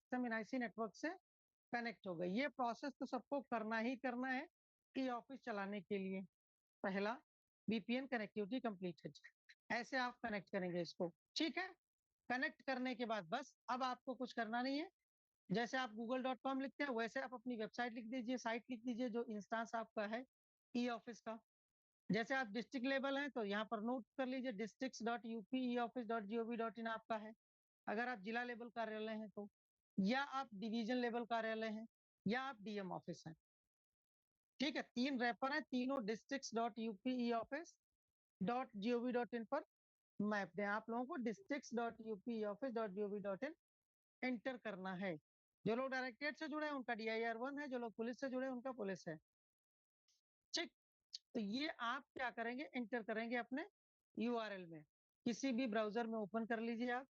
System NIC network से connect हो गए। ये प्रोसेस तो सबको करना ही करना है ई ऑफिस चलाने के लिए। पहला वीपीएन कनेक्टिविटी कंप्लीट है, ऐसे आप कनेक्ट करेंगे इसको। ठीक है, कनेक्ट करने के बाद बस अब आपको कुछ करना नहीं है। जैसे आप google.com लिखते हैं वैसे आप अपनी वेबसाइट लिख दीजिए, साइट लिख दीजिए जो इंस्टांस आपका है ई ऑफिस का। जैसे आप डिस्ट्रिक्ट लेवल हैं तो यहाँ पर नोट कर लीजिए districts.up.eoffice.gov.in आपका है, अगर आप जिला लेवल कार्यालय हैं तो, या आप डिवीजन लेवल कार्यालय हैं, या आप डीएम ऑफिस हैं। ठीक है, 3 रेफर है, तीनों districts.up.eoffice.gov.in पर मैप दें। आप लोगों को districts.up.eoffice.gov.in एंटर करना है। जो लोग डायरेक्टरेट से जुड़े हैं उनका DIR1 है, जो लोग पुलिस से जुड़े हैं उनका पुलिस है। ठीक, तो ये आप क्या करेंगे, एंटर करेंगे अपने यूआरएल में, किसी भी ब्राउजर में ओपन कर लीजिए आप,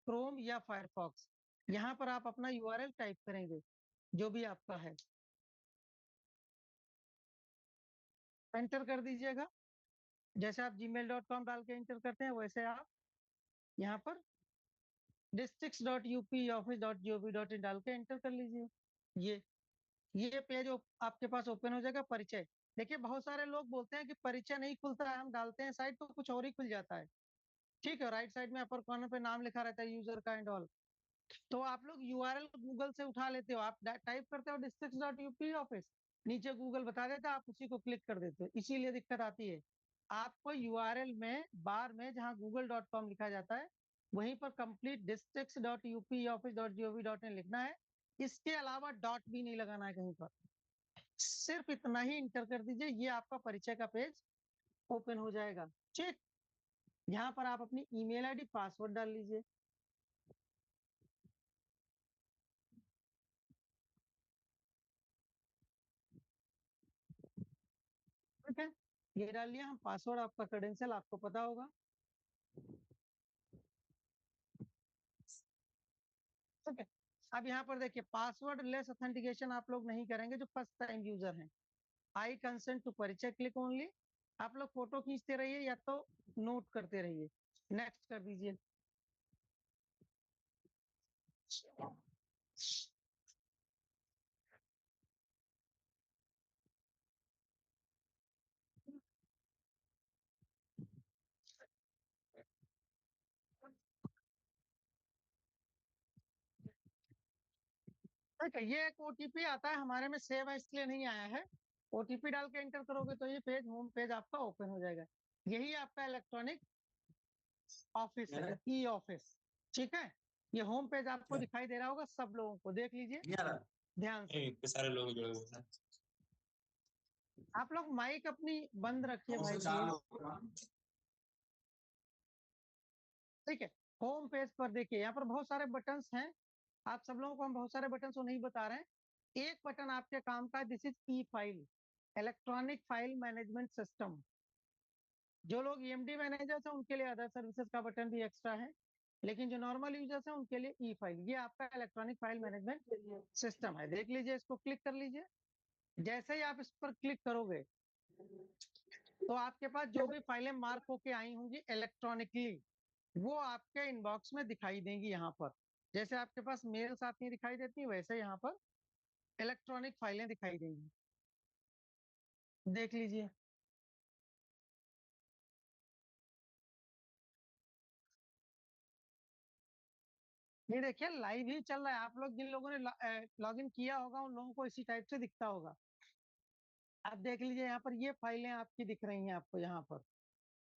क्रोम या फायरफॉक्स। यहाँ पर आप अपना यूआरएल टाइप करेंगे जो भी आपका है, एंटर कर दीजिएगा। जैसे आप gmail.com डाल के एंटर करते हैं वैसे आप यहाँ पर districts.up.office.gov.in डाल के एंटर कर लीजिए। ये पेज आपके पास ओपन हो जाएगा। परिचय, देखिए बहुत सारे लोग बोलते हैं कि परिचय नहीं खुलता है, हम डालते हैं साइट तो कुछ और ही खुल जाता है। ठीक है, राइट साइड में अपर कॉर्नर पे नाम लिखा रहता है यूजर का एंड ऑल। तो आप लोग यूआरएल गूगल से उठा लेते हो, आप टाइप करते हो districts.up ऑफिस, नीचे गूगल बता देता है, आप उसी को क्लिक कर देते हो, इसीलिए दिक्कत आती है। आपको यूआरएल में बार में जहां google.com लिखा जाता है वहीं पर कंप्लीट districts.up.office.gov.in लिखना है। इसके अलावा डॉट भी नहीं लगाना है कहीं पर, सिर्फ इतना ही इंटर कर दीजिए, ये आपका परिचय का पेज ओपन हो जाएगा। ठीक, यहाँ पर आप अपनी ईमेल आईडी पासवर्ड डाल लीजिए। ठीक है, ये डाल लिया हम पासवर्ड, आपका क्रेडेंशियल आपको पता होगा। ठीक है, अब यहाँ पर देखिए पासवर्ड लेस ऑथेंटिकेशन आप लोग नहीं करेंगे जो फर्स्ट टाइम यूजर हैं। आई कंसेंट टू परिचय क्लिक ओनली। आप लोग फोटो खींचते रहिए या तो नोट करते रहिए। नेक्स्ट कर दीजिए। ठीक है, ये एक ओटीपी आता है हमारे में, सेव है इसलिए नहीं आया है। ओटीपी डाल के एंटर करोगे तो ये पेज, होम पेज आपका ओपन हो जाएगा। यही आपका इलेक्ट्रॉनिक ऑफिस है, ई ऑफिस। ठीक है, ये होम पेज आपको दिखाई दे रहा होगा, सब लोगों को देख लीजिए ध्यान से। इतने सारे लोग जुड़े हुए हैं। आप लोग माइक अपनी बंद रखिए भाई उससे 4 प्लीज। लोग। ठीक है, होम पेज पर देखिए यहाँ पर बहुत सारे बटन्स हैं। आप सब लोगों को हम बहुत सारे बटन को नहीं बता रहे हैं। एक बटन आपके काम का, this is E file, electronic file management system. जो लोग ईएमडी मैनेजर्स हैं उनके लिए अदर सर्विसेज का बटन भी एक्स्ट्रा है, लेकिन जो नॉर्मल यूजर्स हैं उनके लिए ई फाइल, ये आपका इलेक्ट्रॉनिक फाइल मैनेजमेंट सिस्टम है। देख लीजिए, इसको क्लिक कर लीजिए। जैसे ही आप इस पर क्लिक करोगे तो आपके पास जो भी फाइलें मार्क होके आई होंगी इलेक्ट्रॉनिकली वो आपके इनबॉक्स में दिखाई देंगी। यहाँ पर जैसे आपके पास मेल्स आती हैं दिखाई देती है, वैसे यहाँ पर इलेक्ट्रॉनिक फाइलें दिखाई देंगी। देख लीजिए। ये देखिए लाइव ही चल रहा है। आप लोग जिन लोगों ने लॉग इन किया होगा उन लोगों को इसी टाइप से दिखता होगा। आप देख लीजिए यहाँ पर ये फाइलें आपकी दिख रही हैं आपको यहाँ पर।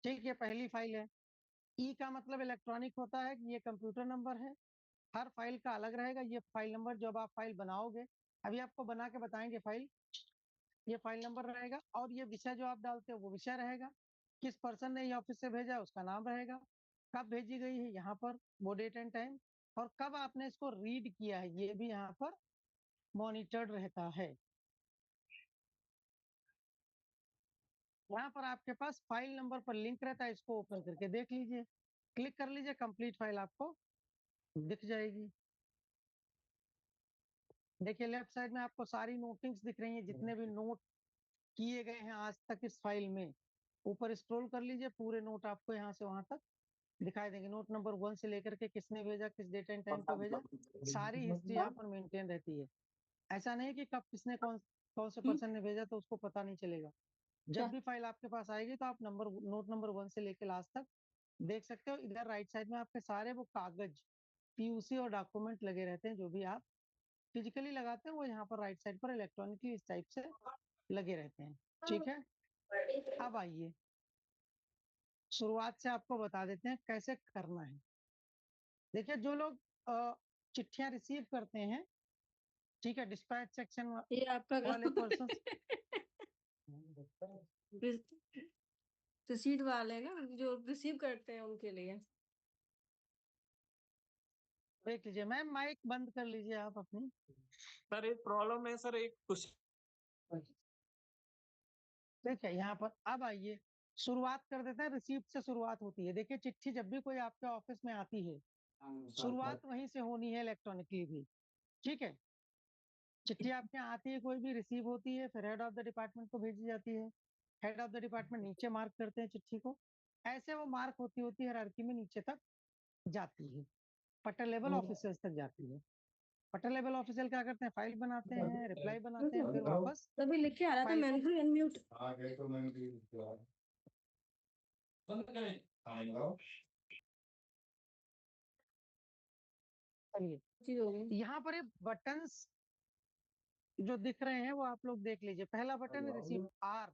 ठीक है, पहली फाइल है। ई का मतलब इलेक्ट्रॉनिक होता है कि ये कंप्यूटर नंबर है, हर फाइल का अलग रहेगा। ये फाइल नंबर जब आप फाइल बनाओगे, अभी आपको बना के बताएंगे फाइल, ये फाइल नंबर रहेगा, और ये विषय जो आप डालते हो वो विषय रहेगा। किस पर्सन ने ये ऑफिस से भेजा है उसका नाम रहेगा, कब भेजी गई है यहाँ पर वो डेट एंड टाइम, और कब आपने इसको रीड किया है ये भी यहाँ पर मॉनिटर्ड रहता है। यहाँ पर आपके पास फाइल नंबर पर लिंक रहता है, इसको ओपन करके देख लीजिए, क्लिक कर लीजिए, कंप्लीट फाइल आपको दिख जाएगी। देखिए लेफ्ट साइड में आपको सारी नोटिंग्स दिख रही हैं, जितने भी नोट किए गए हैं आज तक इस फाइल में। ऊपर स्क्रॉल कर लीजिए, पूरे नोट आपको यहाँ से वहां तक दिखाई देंगे, नोट नंबर 1 से लेकर के किसने भेजा, किस डेट एंड टाइम पे भेजा, सारी हिस्ट्री यहाँ पर मेंटेन रहती है। ऐसा नहीं कि कब किसने कौन कौन से पर्सन ने भेजा तो उसको पता नहीं चलेगा। जब भी फाइल आपके पास आएगी तो आप नोट नंबर 1 से लेकर लास्ट तक देख सकते हो। इधर राइट साइड में आपके सारे वो कागज, पीयूसी और डॉक्यूमेंट लगे रहते हैं, जो भी आप फिजिकली लगाते हैं वो यहाँ पर राइट साइड पर इलेक्ट्रॉनिकली इस टाइप से लगे रहते हैं। ठीक है, अब आइए शुरुआत से आपको बता देते हैं कैसे करना है। देखिए, जो लोग चिट्ठियां रिसीव करते हैं, ठीक है, डिस्पैच सेक्शन ये आपका वाले पर्सन, रिसीट वाले ना जो रिसीव करते हैं उनके लिए। देख लीजिए मैम, माइक बंद कर लीजिए आप अपनी। सर एक प्रॉब्लम है सर, एक कुछ देखिए यहाँ पर अब आइए शुरुआत कर देते हैं। रिसीप्ट से शुरुआत होती है। देखिए, चिट्ठी जब भी कोई आपके ऑफिस में आती है, शुरुआत वहीं से होनी है, इलेक्ट्रॉनिकली भी। ठीक है, चिट्ठी आपके यहाँ आती है, कोई भी रिसीव होती है, फिर हेड ऑफ द डिपार्टमेंट को भेजी जाती है। हेड ऑफ द डिपार्टमेंट नीचे मार्क करते हैं चिट्ठी को, ऐसे वो मार्क होती होती है हायरार्की में नीचे तक जाती है, पटर लेवल ऑफिसर्स तक जाती है। पटर लेवल ऑफिसर क्या करते हैं, फाइल बनाते हैं, रिप्लाई बनाते हैं, फिर वापस तभी लिख के आ रहा था फाइल को मैन्युअली अनम्यूट। चीज हो गई। यहाँ पर ये बटन्स जो दिख रहे हैं वो आप लोग देख लीजिए। पहला बटन है रिसीप्ट आर,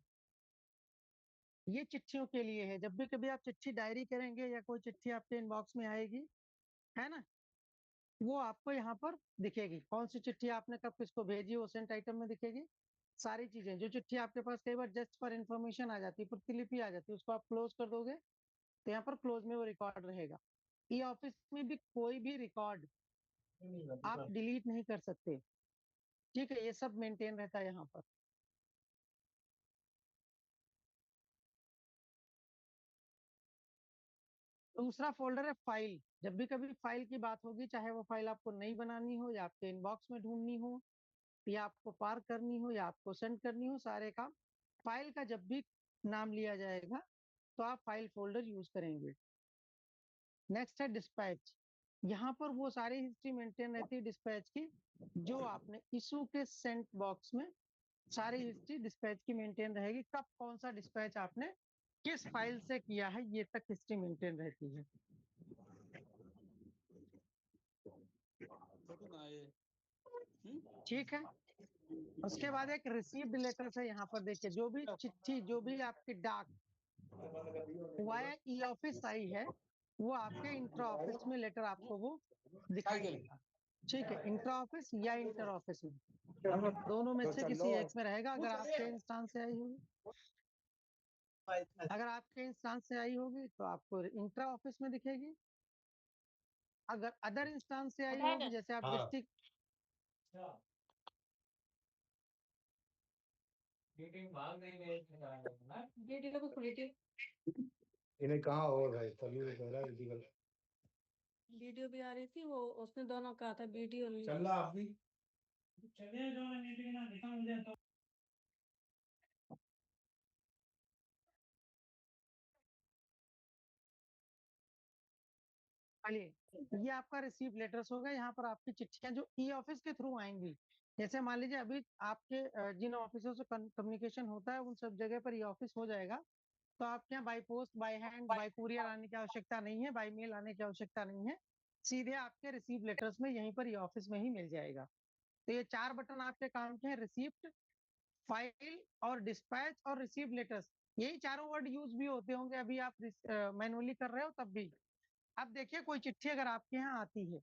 ये चिट्ठियों के लिए है। जब भी कभी आप चिट्ठी डायरी करेंगे या कोई चिट्ठी आपके इनबॉक्स में आएगी, है ना, वो आपको यहाँ पर दिखेगी। कौन सी चिट्ठी आपने कब किसको भेजी, वो सेंट आइटम में दिखेगी। सारी चीजें, जो चिट्ठी आपके पास कई बार जस्ट फॉर इन्फॉर्मेशन आ जाती है, प्रतिलिपि आ जाती है, उसको आप क्लोज कर दोगे तो यहाँ पर क्लोज में वो रिकॉर्ड रहेगा। ई ऑफिस में भी कोई भी रिकॉर्ड आप डिलीट नहीं कर सकते। ठीक है, ये सब मेंटेन रहता है यहाँ पर। दूसरा फोल्डर है फाइल। जब भी कभी फाइल की बात होगी, चाहे वो फाइल आपको नई बनानी हो या आपके इनबॉक्स में ढूंढनी हो या आपको पार करनी हो या आपको सेंड करनी हो, सारे काम फाइल का जब भी नाम लिया जाएगा तो आप फाइल फोल्डर यूज करेंगे। नेक्स्ट है डिस्पैच। यहाँ पर वो सारी हिस्ट्री मेंटेन रहती है डिस्पैच की, जो आपने इशू के सेंट बॉक्स में सारी हिस्ट्री डिस्पैच की मेंटेन रहेगी। कब कौन सा डिस्पैच आपने किस फाइल से किया है, ये तक हिस्ट्री मेंटेन रहती है। ठीक है, उसके बाद एक रिसीव्ड लेटर्स है। यहाँ पर देखिए, जो भी चिट्ठी, जो भी आपकी डाक वाया ई ऑफिस आई है, वो आपके इंट्रा ऑफिस में लेटर आपको वो दिखाई देगा। ठीक है, इंट्रा ऑफिस या इंटर ऑफिस में, दोनों में से किसी एक में रहेगा। अगर आपके इंस्टांस से आई होगी, अगर आपके इंस्टांस से आई होगी तो आपको इंट्रा ऑफिस में दिखेगी। अगर अदर इंस्टांस से आई होगी, जैसे आप डिस्ट्रिक्ट, इन्हें कहाँ होगा तभी वो कह रहा है इसी गल वीडियो भी आ रही थी, वो उसने दोनों कहा था वीडियो चल रहा आप भी चलिए ये आपका रिसीव लेटर्स होगा। यहाँ पर आपकी चिट्ठियां जो ई ऑफिस के थ्रू आएंगी, जैसे मान लीजिए अभी आपके जिन ऑफिसों से कम्युनिकेशन होता है उन सब जगह पर ई ऑफिस हो जाएगा, तो आपके यहाँ by post, by hand, by courier आने की आवश्यकता नहीं है, बाई मेल आने की आवश्यकता नहीं है। सीधे आपके रिसीव लेटर्स में यहीं पर ई ऑफिस में ही मिल जाएगा। तो ये 4 बटन आपके काम के हैं, रिसीप्ट, फाइल और डिस्पैच और रिसीव लेटर्स। यही चारों वर्ड यूज भी होते होंगे अभी आप मैनुअली कर रहे हो तब भी। अब देखिए, कोई चिट्ठी अगर आपके यहाँ आती है,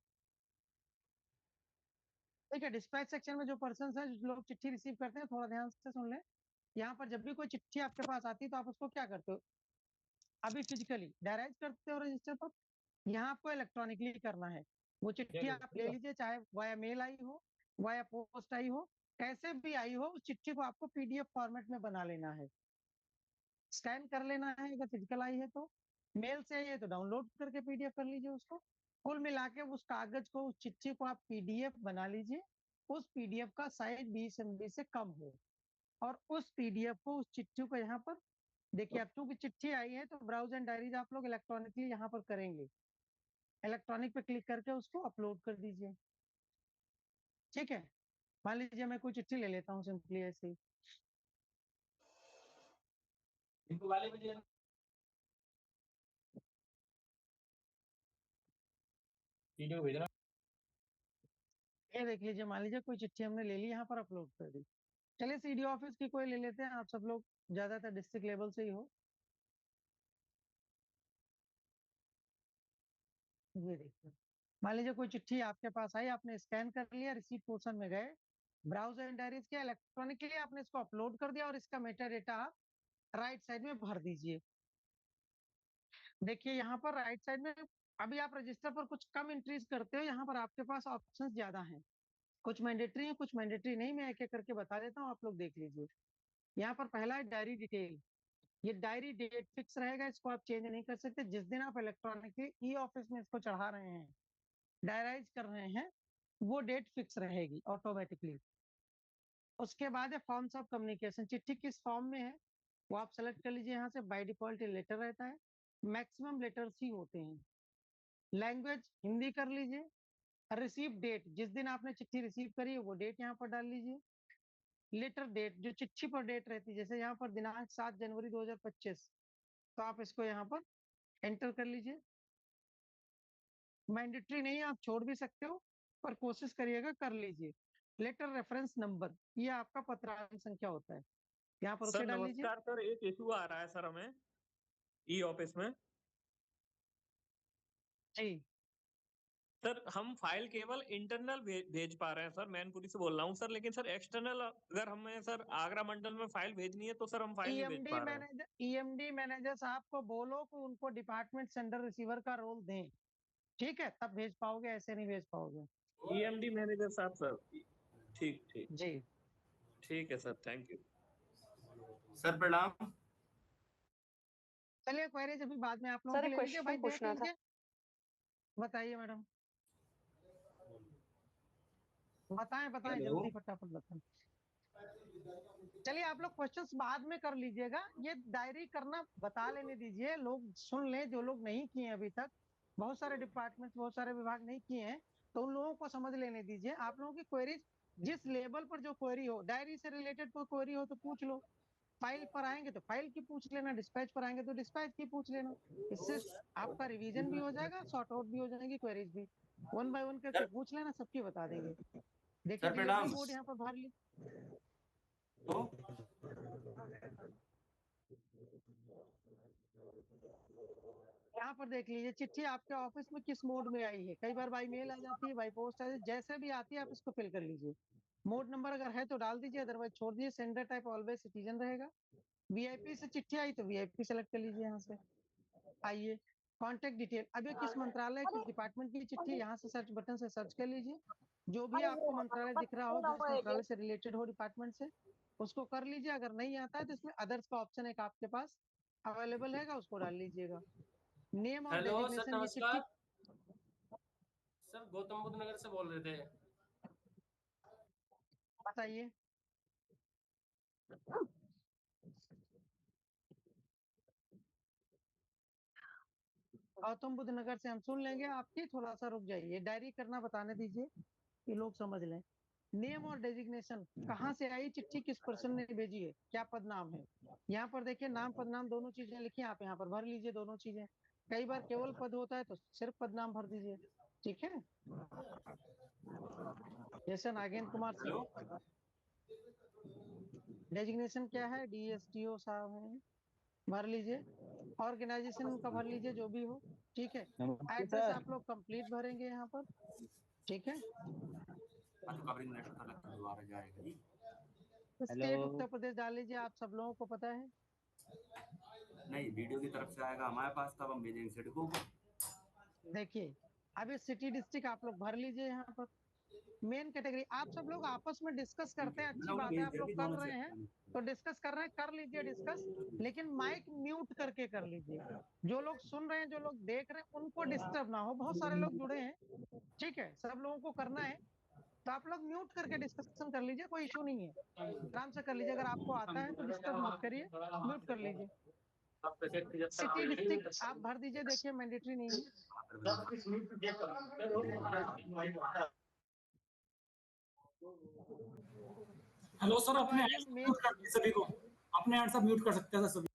ठीक है, डिस्पैच सेक्शन में जो पर्सन है, जो लोग चिट्ठी रिसीव करते हैं, थोड़ा ध्यान से सुन लें। यहाँ पर जब भी कोई चिट्ठी आपके पास आती है तो आप उसको क्या करते हो, अभी फिजिकली डायराइज करते हो रजिस्टर पर, यहाँ आपको इलेक्ट्रॉनिकली करना है। वो चिट्ठी आप ले लीजिए, चाहे वाया मेल आई हो, वाया पोस्ट आई हो, कैसे भी आई हो, उस चिट्ठी को आपको पीडीएफ फॉर्मेट में बना लेना है, स्कैन कर लेना है। अगर फिजिकल आई है तो, मेल से आई है तो डाउनलोड करके पीडीएफ कर लीजिए उसको। कुल मिला के उस कागज को, उस चिट्ठी को आप पीडीएफ बना लीजिए। उस पीडीएफ का साइज 20 MB से कम हो, और उस पीडीएफ को, उस चिट्ठी को यहाँ पर देखिए अब चूंकि चिट्ठी आई है तो ब्राउज एंड डायरीज आप लोग इलेक्ट्रॉनिकली यहाँ पर करेंगे। इलेक्ट्रॉनिक पे क्लिक करके उसको अपलोड कर दीजिए। ठीक है, मान लीजिए मैं कोई चिट्ठी ले लेता हूँ सिंपली ऐसे ही। वीडियो भेजना। ये देख लीजिए, मान लीजिए कोई चिट्ठी हमने ले ली, यहाँ पर अपलोड कर दी। चलिए सीडी ऑफिस की कोई ले लेते हैं, आप सब लोग ज्यादातर डिस्ट्रिक्ट लेवल से ही हो। ये देखिए, मान लीजिए कोई चिट्ठी आपके पास आई, आपने स्कैन कर लिया, रिसीट पोर्शन में गए, ब्राउज एंड डायरीज किया, इलेक्ट्रॉनिकली आपने इसको अपलोड कर दिया और इसका मेटा डेटा आप राइट साइड में भर दीजिए। देखिए यहाँ पर राइट साइड में अभी आप रजिस्टर पर कुछ कम एंट्रीज करते हो, यहाँ पर आपके पास ऑप्शंस ज्यादा हैं। कुछ मैंडेटरी है, कुछ मैंडेटरी नहीं, मैं एक एक करके बता देता हूँ, आप लोग देख लीजिए। यहाँ पर पहला है डायरी डिटेल। ये डायरी डेट फिक्स रहेगा, इसको आप चेंज नहीं कर सकते। जिस दिन आप इलेक्ट्रॉनिकली ई ऑफिस में इसको चढ़ा रहे हैं, डायराइज कर रहे हैं, वो डेट फिक्स रहेगी ऑटोमेटिकली। उसके बाद है फॉर्म्स ऑफ कम्युनिकेशन। चिट्ठी किस फॉर्म में है वो आप सेलेक्ट कर लीजिए। यहाँ से बाय डिफॉल्ट लेटर रहता है, मैक्सिमम लेटर्स ही होते हैं। लैंग्वेज हिंदी कर लीजिए। रिसीव डेट, जिस दिन आपने चिट्ठी रिसीव करी है वो डेट यहाँ पर डाल लीजिए। लेटर डेट, जो चिट्ठी पर डेट रहती है, जैसे यहाँ पर दिनांक 7 जनवरी 2025, तो आप इसको यहाँ पर एंटर कर लीजिए। मैंडेटरी नहीं है, आप छोड़ भी सकते हो, पर कोशिश करिएगा कर लीजिए। लेटर रेफरेंस नंबर, ये आपका पत्रांक संख्या होता है, यहाँ पर उसे सर डाल लीजिए। नमस्कार सर, एक इशू आ रहा है सर हमें ई ऑफिस में। जी सर हम फाइल केवल इंटरनल भेज पा रहे हैं सर, मैनपुरी से बोल रहा हूँ सर, लेकिन सर एक्सटर्नल अगर हमें सर आगरा मंडल में फाइल भेजनी है तो सर हम फाइल नहीं भेज ईएमडी पा रहे हैं। मैनेजर, ईएमडी मैनेजर साहब को बोलो कि उनको डिपार्टमेंट सेंडर रिसीवर का रोल दें, ठीक है, तब भेज पाओगे, ऐसे नहीं भेज पाओगे। ईएमडी मैनेजर साहब सर, ठीक ठीक जी ठीक है सर, थैंक यू सर प्रणाम। चलिए, क्वेरीज अभी बाद में आप लोगों सर की एक ले लीजिए, भाई क्वेश्चन देख पूछना था। लीजिए। बताइए मैडम, बताएं बताएं हेलो। जल्दी फटाफट बताएं। चलिए आप लोग क्वेश्चंस बाद में कर लीजिएगा, ये डायरी करना बता लेने दीजिए, लोग सुन लें जो लोग नहीं किए हैं अभी तक। बहुत सारे डिपार्टमेंट, बहुत सारे विभाग नहीं किए हैं, तो उन लोगों को समझ लेने दीजिए। आप लोगों की क्वेरीज जिस लेवल पर जो क्वेरी हो, डायरी से रिलेटेड कोई क्वेरी हो तो पूछ लो, फाइल पर आएंगे तो फाइल की पूछ लेना, डिस्पैच पर आएंगे तो डिस्पैच की पूछ लेना। इससे आपका रिवीजन भी हो जाएगा, सॉर्ट आउट भी हो जाएंगी क्वेरीज भी। वन बाय वन करके सर पूछ लेना, सबकी बता देंगे। देखिए सर डिलीवरी प्रणाम। मोड यहाँ पर भर ली। तो यहाँ पर देख लीजिए, चिट्ठी आपके ऑफिस में किस मोड में आई है। कई बार बाई मेल आ जाती है, बाई पोस्ट आ जाती है, जैसे भी आती है आप इसको फिल कर लीजिए। मोड नंबर अगर है तो डाल दीजिए, अदरवाइज छोड़ दीजिए। सेंडर टाइप ऑलवेज सिटीजन रहेगा। वीआईपी से चिट्ठी आई तो वीआईपी सेलेक्ट कर लीजिए यहाँ से। आइए कॉन्टेक्ट डिटेल, अब ये किस मंत्रालय किस डिपार्टमेंट की चिट्ठी, यहाँ से सर्च बटन से सर्च कर लीजिए। जो भी आपको मंत्रालय दिख रहा हो, जिस मंत्रालय से रिलेटेड हो डिपार्टमेंट से, उसको कर लीजिए। अगर नहीं आता है तो इसमें अदर्स का ऑप्शन एक आपके पास अवेलेबल रहेगा, उसको डाल लीजिएगा। नेम और हेलो सर डेजिग्नेशन, ये चिट्ठी नमस्कार। सर गौतम बुद्ध नगर से बोल रहे थे। बताइए। गौतम बुद्ध नगर से हम सुन लेंगे आपकी, थोड़ा सा रुक जाइए, डायरी करना बताने दीजिए कि लोग समझ लें। नेम और डेजिग्नेशन, कहाँ से आई चिट्ठी, किस पर्सन ने भेजी है, क्या पद नाम है। यहाँ पर देखिए नाम पद नाम दोनों चीजें लिखी, आप यहाँ पर भर लीजिए दोनों चीजें। कई बार केवल पद होता है तो सिर्फ पद नाम भर दीजिए, ठीक है। जैसे नागेंद्र कुमार हेलो। सिंह। डेजिग्नेशन क्या है, डीएसटीओ साहब हैं, भर लीजिए। ऑर्गेनाइजेशन उनका भर लीजिए जो भी हो, ठीक है। नमस्ते एड्रेस सर। आप लोग कंप्लीट भरेंगे यहाँ पर, ठीक है। कवरिंग लेटर का लगता दोबारा जाएगा जी। State hello. उत्तर प्रदेश डाल लीजिए, आप सब लोगों को पता है। नहीं, वीडियो की तरफ से आएगा हमारे पास, तब हम भेजेंगे सिडको को। देखिए अब ये सिटी डिस्ट्रिक्ट आप लोग भर लीजिए यहाँ पर। मेन कैटेगरी आप सब लोग आपस में डिस्कस ठीक करते है, हैं, मैंने अच्छी उन्हें बात है, भेज आप दिया लोग कि कर दोनों रहे चेक हैं तो डिस्कस कर रहे हैं, कर लीजिए डिस्कस, लेकिन माइक म्यूट करके कर लीजिए। जो लोग सुन रहे हैं, जो लोग देख रहे हैं, उनको डिस्टर्ब ना हो। बहुत सारे लोग जुड़े हैं, ठीक है, सब लोगों को करना है, तो आप लोग म्यूट करके डिस्कशन कर लीजिए, कोई इशू नहीं है, आराम से कर लीजिए। अगर आपको आता है तो डिस्टर्ब मत करिए, म्यूट कर लीजिए। सिटी डिस्ट्रिक्ट आप भर दीजिए, देखिए मैंडेटरी नहीं है। हेलो सर, अब अपने आइए म्यूट कर दीजिए सभी को, अपने हैंड से म्यूट कर सकते हैं सर सभी।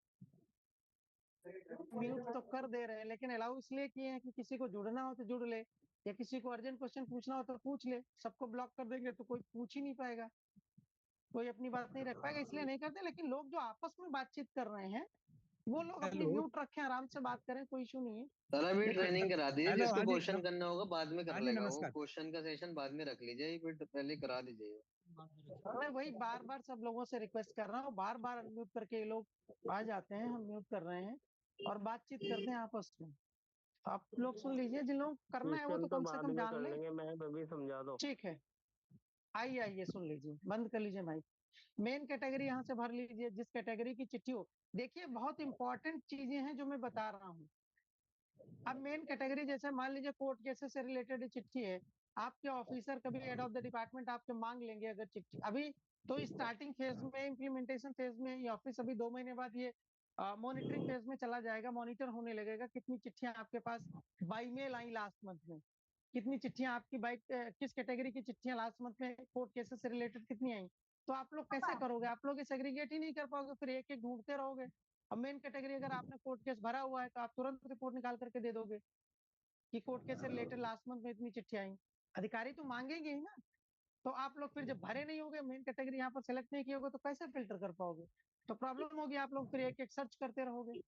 म्यूट तो कर दे रहे हैं, लेकिन अलाउ इसलिए किए हैं कि किसी को जुड़ना हो तो जुड़ ले, या किसी को अर्जेंट क्वेश्चन पूछना हो तो पूछ ले। सबको ब्लॉक कर देंगे तो कोई पूछ ही नहीं पाएगा, कोई अपनी बात नहीं रख पाएगा, इसलिए नहीं करते। लेकिन लोग जो आपस में बातचीत कर रहे हैं वो लोग अपनी म्यूट रखें, आराम से बात करें, कोई इशू नहीं है। सर अभी देखिए, ट्रेनिंग करा दीजिए, हेलो, जिसको हाँ जी, क्वेश्चन करना होगा बाद में कर हाँ जी, लेगा, वो नमस्कार। क्वेश्चन का सेशन बाद में रख लीजिए, फिर पहले करा दीजिए। मैं वही बार बार सब लोगों से रिक्वेस्ट कर रहा हूँ, बार बार अनम्यूट करके ये लोग आ जाते हैं, हम म्यूट कर रहे हैं और बातचीत करते हैं आपस में। आप लोग सुन लीजिए, जिन लोगों को करना है वो तो कम से कम जान ले। मैं अभी समझा दो। ठीक है, आइए आइए सुन लीजिए, बंद कर लीजिए माइक। मेन कैटेगरी यहाँ से भर लीजिए, जिस कैटेगरी की चिट्ठी हो। देखिए बहुत इंपॉर्टेंट चीजें हैं जो मैं बता रहा हूँ। अब मेन कैटेगरी जैसे मान लीजिए कोर्ट केसेस से रिलेटेड चिट्ठी है, आपके ऑफिसर कभी हेड ऑफ द डिपार्टमेंट आपके मांग लेंगे अगर चिट्ठी अभी तो स्टार्टिंग फेज में, इम्प्लीमेंटेशन फेज में, ये ऑफिस अभी 2 महीने बाद ये मॉनिटरिंग फेज में चला जाएगा, मॉनिटर होने लगेगा कितनी चिट्ठियां आपके पास बाई मेल आई लास्ट मंथ में, कितनी चिट्ठियां आपकी बाई किस कैटेगरी की चिट्ठियां लास्ट मंथ में कोर्ट केसेस से रिलेटेड कितनी आई। तो आप लोग कैसे करोगे, आप लोग सेग्रीगेट ही नहीं कर पाओगे, फिर एक एक ढूंढते रहोगे। अब मेन कैटेगरी अगर आपने कोर्ट केस भरा हुआ है तो आप तुरंत रिपोर्ट निकाल करके दे दोगे कि कोर्ट केस से रिलेटेड लास्ट मंथ में इतनी चिट्ठियां आई। अधिकारी तो मांगेंगे ही ना। तो आप लोग फिर जब भरे नहीं होगे, मेन कैटेगरी यहाँ पर सेलेक्ट नहीं किए होगे, तो कैसे फिल्टर कर पाओगे। तो प्रॉब्लम होगी, आप लोग फिर एक एक सर्च करते रहोगे,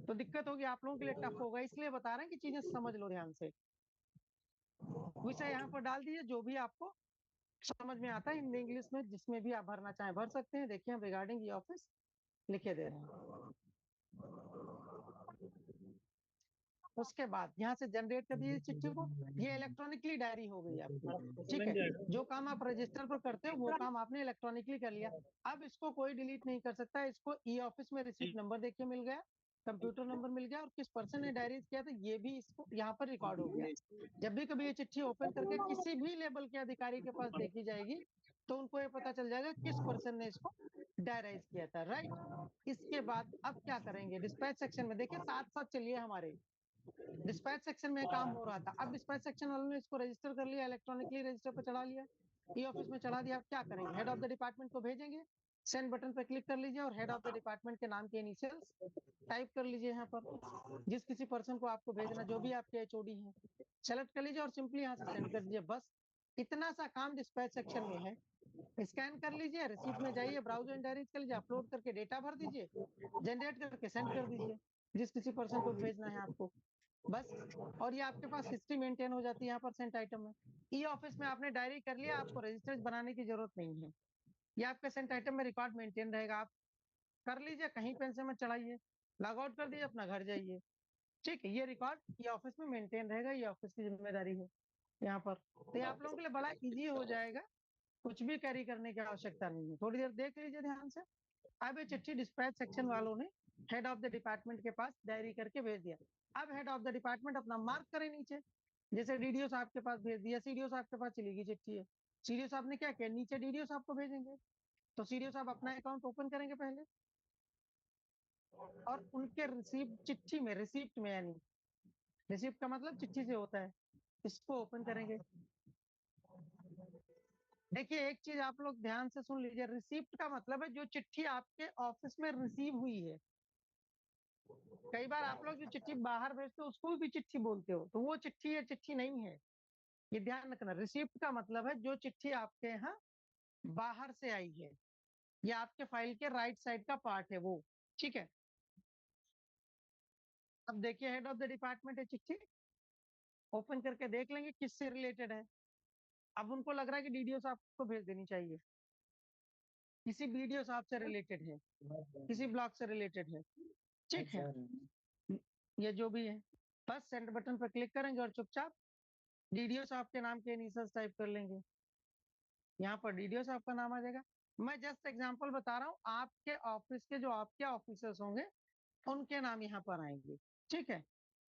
तो दिक्कत होगी, आप लोगों के लिए टफ होगा। इसलिए बता रहे हैं कि चीजें समझ लो ध्यान से। विषय यहाँ पर डाल दीजिए जो भी आपको समझ में आता है, हिंदी इंग्लिश में जिसमें भी आप भरना चाहें भर सकते हैं। देखिए हम रिगार्डिंग ये ऑफिस लिखे दे रहे हैं। उसके बाद यहाँ से जनरेट कर दीजिए चिट्ठी को। ये इलेक्ट्रॉनिकली डायरी हो गई आपकी, ठीक है। जो काम आप रजिस्टर पर करते हो वो काम आपने इलेक्ट्रॉनिकली कर लिया। अब इसको कोई डिलीट नहीं कर सकता। इसको ई ऑफिस में रिसीप्ट नंबर देखिए मिल गया, कंप्यूटर नंबर मिल गया, और किस पर्सन ने डायरी किया था ये भी इसको यहाँ पर रिकॉर्ड हो गया। जब भी कभी ये चिट्ठी ओपन करके किसी भी लेवल के अधिकारी के पास देखी जाएगी तो उनको ये पता चल जाएगा किस पर्सन ने इसको डायराइज किया था, राइट। इसके बाद अब क्या करेंगे, डिस्पैच सेक्शन में देखिए साथ साथ चलिए। हमारे डिस्पैच सेक्शन में काम हो रहा था, अब डिस्पैच सेक्शन वालों ने इसको रजिस्टर कर लिया, इलेक्ट्रॉनिकली रजिस्टर पर चढ़ा लिया, ई ऑफिस में चढ़ा दिया। अब क्या करेंगे, हेड ऑफ द डिपार्टमेंट को भेजेंगे। सेंड बटन पर क्लिक कर लीजिए और हेड ऑफ द डिपार्टमेंट के नाम के इनिशियल्स टाइप कर लीजिए यहाँ पर। जिस किसी पर्सन को आपको भेजना, जो भी आपके एचओडी हैं, सेलेक्ट कर लीजिए और सिंपली यहाँ से सेंड कर दीजिए। बस इतना सा काम डिस्पैच सेक्शन में है। स्कैन कर लीजिए, रिसीप्ट में जाइए, ब्राउजर डायरीज कर लीजिए, अपलोड करके डेटा भर दीजिए, जनरेट करके सेंड कर दीजिए जिस किसी पर्सन को भेजना है आपको, बस। और ये आपके पास हिस्ट्री मेंटेन हो जाती है यहाँ पर सेंट आइटम में। ई ऑफिस में आपने डायरी कर लिया, आपको रजिस्टर्स बनाने की जरूरत नहीं है, ये आपके सेंट आइटम में रिकॉर्ड मेंटेन रहेगा। आप कर लीजिए, कहीं पेन से मत चढ़ाइए, लॉग आउट कर दीजिए, अपना घर जाइए, ठीक है। ये रिकॉर्ड ये ऑफिस में मेंटेन रहेगा, ये ऑफिस की जिम्मेदारी है यहाँ पर। तो ये आप लोगों के लिए बड़ा इजी हो जाएगा, कुछ भी कैरी करने की आवश्यकता नहीं है। थोड़ी देर देख लीजिए ध्यान से। अब ये चिट्ठी डिस्पैच सेक्शन वालों ने हेड ऑफ द डिपार्टमेंट के पास डायरी करके भेज दिया। अब हेड ऑफ द डिपार्टमेंट अपना मार्क करे नीचे, जैसे डीडीओ साहब के पास भेज दिया, सीडीओ साहब के पास चली गई चिट्ठी है, सीडीओ साहब ने क्या किया, नीचे डीडीओ साहब को भेजेंगे। तो सीडीओ साहब अपना अकाउंट ओपन करेंगे पहले, और उनके रिसीप्ट चिट्ठी में, रिसीप्ट में, यानी रिसीप्ट का मतलब चिट्ठी से होता है, इसको ओपन करेंगे। देखिए एक चीज आप लोग ध्यान से सुन लीजिए, रिसीप्ट का मतलब है जो चिट्ठी आपके ऑफिस में रिसीव हुई है। कई बार आप लोग जो चिट्ठी बाहर भेजते हो उसको भी चिट्ठी बोलते हो, तो वो चिट्ठी है, चिट्ठी नहीं है, ये ध्यान रखना। रिसीप्ट का मतलब है जो चिट्ठी आपके यहाँ बाहर से आई है, या आपके फाइल के राइट साइड का पार्ट है वो, ठीक है। अब देखिए हेड ऑफ द डिपार्टमेंट है चिट्ठी, ओपन करके देख लेंगे किससे रिलेटेड है। अब उनको लग रहा है कि डीडीओ साहब को भेज देनी चाहिए, किसी बीडीओ साहब से रिलेटेड है, किसी ब्लॉक से रिलेटेड है, ठीक है। ये जो भी है, बस सेंड बटन पर क्लिक करेंगे और चुपचाप डीडीओ साहब के नाम के इनिशियल्स टाइप कर लेंगे। यहाँ पर डीडीओ साहब का नाम आ जाएगा। मैं जस्ट एग्जांपल बता रहा हूँ, आपके ऑफिस के जो आपके ऑफिसर्स होंगे उनके नाम यहाँ पर आएंगे, ठीक है।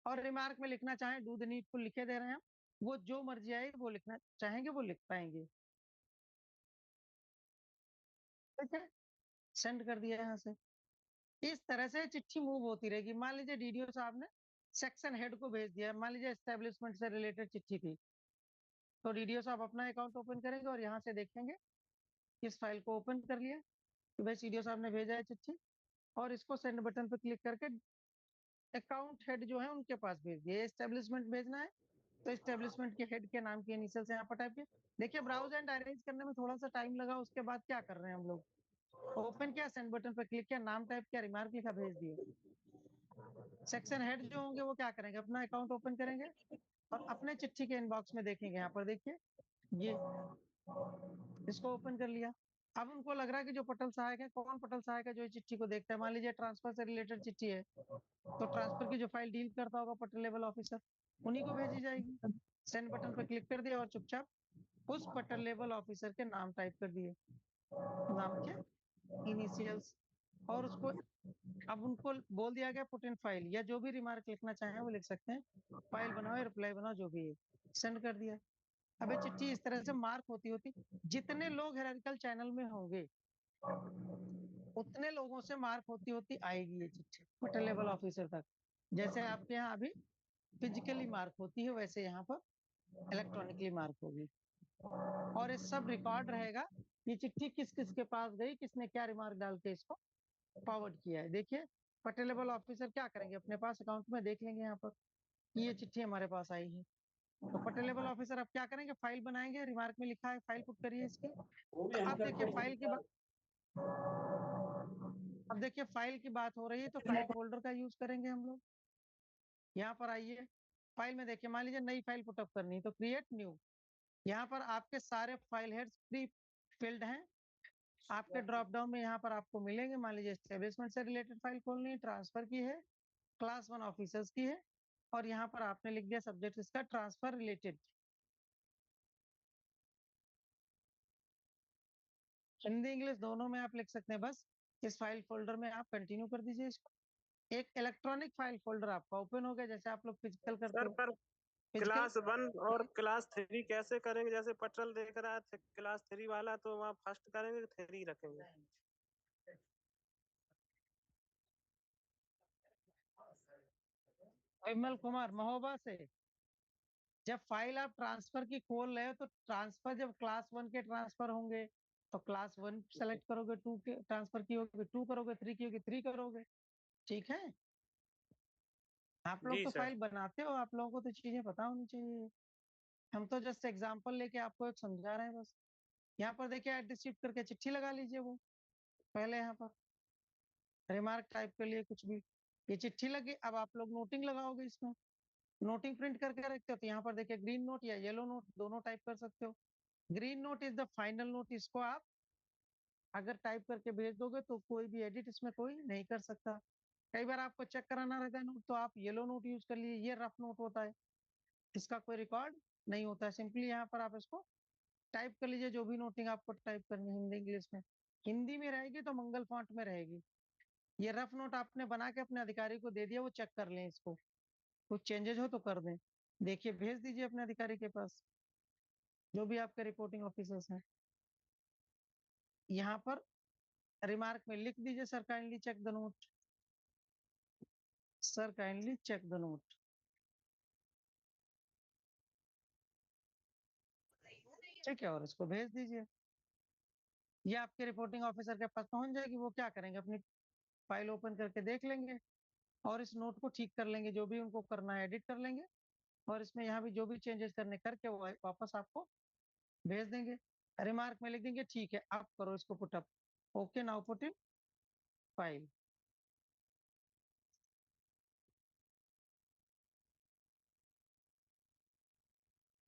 और रिमार्क में लिखना चाहें डू द नीडफुल लिखे दे रहे हैं, वो जो मर्जी आए वो लिखना चाहेंगे वो लिख पाएंगे, ठीक है। सेंड कर दिया यहाँ से। इस तरह से चिट्ठी मूव होती रहेगी। मान लीजिए डीडीओ साहब ने सेक्शन हेड को भेज दिया, मान लीजिए एस्टेब्लिशमेंट से रिलेटेड चिट्ठी थी, तो डीडीओ साहब अपना अकाउंट ओपन करेंगे और यहाँ से देखेंगे इस फाइल को ओपन कर लिया कि भाई सीडीओ साहब ने भेजा है चिट्ठी, और इसको सेंड बटन पर क्लिक करके अकाउंट हेड जो है उनके पास भेज दिया। एस्टेब्लिशमेंट भेजना है तो एस्टेब्लिशमेंट के हेड के नाम के इनिशियल्स यहाँ पर टाइप किए। देखिए ब्राउज एंड अरेंज करने में थोड़ा सा टाइम लगा, उसके बाद क्या कर रहे हैं हम लोग, ओपन किया, सेंड बटन पर क्लिक किया, नाम टाइप किया, रिमार्क लिखा, भेज दिए। सेक्शन हेड जो होंगे वो क्या करेंगे, अपना अकाउंट ओपन करेंगे और अपने चिट्ठी के इनबॉक्स में देखेंगे, यहाँ पर देखिए ये इसको ओपन कर लिया। अब उनको लग रहा है कि जो पटल सहायक है, कौन पटल सहायक है जो इस चिट्ठी को देखता है, मान लीजिए ट्रांसफर से रिलेटेड चिट्ठी है तो ट्रांसफर की जो फाइल डील करता होगा पटल लेवल ऑफिसर, उन्हीं को भेजी जाएगी। सेंड बटन पर क्लिक कर दिया और चुपचाप उस पटल लेवल ऑफिसर के नाम टाइप कर दिए, नाम के इनिशियल्स, और उसको अब उनको बोल दिया गया पुट इन फाइल, या जो भी रिमार्क लिखना चाहें वो लिख सकते हैं, फाइल बनाओ, रिप्लाई बनाओ, जो भी है, सेंड कर दिया। अब ये चिट्ठी इस तरह से मार्क होती होती, जितने लोग हायरार्किकल चैनल में होंगे उतने लोगों से मार्क होती होती आएगी ये चिट्ठी पटल लेवल ऑफिसर तक। जैसे आपके यहाँ अभी फिजिकली मार्क होती है, वैसे यहाँ पर इलेक्ट्रॉनिकली मार्क होगी, और ये सब रिकॉर्ड रहेगा ये चिट्ठी किस किस के पास गई, किसने क्या रिमार्क डाल के इसको फॉरवर्ड किया है। देखिए पटल लेवल ऑफिसर क्या करेंगे, अपने पास अकाउंट में देख लेंगे यहाँ पर कि ये चिट्ठी हमारे पास आई है, तो पटल लेवल ऑफिसर अब क्या करेंगे, फाइल बनाएंगे, रिमार्क में लिखा है फाइल पुट करिए इसकी। अब देखिए फाइल की अब देखिए फाइल की बात हो रही है तो फाइल फोल्डर का यूज करेंगे हम लोग। यहाँ पर आइए, फाइल में देखिए, मान लीजिए नई फाइल पुटअप करनी है तो क्रिएट न्यू, यहाँ पर आपके सारे फाइल हेड्स प्री फिल्ड हैं, आपके ड्रॉप डाउन में यहाँ पर आपको मिलेंगे। मान लीजिए एस्टेब्लिशमेंट से रिलेटेड फाइल खोलनी है, ट्रांसफर की है, क्लास 1 ऑफिसर्स की है, और यहाँ पर आपने लिख दिया सब्जेक्ट इसका ट्रांसफर रिलेटेड। हिंदी इंग्लिश दोनों में आप लिख सकते हैं, बस इस फाइल फोल्डर में आप कंटिन्यू कर दीजिए इसको। एक इलेक्ट्रॉनिक फाइल फोल्डर आपका ओपन हो गया, जैसे आप लोग फिजिकल करते सर हो। पर फिजिकल क्लास 1 और क्लास 3 कैसे करेंगे? जैसे पटल देख रहा है क्लास 3 वाला, तो वहाँ फर्स्ट करेंगे, 3 रखेंगे? विमल कुमार महोबा से, जब फाइल आप ट्रांसफर की खोल रहे हो तो ट्रांसफर जब क्लास 1 के ट्रांसफर होंगे तो क्लास 1 सेलेक्ट करोगे, 2 के ट्रांसफर की होगी 2 करोगे, 3 की होगी 3 करोगे, ठीक है। आप लोग जी तो सर। फाइल बनाते हो, आप लोगों को तो चीजें पता होनी चाहिए, हम तो जस्ट एग्जांपल लेके आपको एक समझा रहे हैं बस। यहाँ पर देखिए एड रिसीव करके चिट्ठी लगा लीजिए, वो पहले यहाँ पर रिमार्क टाइप के लिए कुछ भी, ये चिट्ठी लगी, अब आप लोग नोटिंग लगाओगे इसमें, नोटिंग प्रिंट करके रखते हो तो यहाँ पर देखिए ग्रीन नोट या येलो नोट दोनों टाइप कर सकते हो। Green note is the final note, इसको आप अगर टाइप करके भेज दोगे तो कोई भी एडिट इसमें कोई नहीं कर सकता। कई बार आपको चेक कराना रहता है नोट तो आप येलो नोट यूज कर लीजिए, ये रफ नोट होता है, इसका कोई रिकॉर्ड नहीं होता है। सिंपली यहाँ पर आप इसको टाइप कर लीजिए, जो भी नोटिंग आपको टाइप करनी है हिंदी इंग्लिश में, हिंदी में रहेगी तो मंगल फॉन्ट में रहेगी। ये रफ नोट आपने बना के अपने अधिकारी को दे दिया, वो चेक कर लें इसको, कुछ चेंजेस हो तो कर दें। देखिए भेज दीजिए अपने अधिकारी के पास, जो भी आपके रिपोर्टिंग ऑफिसर्स हैं। यहाँ पर रिमार्क में लिख दीजिए sir kindly check the note, sir kindly check the note. ठीक है, और इसको भेज दीजिए, ये आपके रिपोर्टिंग ऑफिसर के पास पहुंच जाएगी। वो क्या करेंगे, अपनी फाइल ओपन करके देख लेंगे और इस नोट को ठीक कर लेंगे, जो भी उनको करना है एडिट कर लेंगे, और इसमें यहाँ भी जो भी चेंजेस करने करके वो वापस आपको भेज देंगे। रिमार्क में लिख देंगे ठीक है आप करो इसको put up, okay now put in file.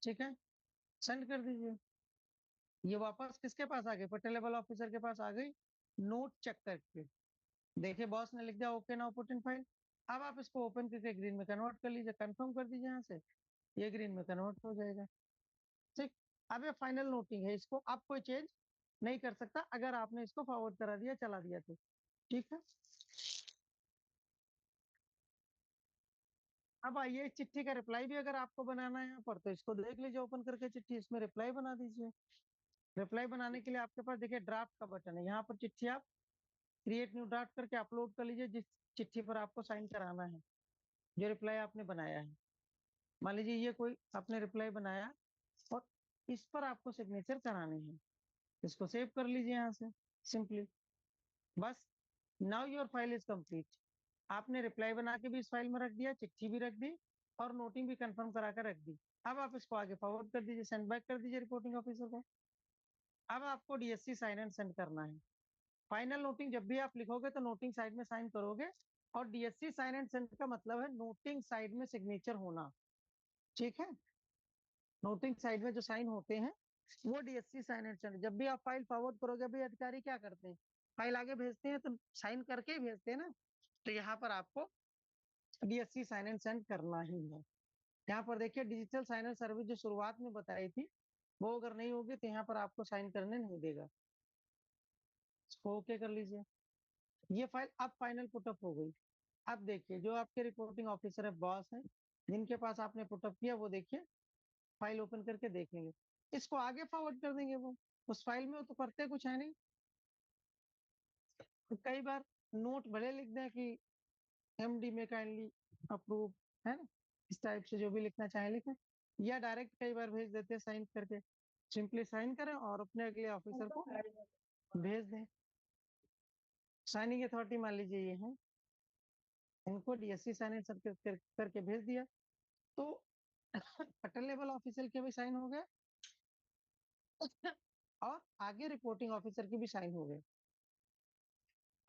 ठीक है, सेंड कर दीजिए। ये वापस किसके पास आ गई, पटल लेवल ऑफिसर के पास आ गई, नोट चेक करके। देखिए बॉस ने लिख दिया okay now put in file. अब आप इसको ओपन करके ग्रीन में कन्वर्ट कर लीजिए, कंफर्म कर दीजिए यहाँ से, ये ग्रीन में कन्वर्ट हो जाएगा। ठीक, अब ये फाइनल नोटिंग है, इसको आप कोई चेंज नहीं कर सकता अगर आपने इसको फॉरवर्ड करा दिया, चला दिया तो। ठीक है, अब आइए इस चिट्ठी का रिप्लाई भी अगर आपको बनाना है यहाँ पर तो इसको देख लीजिए ओपन करके चिट्ठी, इसमें रिप्लाई बना दीजिए। रिप्लाई बनाने के लिए आपके पास देखिए ड्राफ्ट का बटन है, यहाँ पर चिट्ठी आप क्रिएट न्यू ड्राफ्ट करके अपलोड कर लीजिए जिस चिट्ठी पर आपको साइन कराना है, जो रिप्लाई आपने बनाया है। मान लीजिए ये कोई आपने रिप्लाई बनाया और इस पर आपको सिग्नेचर कराने हैं, इसको सेव कर लीजिए यहाँ से सिंपली। बस now your file is complete. आपने रिप्लाई बना के भी इस फाइल में रख दिया, चिट्ठी भी रख दी और नोटिंग भी कंफर्म करा कर रख दी। अब आप इसको आगे फॉरवर्ड कर दीजिए, सेंड बैक कर दीजिए रिपोर्टिंग ऑफिसर को। अब आपको डीएससी साइन एंड सेंड करना है। फाइनल नोटिंग जब भी आप लिखोगे तो नोटिंग साइड में साइन करोगे, और डीएससी साइन एंड सेंड का मतलब है नोटिंग साइड में सिग्नेचर होना, ठीक है। नोटिंग साइड में जो साइन होते हैं वो डीएससी साइन एंड सेंड। जब भी आप फाइल फॉरवर्ड करोगे, अभी अधिकारी क्या करते हैं, फाइल आगे भेजते हैं तो साइन करके ही भेजते हैं ना, तो यहाँ पर आपको डीएससी साइन एंड सेंड करना ही है। यहाँ पर देखिए डिजिटल साइनर सर्विस जो शुरुआत में बताई थी वो अगर नहीं होगी तो यहाँ पर आपको साइन करने नहीं देगा। इसको ओके कर लीजिए। ये फाइल अब फाइनल पुटअप हो गई। अब देखिए जो आपके रिपोर्टिंग ऑफिसर है, बॉस है, जिनके पास आपने पुटअप किया, वो देखिए फाइल ओपन करके देखेंगे, इसको आगे फॉरवर्ड कर देंगे। वो उस फाइल में वो तो करते कुछ है नहीं। तो कई बार नोट भले लिख दें कि एमडी में काइंडली अप्रूव, है ना, इस टाइप से जो भी लिखना चाहे लिखें, या डायरेक्ट कई बार भेज देते हैं साइन करके। सिंपली साइन करें और अपने अगले ऑफिसर को भेज दें। साइनिंग अथॉरिटी मान लीजिए ये है, इनको डीएससी साइन करके भेज दिया तो पटल लेवल ऑफिसर के भी साइन हो गए और आगे रिपोर्टिंग ऑफिसर की भी साइन हो गए।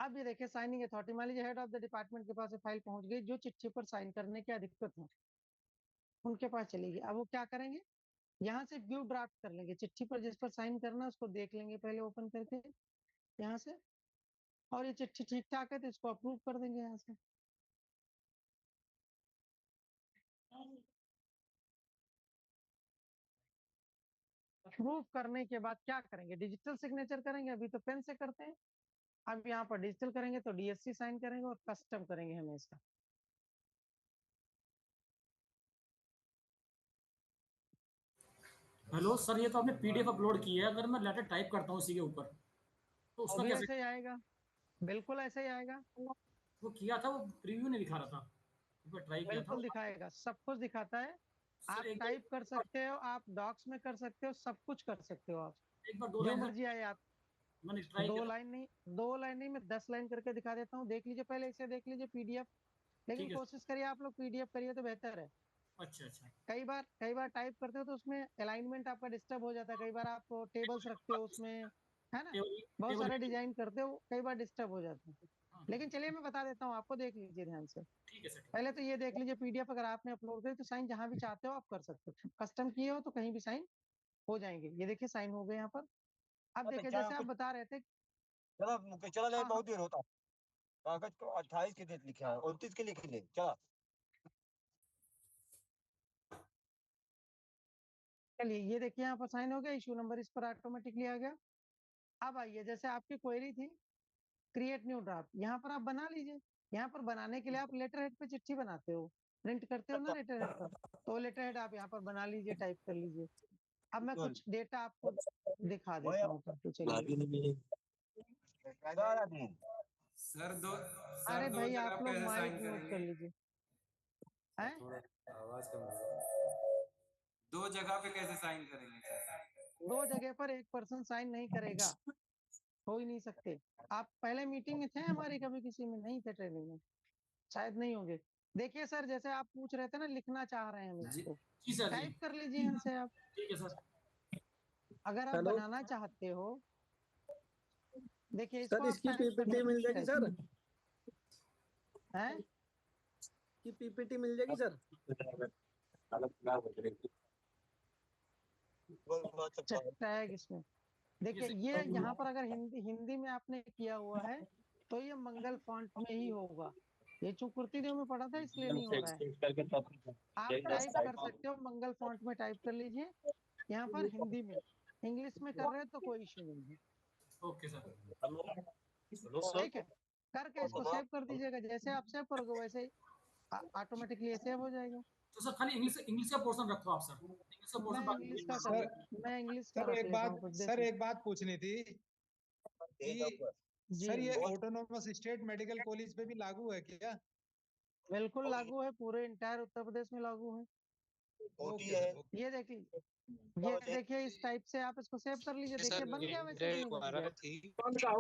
अब ये देखिए साइनिंग अथॉरिटी, मान लीजिए हेड ऑफ द डिपार्टमेंट के पास फाइल पहुंच गई, जो चिट्ठी पर साइन करने की दिक्कत है उनके पास चलेगी। अब वो क्या करेंगे, यहाँ से व्यू ड्राफ्ट कर लेंगे, चिट्ठी पर जिस पर साइन करना है उसको देख लेंगे पहले ओपन करके यहाँ से, और ये चिट्ठी ठीक ठाक है तो इसको अप्रूव कर देंगे यहाँ से। अप्रूव करने के बाद क्या करेंगे, डिजिटल सिग्नेचर करेंगे, अभी तो पेन से करते हैं। अब यहाँ पर डिजिटल करेंगे तो डीएससी साइन करेंगे और कस्टम करेंगे हमेशा। हेलो सर, ये तो आपने पीडीएफ अपलोड की है, अगर मैं लेटर टाइप करता हूँ इसी के ऊपर तो उसका अभी कैसे? ऐसे ही आएगा, बिल्कुल ऐसे ही आएगा, वो किया था, वो प्रीव्यू नहीं दिखा रहा था, ट्राई किया था। बिल्कुल दिखाएगा, सब कुछ दिखाता है। सर आप एक टाइप कर सकते हो, आप डॉक्स में कर सकते हो, सब कुछ कर सकते हो आप, बार दो जो लाइन मर्जी आए आप। मैंने ट्राई दो किया था। लाइन नहीं, 2 लाइन नहीं, मैं 10 लाइन करके दिखा देता हूँ, देख लीजिए पहले, इसे देख लीजिए पीडीएफ। लेकिन ठीक है। कोशिश करिए आप लोग पीडीएफ करिए तो बेहतर है। अच्छा अच्छा। कई बार टाइप करते हो तो उसमें अलाइनमेंट आपका डिस्टर्ब हो जाता है, कई बार आप टेबल्स रखते हो उसमें, है ना, टेबल बहुत टेबल सारे डिजाइन करते हो, कई बार डिस्टर्ब हो जाते हैं। हाँ, लेकिन चलिए मैं बता देता हूँ आपको, देख लीजिए ध्यान से। ठीक है सर। पहले तो ये देख लीजिए पीडीएफ, अगर आपने अपलोड करी तो साइन जहां भी चाहते हो आप कर सकते हो, कस्टम किए हो तो कहीं भी साइन हो जाएंगे। ये देखिए साइन हो गए यहाँ पर। अब देखिए जैसे आप बता रहे थे, चला मुकेश, चला ले, हाँ हाँ, बहुत देर होता। कागज को 28 के डेट लिखा है, 29 के लिख ले, चला। चलिए ये देखिए यहाँ पर साइन हो गया, इशू नंबर इस पर ऑटोमेटिकली आ गया। अब आइए, जैसे आपकी क्वेरी थी क्रिएट न्यू ड्राफ्ट, यहाँ पर आप बना लीजिए। यहाँ पर बनाने के लिए आप लेटर हेड पे चिट्ठी बनाते हो, प्रिंट करते हो ना लेटर हेड पर, तो लेटर हेड आप यहाँ पर बना लीजिए, टाइप कर लीजिए। अब मैं कुछ डेटा आपको दिखा देता हूँ करके, चलिए। सर दो अरे दो भाई जगह आप पे लोग ऐसे माइक साइन म्यूट कर करेंगे। लीजिए, हैं? आवाज कम है। दो जगह पे कैसे साइन करेंगे सर? 2 जगह पर एक पर्सन साइन नहीं करेगा, हो ही नहीं सकते। आप पहले मीटिंग में थे हमारी, कभी किसी में नहीं थे, ट्रेनिंग में शायद नहीं होंगे। देखिए सर, जैसे आप पूछ रहे थे ना, लिखना चाह रहे हैं हम जी इसको, जी सर जी। टाइप कर लीजिए यहाँ से आप। ठीक है सर। अगर आप हेलो बनाना चाहते हो, देखिए इसको सर, आप इसकी टाइप कर पीपीटी मिल जाएगी सर? हैं? की पीपीटी मिल जाएगी सर? टैग इसमें देखिए, ये यहाँ पर अगर हिंदी में आपने किया हुआ है तो ये मंगल फॉन्ट में ही होगा। ये चुकृति देव में पढ़ा था इसलिए नहीं हो रहा है। आप टाइप कर सकते हो, मंगल फॉन्ट में टाइप कर लीजिए, यहाँ पर हिंदी में। इंग्लिश में कर रहे हैं तो कोई इश्यू नहीं है। Okay sir. ठीक है, करके इसको सेव कर दीजिएगा। जैसे आप सेव करोगे वैसे ऑटोमेटिकली सेव हो जाएगा। तो सर खाली इंग्लिश का पोर्शन रखो आप सर, इंग्लिश का मैं पोर्शन इंग्लिश का बाकी। मैं इंग्लिश का सर रख एक लेता हूँ बात कुछ सर देख। एक बात पूछनी थी कि जी सर ये बहुत- ऑटोनोमस स्टेट मेडिकल कॉलेज पे भी लागू है क्या? बिल्कुल लागू है, पूरे इंटायर उत्तर प्रदेश में लागू है। होती ओके है सर, ओके। ये देखिए, ये देखिए इस टाइप से आप इसको सेव कर लीजिए, देखिए बन गया वैसे कि नहीं बन गया।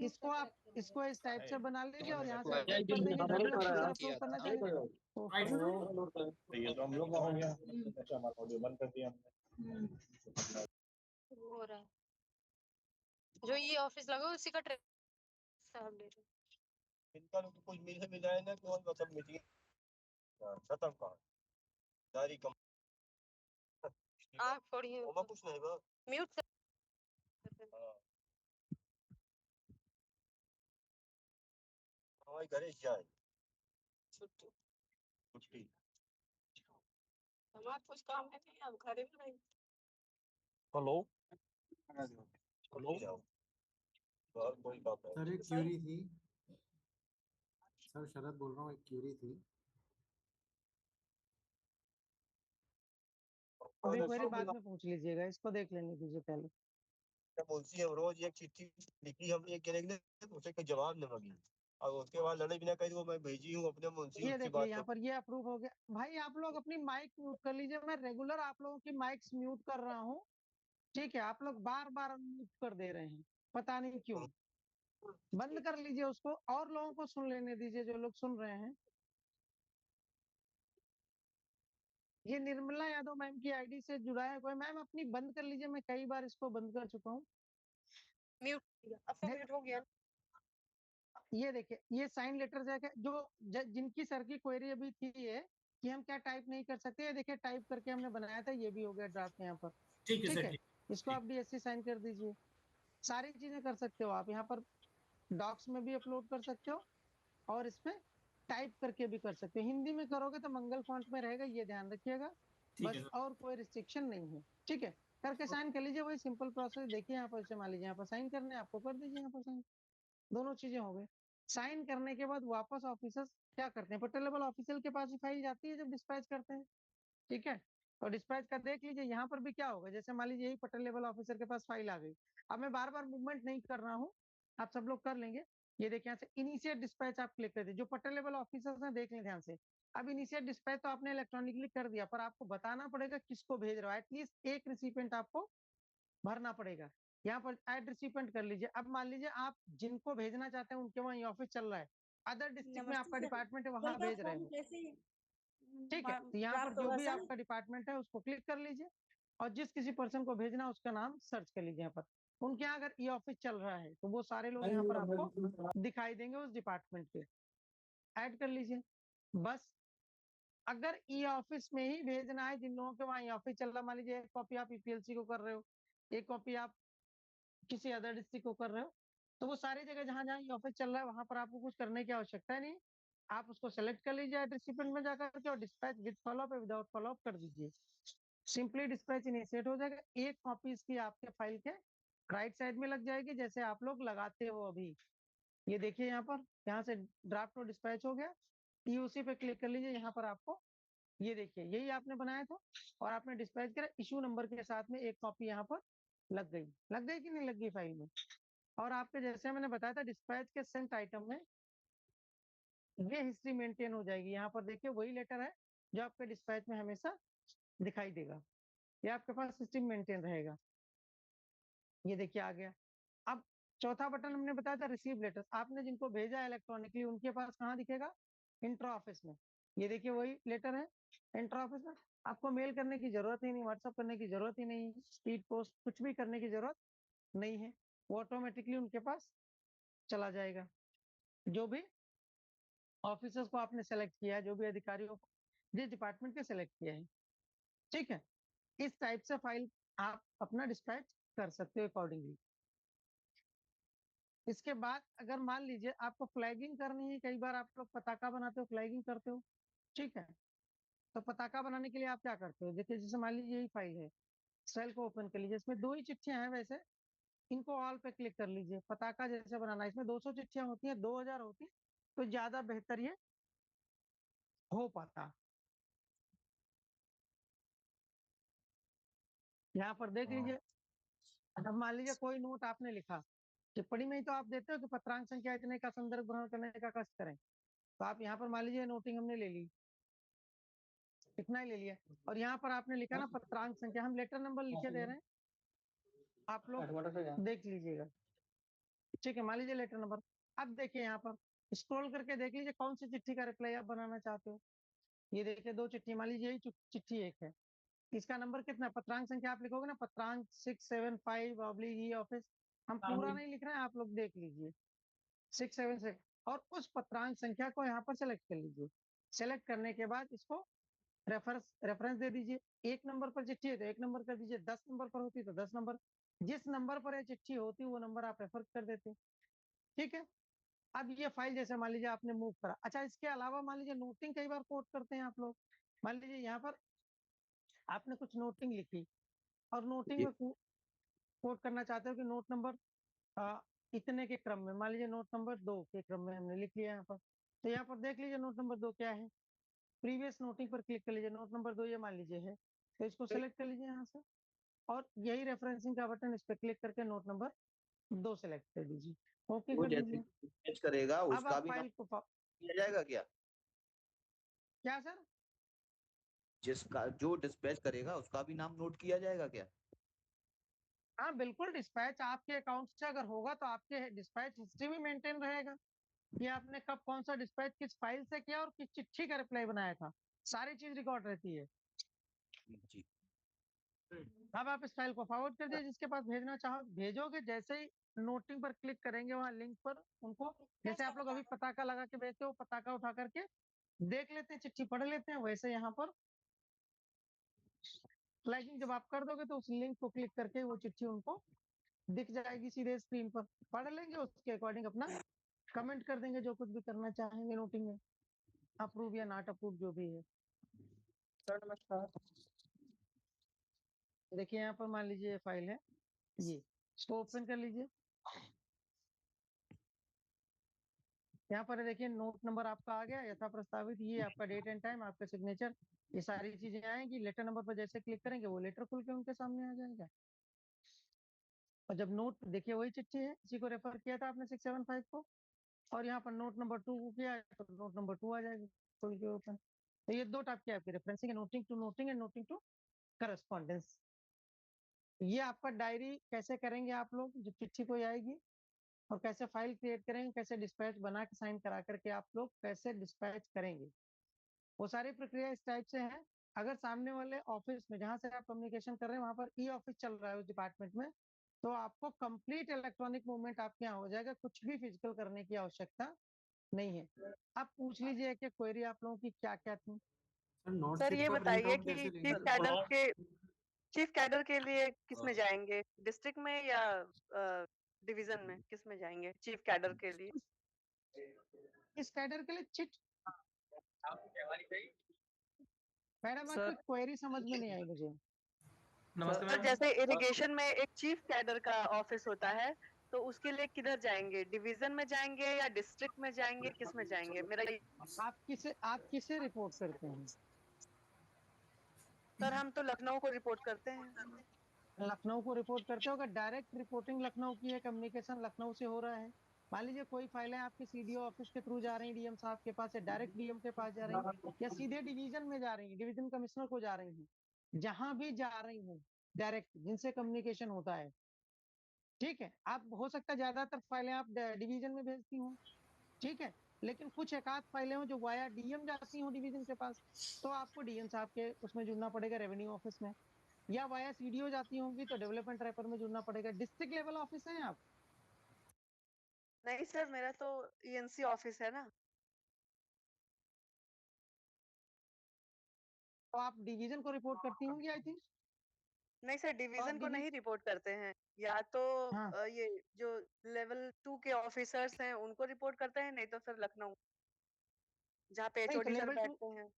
इसको आप इसको इस टाइप से बना लीजिए और यहाँ से अपलोड कर देंगे, जो भी ऑफिसर अपलोड करना चाहेंगे। ये तो हम लोग का हो गया, अच्छा हमारा ऑडियो बंद कर दिया हमने। हो रहा है जो ये ऑफिस लगा उसी का साहब ले रहे इनका तो कुछ मिल जाए ना तो मतलब मीटिंग खत्म का जारी कम आप छोड़िए होगा कुछ नहीं बा म्यूट कर हाँ हमारे घरे जाए छुट्टी छुट्टी हमारा कुछ काम है नहीं, अब घर में नहीं। हेलो हेलो जाओ बाहर कोई बात नहीं सर एक क्यूरी थी, सर शरद बोल रहा हूँ, एक क्यूरी थी। अभी क्वेरी बाद में पूछ लीजिएगा, इसको देख लेने दीजिए पहले। मुंशी हम रोज एक चिट्ठी लिखी हम एक करेंगे तो उसे कोई जवाब न मांगी और उसके बाद लड़ाई बिना कही वो मैं भेजी हूँ अपने मुंशी ये उससे देखिए बात यहाँ पर ये अप्रूव हो गया। भाई आप लोग अपनी माइक म्यूट कर लीजिए, मैं रेगुलर आप लोगों की माइक्स म्यूट कर रहा हूँ, ठीक है? आप लोग बार बार म्यूट कर दे रहे हैं, पता नहीं क्यों। बंद कर लीजिए उसको और लोगों को सुन लेने दीजिए जो लोग सुन रहे हैं। ये निर्मला यादव मैम की आईडी से जुड़ा है कोई? मैम अपनी बंद कर लीजिए, मैं कई बार इसको बंद कर चुका हूँ। म्यूट अब तो म्यूट हो गया। ये देखिए ये साइन लेटर जाके जो जिनकी सर की क्वेरी अभी थी ये कि हम क्या टाइप नहीं कर सकते, ये देखिए टाइप करके हमने बनाया था, ये भी हो गया ड्राफ्ट यहाँ पर। ठीक है ठीक सर, है, ठीक। इसको आप डीएससी साइन कर दीजिए। सारी चीजें कर सकते हो आप यहाँ पर, डॉक्स में भी अपलोड कर सकते हो और इसमें टाइप करके भी कर सकते हो। हिंदी में करोगे तो मंगल फॉन्ट में रहेगा, ये ध्यान रखिएगा ठीक है बस, सर। और कोई रिस्ट्रिक्शन नहीं है। ठीक है, करके साइन कर लीजिए, वही सिंपल प्रोसेस। देखिए यहाँ पर मान लीजिए यहाँ पर साइन करने आपको कर दीजिए, यहाँ पर साइन, दोनों चीजें हो गई। साइन करने के बाद वापस ऑफिसर्स क्या करते हैं, पेट्रोल लेवल ऑफिसर के पास ही फाइल जाती है जब डिस्पैच करते हैं। ठीक है, और डिस्पैच का देख लीजिए यहाँ पर भी क्या होगा, जैसे मान लीजिए यही पेट्रोल लेवल ऑफिसर के पास फाइल आ गई। अब मैं बार बार मूवमेंट नहीं कर रहा हूँ, आप सब लोग कर लेंगे। ये देखिए यहाँ से इनिशिएट डिस्पैच आप क्लिक कर दीजिए, जो पेट्रोल लेवल ऑफिसर्स हैं देख लें ध्यान से। अब इनिशिएट डिस्पैच तो आपने इलेक्ट्रॉनिकली कर दिया, पर आपको बताना पड़ेगा किसको भेज रहा है, एटलीस्ट एक रिसिपेंट आपको भरना पड़ेगा। यहाँ पर ऐड रिसिपेंट कर लीजिए। अब मान लीजिए आप जिनको भेजना चाहते हैं उनके वहाँ ये ऑफिस चल रहा है, अदर डिस्ट्रिक्ट में आपका डिपार्टमेंट है वहां भेज रहे हो, ठीक है? तो यहाँ पर जो भी आपका डिपार्टमेंट है उसको क्लिक कर लीजिए और जिस किसी पर्सन को भेजना है उसका नाम सर्च कर लीजिए यहाँ पर। उनके यहाँ अगर ई ऑफिस चल रहा है तो वो सारे लोग यहाँ पर आपको दिखाई देंगे उस डिपार्टमेंट के, ऐड कर लीजिए बस। अगर ई ऑफिस में ही भेजना है जिन लोगों के वहाँ ई ऑफिस चल रहा है, मान लीजिए एक कॉपी आप ईपीएलसी को कर रहे हो, एक कॉपी आप किसी अदर डिस्ट्रिक्ट को कर रहे हो, तो वो सारी जगह जहां जहां ये ऑफिस चल रहा है वहां पर आपको कुछ करने की आवश्यकता नहीं। आप उसको सेलेक्ट कर लीजिए रिसिपेंट में जाकर के और dispatch with follow up without follow up कर दीजिए, सिंपली डिस्पैच इनिशिएट हो जाएगा। एक कॉपी इसकी आपके फाइल के राइट साइड में लग जाएगी जैसे आप लोग लगाते हो अभी। ये देखिए यहाँ पर, यहाँ से ड्राफ्ट और डिस्पैच हो गया, टीओसी पे क्लिक कर लीजिए। यहाँ पर आपको ये देखिए यही आपने बनाया था और आपने डिस्पैच करा, इशू नंबर के साथ में एक कॉपी यहाँ पर लग गई कि नहीं लग गई फाइल में। और आपके जैसे मैंने बताया था डिस्पैच के सेंट आइटम में ये हिस्ट्री मेंटेन हो जाएगी। यहाँ पर देखिए वही लेटर है जो आपके डिस्पैच में हमेशा दिखाई देगा, ये आपके पास हिस्ट्री मेंटेन रहेगा। ये देखिए आ गया। अब चौथा बटन हमने बताया था रिसीव लेटर, आपने जिनको भेजा इलेक्ट्रॉनिकली उनके पास कहाँ दिखेगा, इंट्रा ऑफिस में। ये देखिए वही लेटर है इंट्रा ऑफिस में, आपको मेल करने की जरूरत ही नहीं, व्हाट्सअप करने की जरूरत ही नहीं, स्पीड पोस्ट कुछ भी करने की जरूरत नहीं है, वो ऑटोमेटिकली उनके पास चला जाएगा। जो भी ऑफिसर्स को आपने सेलेक्ट किया है, जो भी अधिकारियों को जिस डिपार्टमेंट के सेलेक्ट किया है, ठीक है? इस टाइप से फाइल आप अपना डिस्पैच कर सकते हो अकॉर्डिंगली। इसके बाद अगर मान लीजिए आपको फ्लैगिंग करनी है, कई बार आप लोग पताका बनाते हो फ्लैगिंग करते हो, ठीक है? तो पताका बनाने के लिए आप क्या करते हो, देखिए जैसे मान लीजिए यही फाइल है, सेल को ओपन कर लीजिए, इसमें 2 ही चिट्ठियां हैं वैसे, इनको ऑल पे क्लिक कर लीजिए। पताका जैसे बनाना है, इसमें 200 चिट्ठियां होती हैं, 2000 होती है, तो ज्यादा बेहतर ये हो पाता। यहाँ पर देख लीजिए, अब मान लीजिए कोई नोट आपने लिखा, टिप्पणी में ही तो आप देते हो कि पत्रांक संख्या इतने का संदर्भ ग्रहण करने का कष्ट करें। तो आप यहाँ पर मान लीजिए नोटिंग हमने ले ली, इतना ही ले लिया, और यहाँ पर आपने लिखा ना पत्रांक संख्या, हम लेटर नंबर लिखे दे रहे हैं, आप लोग देख लीजिएगा। ठीक है, मान लीजिए लेटर नंबर। अब देखिए यहाँ पर स्क्रॉल करके देख लीजिए कौन सी चिट्ठी का रिप्लाई आप बनाना चाहते हो। ये देखिए 2 चिट्ठी, मान लीजिए यही चिट्ठी एक है, इसका नंबर कितना है, पत्रांक संख्या आप लिखोगे ना, पत्रांक 675 ऑफिस, हम पूरा नहीं लिख रहे हैं, आप लोग देख लीजिए 676, और उस पत्रांक संख्या को यहाँ पर सेलेक्ट कर लीजिए। सेलेक्ट करने के बाद इसको रेफरेंस दे दीजिए। 1 नंबर पर चिट्ठी है तो 1 नंबर कर दीजिए, 10 नंबर पर होती तो 10 नंबर, जिस नंबर पर ये चिट्ठी होती वो नंबर आप रेफर कर देते। ठीक है, अब ये फाइल जैसे मान लीजिए आपने मूव करा। अच्छा, इसके अलावा मान लीजिए नोटिंग कई बार कोड करते हैं आप लोग। मान लीजिए यहाँ पर आपने कुछ नोटिंग लिखी और नोटिंग में कोड करना चाहते हो कि नोट नंबर इतने के क्रम में, मान लीजिए नोट नंबर 2 के क्रम में हमने लिख लिया यहाँ पर। तो यहाँ पर देख लीजिए नोट नंबर 2 क्या है, प्रीवियस नोटिंग पर क्लिक कर लीजिए, नोट नंबर 2 ये मान लीजिए है, तो इसको सेलेक्ट कर लीजिए यहाँ से, और यही रेफरेंसिंग का बटन, इस पर क्लिक करके नोट नंबर 2 सेलेक्ट कर दीजिए, ओके वो कर जैसे दीजिए। dispatch करेगा अब उसका आप भी नाम फाइल को किया जाएगा क्या? क्या सर? जिसका जो डिस्पैच करेगा उसका भी नाम नोट किया जाएगा क्या? हाँ बिल्कुल, डिस्पैच आपके अकाउंट से अगर होगा तो आपके डिस्पैच हिस्ट्री में मेंटेन रहेगा कि आपने कब कौन सा डिस्पैच किस फाइल से किया और किस चिट्ठी का रिप्लाई बनाया था, सारी चीज रिकॉर्ड रहती है। जी। अब आप इस फाइल को फॉरवर्ड कर दिए, जिसके पास भेजना चाहो भेजोगे, जैसे ही नोटिंग पर क्लिक करेंगे वहां लिंक पर उनको, जैसे आप लोग अभी पताका लगा के भेजते हो, पताका उठा करके देख लेते हैं, चिट्ठी पढ़ लेते हैं, वैसे यहाँ पर फ्लैगिंग जब आप कर दोगे तो उस लिंक को क्लिक करके वो चिट्ठी उनको दिख जाएगी सीधे स्क्रीन पर, पढ़ लेंगे, उसके अकॉर्डिंग अपना कमेंट कर देंगे जो कुछ भी करना चाहेंगे नोटिंग में, अप्रूव या नॉट अप्रूव जो भी है। सर नमस्कार। देखिए यहाँ पर मान लीजिए फाइल है ये, इसको ओपन कर लीजिए। यहाँ पर देखिए नोट नंबर आपका आ गया यथा प्रस्तावित, ये आपका डेट एंड टाइम, आपका सिग्नेचर, ये सारी चीजें आएंगी। लेटर नंबर पर जैसे क्लिक करेंगे वो लेटर खुल के उनके सामने आ जाएगा। और जब नोट देखिए वही चिट्ठी है, इसी को रेफर किया था आपने 675 को, और यहाँ पर नोट नंबर 2 को किया है तो नोट नंबर 2 आ जाएगी खुल के ओपन। तो ये 2 टाइप के आपके रेफरेंसिंग है, noting to noting and noting to correspondence. ये आपका डायरी कैसे करेंगे आप लोग, जब चिट्ठी कोई आएगी, और कैसे फाइल क्रिएट करेंगे, कैसे डिस्पैच बना के साइन करा करके आप लोग कैसे डिस्पैच करेंगे, वो सारी प्रक्रिया इस टाइप से है। अगर सामने वाले ऑफिस में जहां से आप कम्युनिकेशन कर रहे हैं वहां पर ई ऑफिस चल रहा है उस डिपार्टमेंट में, तो आपको कंप्लीट इलेक्ट्रॉनिक मूवमेंट आपके यहाँ हो जाएगा, कुछ भी फिजिकल करने की आवश्यकता नहीं है। आप पूछ लीजिए कि क्वेरी आप लोगों की क्या क्या थी। सर ये बताइए कि चीफ कैडर के लिए किस में जाएंगे, डिस्ट्रिक्ट में या डिवीजन में, किस में जाएंगे चीफ कैडर के लिए? इस कैडर के लिए चिट मैडम आपकी क्वेरी समझ में नहीं आई मुझे। सर जैसे इरिगेशन में एक चीफ कैडर का ऑफिस होता है, तो उसके लिए किधर जाएंगे, डिवीजन में जाएंगे या डिस्ट्रिक्ट में जाएंगे, किस में जाएंगे? मेरा आप किसे रिपोर्ट करते हैं? सर हम तो लखनऊ को रिपोर्ट करते हैं। लखनऊ को रिपोर्ट करते हो? अगर डायरेक्ट रिपोर्टिंग लखनऊ की है, कम्युनिकेशन लखनऊ से हो रहा है, मान लीजिए कोई फाइलें आपके सीडीओ ऑफिस के थ्रू जा रही हैं डीएम साहब के पास, या डायरेक्ट डीएम के पास जा रही हैं, या सीधे डिवीजन में जा रही हैं, डिवीजन कमिश्नर को जा रही हैं, जहां भी जा रही हैं डायरेक्ट जिनसे कम्युनिकेशन होता है, ठीक है। आप हो सकता है ज्यादातर फाइलें आप डिवीजन में भेजती हूँ, ठीक है, लेकिन कुछ एक आध फाइलें हो जो वाया डीएम जाती हूँ डिवीजन के पास, तो आपको डीएम साहब के उसमें जुड़ना पड़ेगा रेवेन्यू ऑफिस में, या वाया सीडीओ जाती होंगी तो डेवलपमेंट रैपर में जुड़ना पड़ेगा। डिस्ट्रिक्ट लेवल ऑफिस है आप? नहीं सर, मेरा तो ईएनसी ऑफिस है ना। तो आप डिवीजन को रिपोर्ट करती होंगी आई थिंक। नहीं सर, डिवीजन को नहीं रिपोर्ट करते हैं, या तो ये जो लेवल 2 के ऑफिसर्स हैं उनको रिपोर्ट करते हैं, नहीं तो फिर लखनऊ जहाँ पे एचओडी सर बैठते हैं।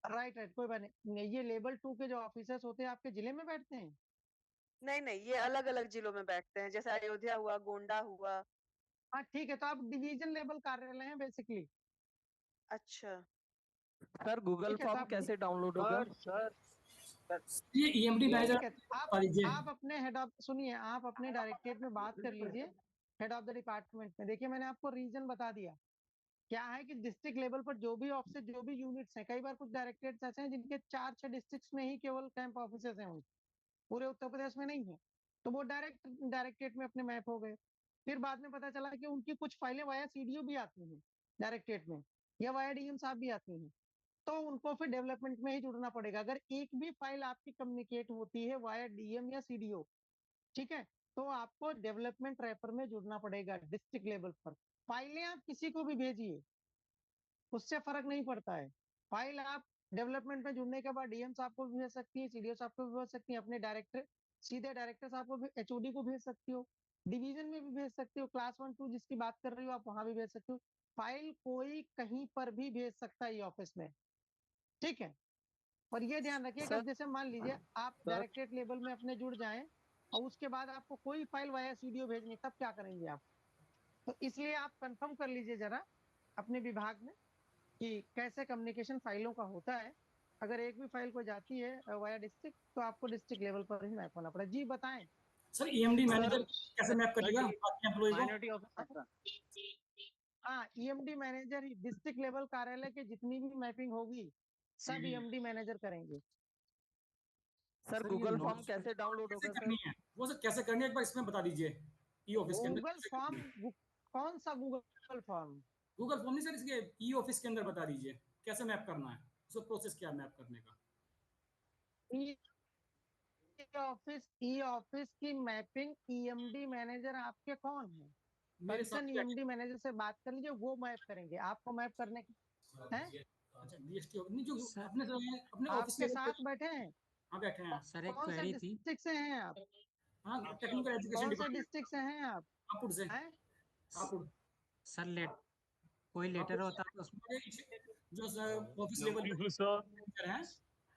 राइट कोई बात नहीं, ये लेवल 2 के जो ऑफिसर्स होते हैं आपके जिले में बैठते हैं? नहीं, ये अलग अलग जिलों में बैठते हैं, जैसे अयोध्या हुआ, गोंडा हुआ। हाँ ठीक है, तो आप डिवीजन लेवल कार्यालय हैं बेसिकली। अच्छा सर गूगल फॉर्म कैसे डाउनलोड होगा? ये ईएमडी मैनेजर आप अपने हेड ऑफ सुनिए, आप अपने डायरेक्टरेट में बात कर लीजिए, हेड ऑफ द डिपार्टमेंट में। देखिए मैंने आपको रीजन बता दिया। क्या है कि डिस्ट्रिक्ट लेवल पर जो भी ऑफिस, जो भी यूनिट्स हैं, कई बार कुछ डायरेक्टरेट्स ऐसे हैं जिनके 4-6 डिस्ट्रिक्ट्स में ही केवल कैंप ऑफिसेस हैं, उनके पूरे उत्तर प्रदेश में नहीं है, तो वो डायरेक्टरेट में अपने मैप हो गए। फिर बाद में पता चला कि उनकी कुछ फाइलें वाया सीडीओ भी आती हैं डायरेक्टरेट में, या वाया डीएम साहब भी आती हैं, तो उनको फिर डेवलपमेंट में ही जुड़ना पड़ेगा। अगर एक भी फाइल आपकी कम्युनिकेट होती है वाया डीएम या सीडीओ, ठीक है, तो आपको डेवलपमेंट रैपर में जुड़ना पड़ेगा डिस्ट्रिक्ट लेवल पर। फाइलें आप किसी को भी भेजिए, उससे फर्क नहीं पड़ता है। फाइल आप डेवलपमेंट में जुड़ने के बाद डीएम साहब को भी भेज सकती है, सीडीओ साहब को भी भेज सकती है, अपने डायरेक्टर, सीधे डायरेक्टर साहब को भी, एचओडी को भेज सकती हो, डिवीजन में भी भेज सकती हो, क्लास 1-2 जिसकी बात कर रही हो आप वहां भी भेज सकते हो। फाइल कोई कहीं पर भी भेज सकता है ये ऑफिस में, ठीक है। और ये ध्यान रखिए कि जैसे मान लीजिए आप डायरेक्टरेट लेवल में अपने जुड़ जाएं और उसके बाद आपको कोई फाइल वाया सीडीओ भेजनी, तब क्या करेंगे आप? तो इसलिए आप कंफर्म कर लीजिए जरा अपने विभाग में कि कैसे कम्युनिकेशन फाइलों का होता है। अगर एक भी फाइल को जाती है वाया डिस्ट्रिक्ट, तो आपको डिस्ट्रिक्ट लेवल पर ही मैप होना पड़ेगा। जी बताएं सर। ईएमडी मैनेजर कैसे मैप करेगा बाकी एम्प्लॉय को? हाँ, ईएमडी मैनेजर ही डिस्ट्रिक्ट लेवल कार्यालय के जितनी भी मैपिंग होगी सब ईएमडी मैनेजर करेंगे। सर गूगल फॉर्म कैसे डाउनलोड होगा सर? वो सर कैसे करनी है एक बार इसमें बता दीजिए। ई ऑफिस के अंदर गूगल फॉर्म, कौन सा गूगल फॉर्म? गूगल फॉर्म नहीं सर, इसके ई ऑफिस के अंदर बता दीजिए कैसे मैप करना है, उसका प्रोसेस क्या है मैप करने का। ई ऑफिस की मैपिंग ईएमडी मैनेजर आपके कौन है? कंसर्न ईएमडी मैनेजर से बात कर लीजिए, वो मैप करेंगे आपको। मैप करने हैं अच्छा डीएसटी नहीं जो अपने ऑफिस के साथ बैठे हैं। हाँ बैठे हैं सर। एक क्वेरी थी, डिस्ट्रिक्ट से हैं आप? हाँ टेक्निकल एजुकेशन कौन से डिस्ट्रिक्ट से हैं आप? हापुड़ से। हापुड़ सर कोई लेटर होता है उसमें जो सर ऑफिस लेवल पे है।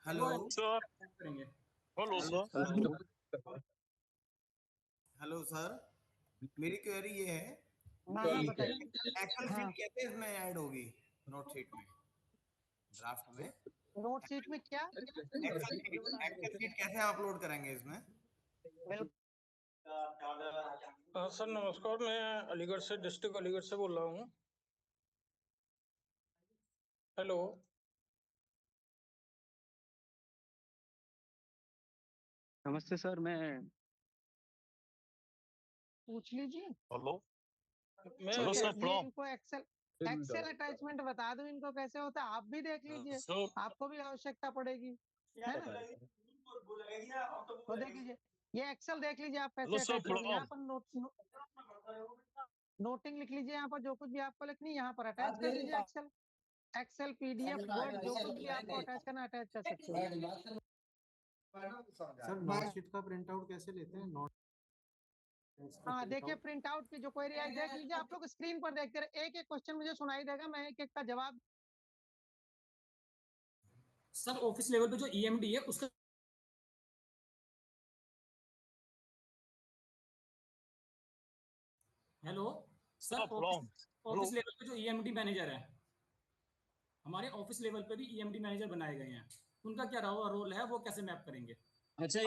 हेलो सर करेंगे। हेलो सर, मेरी क्वेरी ये है एक्सेल शीट कैसे इसमें ऐड होगी नोट शीट में, ड्राफ्ट में? नोट शीट में क्या एक्सेल शीट कैसे अपलोड करेंगे इसमें? सर नमस्कार, मैं अलीगढ़ से, डिस्ट्रिक्ट अलीगढ़ से बोल रहा हूँ। हेलो नमस्ते सर, मैं पूछ लीजिए। हेलो हेलो सर, इनको एक्सेल अटैचमेंट बता दूं इनको कैसे होता है, आप भी देख लीजिए, आपको भी आवश्यकता पड़ेगी, है ना? तो देख लीजिए, ये एक्सेल देख लीजिए आप कैसे अटैच होगी। यहाँ पर नोटिंग लिख लीजिए, यहाँ पर जो कुछ भी आपको लिखनी है यहाँ पर अटैच कर दीजिए। एक्सेल पीडीएफ वर्ड जो कुछ भी आपको अटैच करना अटैच कर सकते हो। सर नोटशीट का प्रिंट आउट कैसे लेते हैं? नोट हाँ देखिए, प्रिंट आउट की जो क्वेरी है देख लीजिए, आप लोग स्क्रीन पर देखते रहे, एक एक क्वेश्चन मुझे सुनाई देगा, मैं एक एक का जवाब। सर ऑफिस लेवल पे जो ईएमडी है उसका हेलो सर, ऑफिस लेवल पे जो ईएमडी मैनेजर है, हमारे ऑफिस लेवल पे भी ईएमडी मैनेजर बनाए गए हैं, उनका क्या रोल है, वो कैसे मैप करेंगे? अच्छा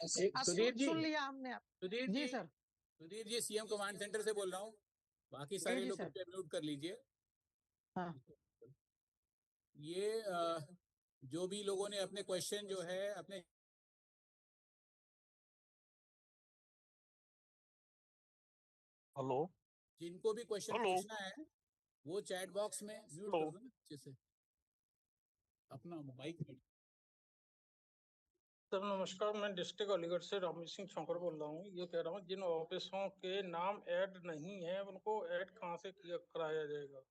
सुधीर जी, सुन लिया हमने। Sudhir ji sir, Sudhir ji CM command centre से बोल रहा हूँ। बाकी सारे लोग म्यूट कर लीजिए। हाँ। ये जो भी लोगों ने अपने क्वेश्चन जो है अपने हेलो जिनको भी क्वेश्चन पूछना है वो चैट बॉक्स में म्यूट कर दो ना अच्छे से अपना माइक। सर नमस्कार, मैं डिस्ट्रिक्ट अलीगढ़ से रामी सिंह छोकर बोल रहा हूँ। ये कह रहा हूँ जिन ऑफिसों के नाम ऐड नहीं है उनको ऐड कहाँ से कराया जाएगा?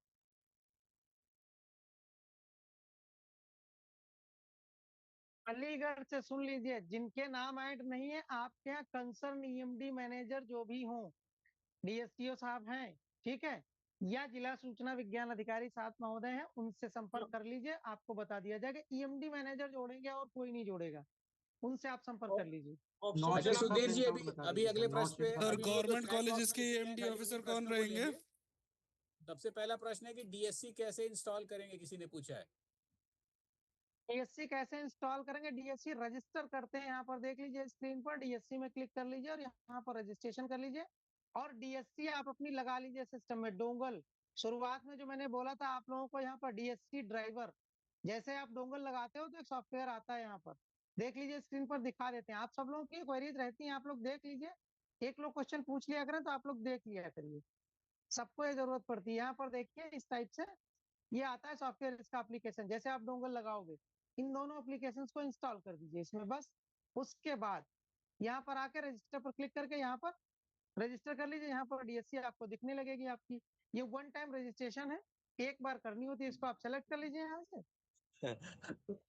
अलीगढ़ से सुन लीजिए, जिनके नाम ऐड नहीं है आपके यहाँ कंसर्न ईएमडी मैनेजर जो भी हों, डीएसटीओ साहब हैं, ठीक है, या जिला सूचना विज्ञान अधिकारी साहब महोदय हैं, उनसे संपर्क कर लीजिए, आपको बता दिया जाएगा। ईएमडी मैनेजर जोड़ेंगे और कोई नहीं जोड़ेगा, उनसे आप संपर्क कर लीजिए। अच्छा सुधीर जी, अभी अगले प्रश्न पे गवर्नमेंट कॉलेजेस के एमडी ऑफिसर कौन रहेंगे? सबसे पहला प्रश्न है कि डीएससी कैसे इंस्टॉल करेंगे, किसी ने पूछा है। डीएससी कैसे इंस्टॉल करेंगे? डीएससी रजिस्टर करते हैं, यहाँ पर देख लीजिए स्क्रीन पर, डीएससी में क्लिक कर लीजिए और यहाँ पर रजिस्ट्रेशन कर लीजिए। और डीएससी आप अपनी लगा लीजिए सिस्टम में। डोंगल शुरुआत में जो मैंने बोला था आप लोगों को यहाँ पर डीएससी ड्राइवर, जैसे आप डोंगल लगाते हो तो एक सॉफ्टवेयर आता है यहाँ पर, देख लीजिए स्क्रीन पर दिखा देते हैं। आप सब लोगों की क्वेरीज रहती हैं, आप लोग देख लीजिए, एक लोग क्वेश्चन पूछ लिया करें तो आप लोग देख लिया करिए, सबको ये जरूरत पड़ती है। यहाँ पर देखिए इस टाइप से ये आता है सॉफ्टवेयर, इसका एप्लीकेशन। जैसे आप डोंगल लगाओगे, इन दोनों एप्लीकेशन को इंस्टॉल कर दीजिए इसमें बस। उसके बाद यहाँ पर आके रजिस्टर पर क्लिक करके यहाँ पर रजिस्टर कर लीजिए। यहाँ पर डीएससी आपको दिखने लगेगी आपकी। ये वन टाइम रजिस्ट्रेशन है, एक बार करनी होती है, इसको आप सेलेक्ट कर लीजिए यहाँ से।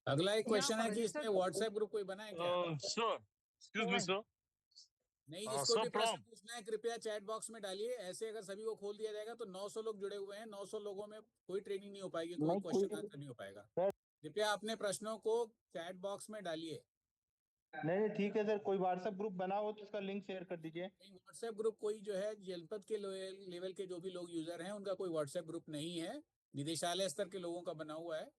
अगला एक क्वेश्चन है कि रजिस्टर इसमें व्हाट्सएप ग्रुप कोई बना है क्या? सर एक्सक्यूज मी सर, नहीं, जिसको भी सर प्रश्न प्रॉम पूछना है कृपया चैट बॉक्स में डालिए। ऐसे अगर सभी को खोल दिया जाएगा तो 900 लोग जुड़े हुए हैं, 900 लोगों में कोई ट्रेनिंग नहीं हो पाएगी, कोई क्वेश्चन आंसर नहीं हो पाएगा। कृपया अपने प्रश्नों को चैट बॉक्स में डालिए। नहीं ठीक है सर, कोई व्हाट्सएप ग्रुप बना हो तो उसका लिंक शेयर कर दीजिए। व्हाट्सएप ग्रुप कोई जो है जनपद के लेवल के जो भी लोग यूजर हैं उनका कोई व्हाट्सएप ग्रुप नहीं है, निदेशालय स्तर के लोगों का बना हुआ है,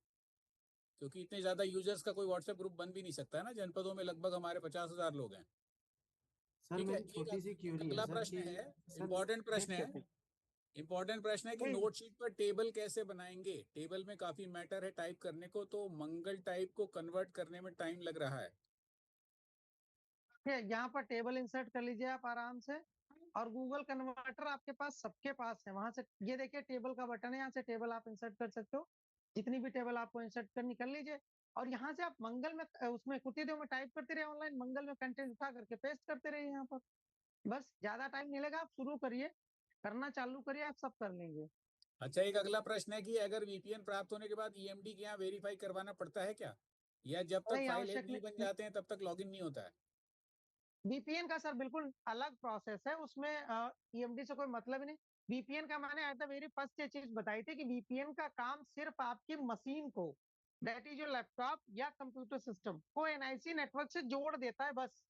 क्योंकि इतने ज्यादा यूजर्स का कोई व्हाट्सएप ग्रुप बन भी नहीं सकता है ना। जनपदों में लगभग हमारे 50,000 लोग हैं। सर ठीक है, मेरी छोटी सी क्यूरी अगला है सर प्रश्न कि है, इम्पोर्टेंट प्रश्न है, इंपॉर्टेंट प्रश्न है कि नोट शीट पर टेबल कैसे बनाएंगे। टेबल में काफी मैटर है टाइप करने को, तो मंगल टाइप को कन्वर्ट करने में टाइम लग रहा है। यहाँ पर टेबल इंसर्ट कर लीजिए आप आराम से, और गूगल कन्वर्टर आपके पास सबके पास है, वहां से ये देखिए टेबल का बटन है, यहाँ से टेबल आप इंसर्ट कर सकते हो, जितनी भी टेबल आपको इंसर्ट करनी कर लीजिए। और यहाँ से आप मंगल में उसमें कुत्ते में टाइप करते रहे, ऑनलाइन मंगल में कंटेंट उठा करके पेस्ट करते रहे यहाँ पर। बस ज्यादा टाइम नहीं लगेगा, आप शुरू करिए, करना चालू करिए, आप सब कर लेंगे। अच्छा, एक अगला प्रश्न है कि अगर वीपीएन प्राप्त होने के बाद ईएमडी के यहाँ वेरीफाई करवाना पड़ता है क्या, या जब तक नहीं, फाइल आवश्यक नहीं बन जाते हैं तब तक लॉगिन नहीं होता है? वीपीएन का सर बिल्कुल अलग प्रोसेस है, उसमें ईएमडी से कोई मतलब ही नहीं। वीपीएन का मैंने एट द वेरी फर्स्ट ये चीज बताई थी कि वीपीएन का काम सिर्फ आपकी मशीन को, दैट इज योर लैपटॉप या कंप्यूटर सिस्टम को एनआईसी नेटवर्क से जोड़ देता है बस,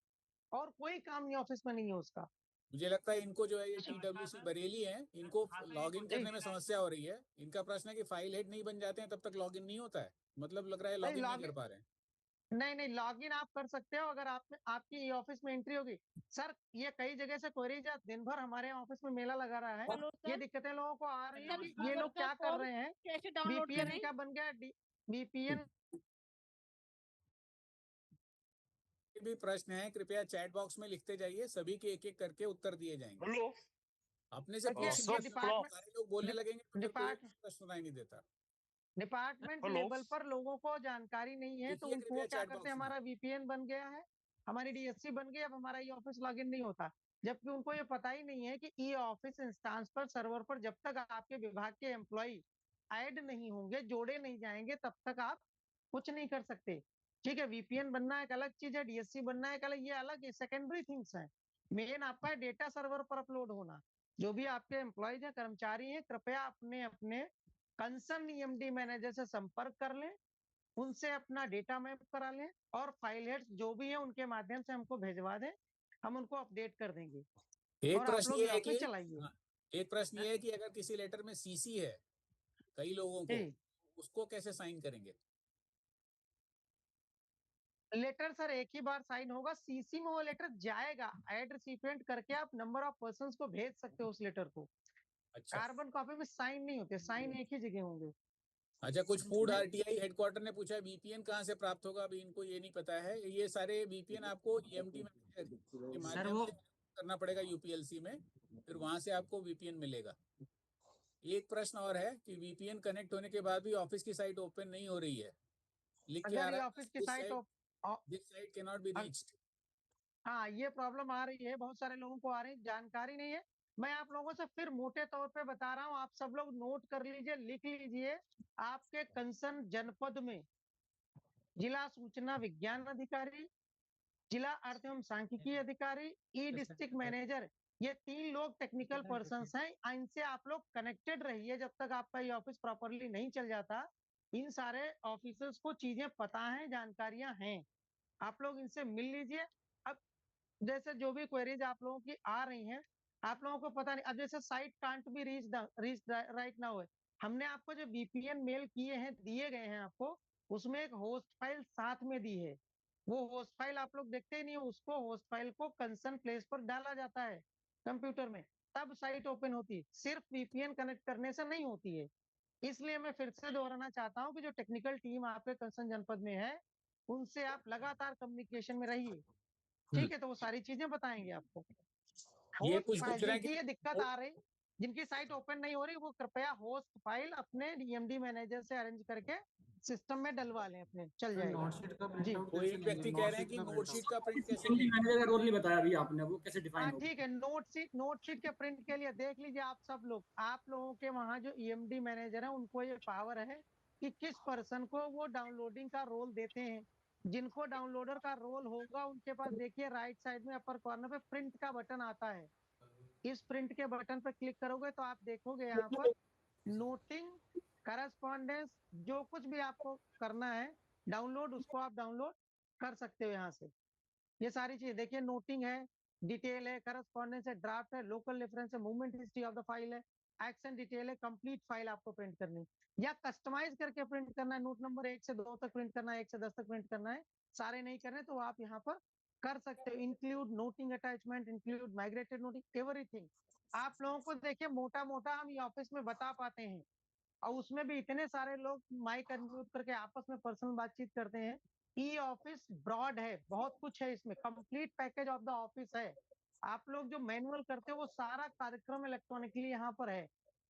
और कोई काम नहीं ऑफिस में नहीं है उसका। मुझे लगता है इनको जो है ये टीडब्ल्यूसी बरेली है, इनको लॉगिन करने में समस्या हो रही है। इनका प्रश्न है कि फाइल हेड नहीं बन जाते हैं तब तक लॉगिन नहीं होता है, मतलब लग रहा है लॉगिन नहीं कर पा रहे हैं। नहीं, लॉगिन आप कर सकते हो अगर आप आपकी ऑफिस में एंट्री होगी। सर ये कई जगह से क्वेरीज दिन भर हमारे ऑफिस में मेला लगा रहा है, ये दिक्कतें लोगों को आ रही है कि ये लोग क्या कर रहे हैं, वीपीएन क्या बन गया वीपीएन। भी प्रश्न है कृपया चैट बॉक्स में लिखते जाइए, सभी के एक एक करके उत्तर दिए जाएंगे। अपने से सारे लोग बोलने लगेंगे तो कोई प्रश्न सुनाई नहीं देता। डिपार्टमेंट लेवल पर लोगों को जानकारी नहीं है तो उनको क्या करते हैं, हमारा वीपीएन बन गया है, हमारी डीएससी बन गई, अब हमारा ई ऑफिस लॉगिन नहीं होता, जबकि उनको ये पता ही नहीं है कि ई ऑफिस इंस्टांस पर सर्वर पर जब तक आपके विभाग के एम्प्लॉय ऐड नहीं होंगे, जोड़े नहीं जाएंगे, तब तक आप कुछ नहीं कर सकते। ठीक है, वीपीएन बनना एक अलग चीज है, डीएससी बनना एक अलग, ये अलग सेकेंडरी थिंग्स है। मेन आपका है डेटा सर्वर पर अपलोड होना। जो भी आपके एम्प्लॉयज हैं, कर्मचारी हैं, कृपया अपने अपने कंसर्न ईएमडी मैनेजर से संपर्क कर लें, उनसे अपना डेटा मैप करा लें, और फाइल हेड्स जो भी हैं उनके माध्यम से हमको भेजवा दें, हम उनको अपडेट कर देंगे। एक और प्रश्न आप ये लोग है कि चलाइए। एक प्रश्न ये है कि अगर किसी लेटर में सीसी है कई लोगों को, उसको कैसे साइन करेंगे? लेटर सर एक ही बार साइन होगा, सीसी में वो लेटर जाएगा, ऐड रिसिपिएंट करके आप नंबर ऑफ पर्संस को भेज सकते हो उस लेटर को। अच्छा, कार्बन कॉपी में साइन नहीं होते, साइन एक ही जगह होंगे। अच्छा, कुछ फूड आरटीआई हेडक्वार्टर ने पूछा है वीपीएन कहाँ से प्राप्त होगा, अभी इनको ये नहीं पता है। ये सारे वीपीएन आपको ईएमडी के माध्यम से करना पड़ेगा यूपीएलसी में, फिर वहां से आपको वीपीएन मिलेगा। एक प्रश्न और है कि वीपीएन कनेक्ट होने के बाद भी ऑफिस की साइट ओपन नहीं हो रही है, लिख के आ रहा है ऑफिस की site this site can not be reached. हाँ, ये प्रॉब्लम आ रही है, बहुत सारे लोगों को आ रही है, जानकारी नहीं है। मैं आप लोगों से फिर मोटे तौर पे बता रहा हूँ, आप सब लोग नोट कर लीजिए, लिख लीजिए। आपके कंसर्न जनपद में जिला सूचना विज्ञान अधिकारी, जिला अर्थ एवं सांख्यिकी अधिकारी, ई डिस्ट्रिक्ट मैनेजर, ये 3 लोग टेक्निकल पर्संस हैं। इनसे आप लोग कनेक्टेड रहिए जब तक आपका ये ऑफिस प्रॉपरली नहीं चल जाता। इन सारे ऑफिसर्स को चीजें पता है, जानकारियां हैं, आप लोग इनसे मिल लीजिए। अब जैसे जो भी क्वेरीज आप लोगों की आ रही हैं, आप लोगों को पता नहीं, अब जैसे site can't be reach right now है, हमने आपको जो वीपीएन मेल किए हैं, दिए गए हैं आपको, उसमें एक होस्ट फाइल साथ में दी है। वो होस्ट फाइल आप लोग देखते ही नहीं, उसको होस्ट फाइल को कंसर्न प्लेस पर डाला जाता है, कंप्यूटर में, तब साइट ओपन होती है, सिर्फ वीपीएन कनेक्ट करने से नहीं होती है। इसलिए मैं फिर से दोहराना चाहता हूँ कि जो टेक्निकल टीम आपके कंसर्न जनपद में है, उनसे आप लगातार कम्युनिकेशन में रहिए, ठीक है? तो वो सारी चीजें बताएंगे आपको। ये होस्ट कुछ फाइल पूछ रहे हैं जिनकी कि ये दिक्कत आ रही, जिनकी साइट ओपन नहीं हो रही, वो कृपया होस्ट फाइल अपने डीएमडी मैनेजर से अरेंज करके सिस्टम में डलवा लें अपने, चल जाएगा। नोटशीट का प्रिंट जी। आउट वो कैसे एक लेंगे? व्यक्ति कह रहे हैं कि नोटशीट का प्रिंट कैसे EMD लेंगे? मैनेजर का रोल नहीं बताया अभी आपने, वो कैसे डिफाइन हाँ होगा? ठीक है, नोट शीट के प्रिंट के लिए देख लीजिए आप सब लोग, आप लोगों के वहाँ जो ईएमडी मैनेजर है उनको ये पावर है कि किस पर्सन को वो डाउनलोडिंग का रोल देते हैं। जिनको डाउनलोडर का रोल होगा उनके पास देखिए राइट साइड में अपर कॉर्नर पे प्रिंट का बटन आता है। इस प्रिंट के बटन पर क्लिक करोगे तो आप देखोगे यहाँ पर नोटिंग, करस्पॉन्डेंस, जो कुछ भी आपको करना है डाउनलोड, उसको आप डाउनलोड कर सकते हो यहाँ से। ये सारी चीजें देखिए, नोटिंग है, डिटेल है, करस्पॉन्डेंस है, ड्राफ्ट है, लोकल रेफरेंस है, movement history of the file है, एक्शन डिटेल है, कंप्लीट फाइल आपको प्रिंट करनी है या कस्टमाइज करके प्रिंट करना है, नोट नंबर 1 से 2 तक प्रिंट करना है, 1 से 10 तक प्रिंट करना है, सारे नहीं करने तो आप यहाँ पर कर सकते हो। Include noting attachment, include migrated noting, everything. आप लोगों को देखिए मोटा मोटा हम ये ऑफिस में बता पाते हैं, और उसमें भी इतने सारे लोग माइक अनम्यूट करके आपस में पर्सनल बातचीत करते हैं। ई ऑफिस ब्रॉड है, बहुत कुछ है इसमें, complete package of the office है। आप लोग जो मैनुअल करते हो वो सारा कार्यक्रम इलेक्ट्रॉनिकली यहाँ पर है,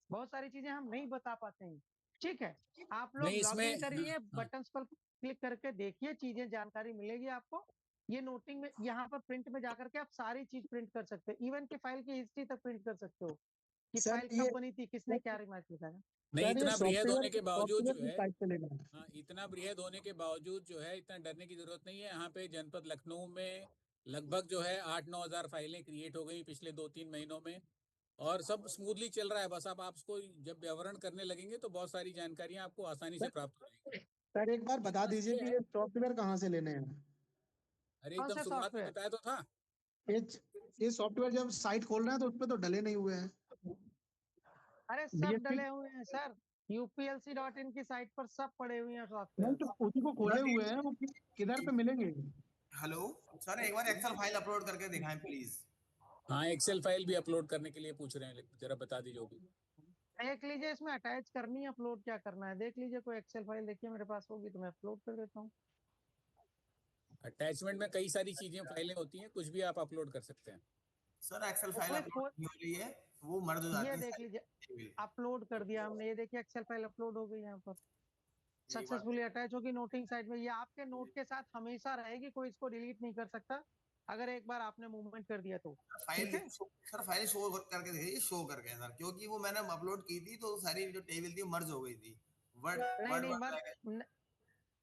बहुत सारी चीजें हम नहीं बता पाते हैं, ठीक है? आप लोग नहीं लॉग इन इसमें करिए, बटन्स पर क्लिक करके देखिए, चीजें जानकारी मिलेगी आपको। ये नोटिंग में यहाँ पर प्रिंट में जाकर के आप सारी चीज प्रिंट कर सकते हो, इवन की फाइल की हिस्ट्री तक प्रिंट कर सकते हो कि सर फाइल ये कब बनी थी, किसने क्या रिमार्क लिखा है। नहीं, सर ये इतना बृहद सॉफ्टवेयर होने के बावजूद सॉफ्टवेयर जो किस है, साइट से लेना है? हाँ, इतना बृहद होने के बावजूद जो है इतना डरने की जरूरत नहीं है। यहाँ पे जनपद लखनऊ में लगभग जो है 8-9 हजार फाइलें क्रिएट हो गई पिछले 2-3 महीनों में, और सब स्मूथली चल रहा है। बस आप उसको जब व्यवहार करने लगेंगे तो बहुत सारी जानकारियां आपको आसानी से प्राप्त हो जाएंगी। सर एक बार बता बस दीजिए ये कि है, ये सॉफ्टवेयर कहाँ से लेने हैं? अरे कौन एकदम से शुरुआत में सॉफ्टवेयर? बताया तो था। ये ये सॉफ्टवेयर जब साइट खोल रहे हैं तो उसपे तो डले नहीं हुए हैं। अरे सब डीएसपी डले हुए हैं सर, UPLC.in की साइट पर सब पड़े हुए हैं नहीं सॉफ्टवेयर। तो उसी को खोले हुए हैं, वो किधर पे मिलेंगे? हेलो सर, एक बार एक्सेल फाइल अपलोड करके दिखाएं प्लीज। हाँ, एक्सेल फाइल भी अपलोड करने के लिए पूछ रहे हैं, जरा बता दीजिए वो भी। देख लीजिए इसमें अटैच करनी है, अपलोड क्या करना है, देख लीजिए कोई एक्सेल फाइल देखिए मेरे पास होगी तो मैं अपलोड कर देता हूँ। अटैचमेंट में कई सारी चीजें फाइलें होती हैं, कुछ भी आप अपलोड कर सकते हैं। सर एक्सेल फाइल अपलोड नहीं हो रही है, वो मर्ज हो ये जाती है देख लीजिए अपलोड कर दिया हमने, ये देखिए एक्सेल फाइल अपलोड हो गई यहाँ पर, सक्सेसफुली अटैच होगी नोटिंग साइट में। ये आपके नोट के साथ हमेशा रहेगी, कोई इसको डिलीट नहीं कर सकता अगर एक बार आपने मूवमेंट कर दिया तो। फाइल सर फाइल शो करके देखिए, शो करके सर, क्योंकि वो मैंने अपलोड की थी तो सारी जो टेबल थी मर्ज हो गई थी, वर्ड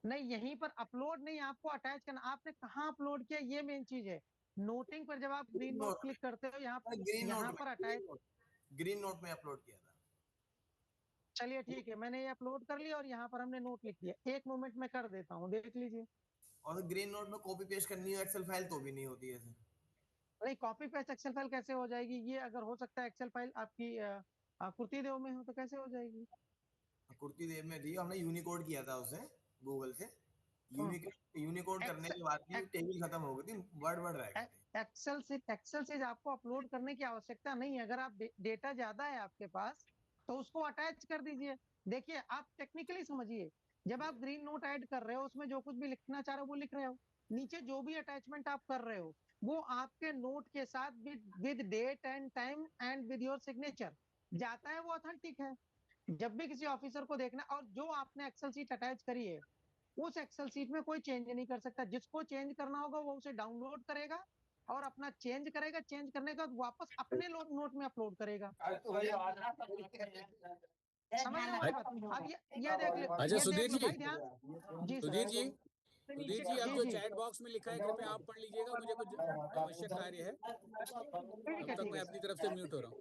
नहीं यहीं पर अपलोड नहीं, आपको अटैच करना। आपने कहाँ अपलोड किया ये मेन चीज है। नोटिंग पर जब आप ग्रीन नोट क्लिक करते हो यहाँ पर अटैच, ग्रीन नोट में अपलोड किया था। चलिए ठीक है, मैंने ये अपलोड कर लिया और यहाँ पर हमने नोट लिख दिया। एक मोमेंट में कर देता हूँ, देख लीजिए। और ग्रीन नोट में कॉपी पेस्ट करनी हो एक्सेल फाइल तो भी नहीं होती है सर। नहीं कॉपी पेस्ट एक्सेल फाइल कैसे हो जाएगी? ये अगर हो सकता है एक्सेल फाइल आपकी कुर्ती देव में हो तो कैसे हो जाएगी? कुर्ती देव में थी, हमने यूनिकोड किया था उसे गूगल से, यूनिकोड करने के बाद भी टेबल खत्म हो गई थी, वर्ड रह गए थे। एक्सेल से आपको अपलोड करने की आवश्यकता नहीं है। अगर आप डेटा ज्यादा है आपके पास तो उसको अटैच कर दीजिए। देखिए आप टेक्निकली समझिए, जब आप ग्रीन नोट ऐड कर रहे हो उसमें जो कुछ भी लिखना चाह रहे हो वो लिख रहे हो, नीचे जो भी अटैचमेंट आप कर रहे हो वो आपके नोट के साथ with date and time and with your signature जाता है, वो ऑथेंटिक है। जब भी किसी ऑफिसर को देखना, और जो आपने एक्सेल शीट अटैच करी है उस एक्सेल शीट में कोई चेंज नहीं कर सकता। जिसको चेंज करना होगा वो उसे डाउनलोड करेगा और अपना चेंज करेगा, चेंज करने के बाद वापस अपने नोट में अपलोड करेगा। समझ रहे हो? अब ये देख लो। अच्छा सुधीर जी, जी सुधीर जी, सुधीर जी, अब जो जी। चैट बॉक्स में लिखा है कृपया आप पढ़ लीजिएगा, मुझे कुछ आवश्यक कार्य है, तब तक मैं अपनी तरफ से म्यूट हो रहा हूँ।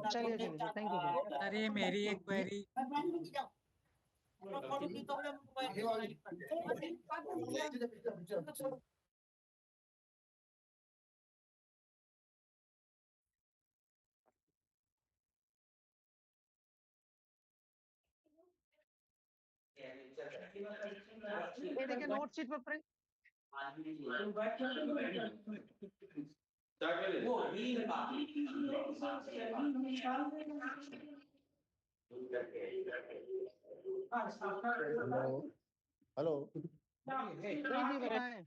चलिए थैंक यू। सर ये मेरी एक क्वेरी, ये देखिए नोट शीट पर प्रिंट, हेलो हेलो जी बताएं,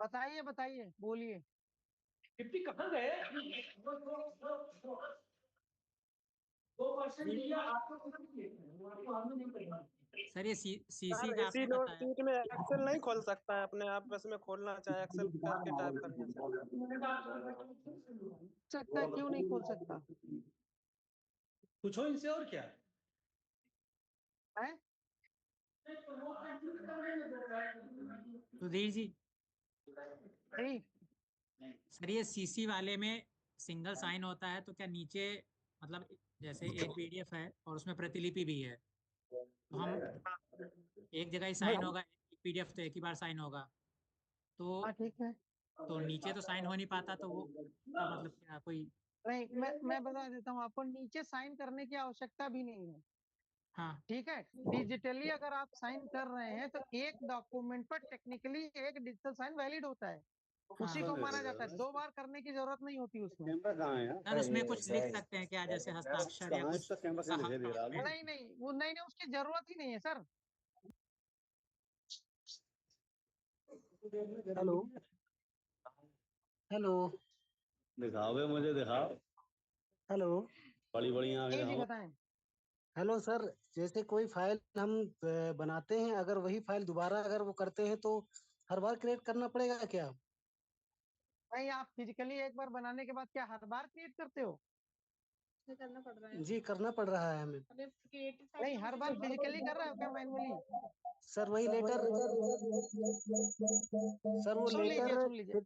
बताइए बताइए, बोलिए। 50 कहाँ गए? 2% दिया आपको, हमने नहीं पढ़ा। सर ये सीसी सर का इसी आपने नोट बताया। शीट में एक्सेल नहीं खोल सकता है अपने आप, बस में खोलना चाहे एक्सेल करके टाइप करने से। सकता, क्यों नहीं खोल सकता पूछो इनसे और क्या है? सुधीर जी, सर ये सीसी वाले में सिंगल साइन होता है तो क्या नीचे, मतलब जैसे एक पीडीएफ है और उसमें प्रतिलिपि भी है, तो हम एक जगह ही साइन होगा, एक पीडीएफ तो एक ही बार साइन होगा, तो ठीक है। तो नीचे तो साइन हो नहीं पाता, तो वो का मतलब क्या कोई? नहीं, मैं बता देता हूँ आपको, नीचे साइन करने की आवश्यकता भी नहीं है। हाँ ठीक है, डिजिटली अगर आप साइन कर रहे हैं तो एक डॉक्यूमेंट पर टेक्निकली एक डिजिटल साइन वैलिड होता है, उसी को माना जाता है। 2 बार करने की जरूरत नहीं होती उसमें। सर उसमें कुछ लिख सकते हैं क्या, जैसे हस्ताक्षर या कुछ नहीं नहीं, वो नहीं नहीं, उसकी जरूरत ही नहीं है सर। हेलो हेलो दिखाओ बे, मुझे दिखाओ, हेलो बड़ी बड़ी आंखें जी दिखाओ। बताएं। हेलो सर, जैसे कोई फाइल हम बनाते हैं, अगर वही फाइल दोबारा अगर वो करते हैं तो हर बार क्रिएट करना पड़ेगा क्या? नहीं, आप फिजिकली एक बार बनाने के बाद क्या हर बार क्रिएट करते हो? करना पड़ रहा है। जी करना पड़ रहा है हमें। नहीं, हर बार फिजिकली कर रहे हो क्या मैनुअली? सर वही लेटर, सर वो सुन लीजिए, लेटर सुन लीजिए,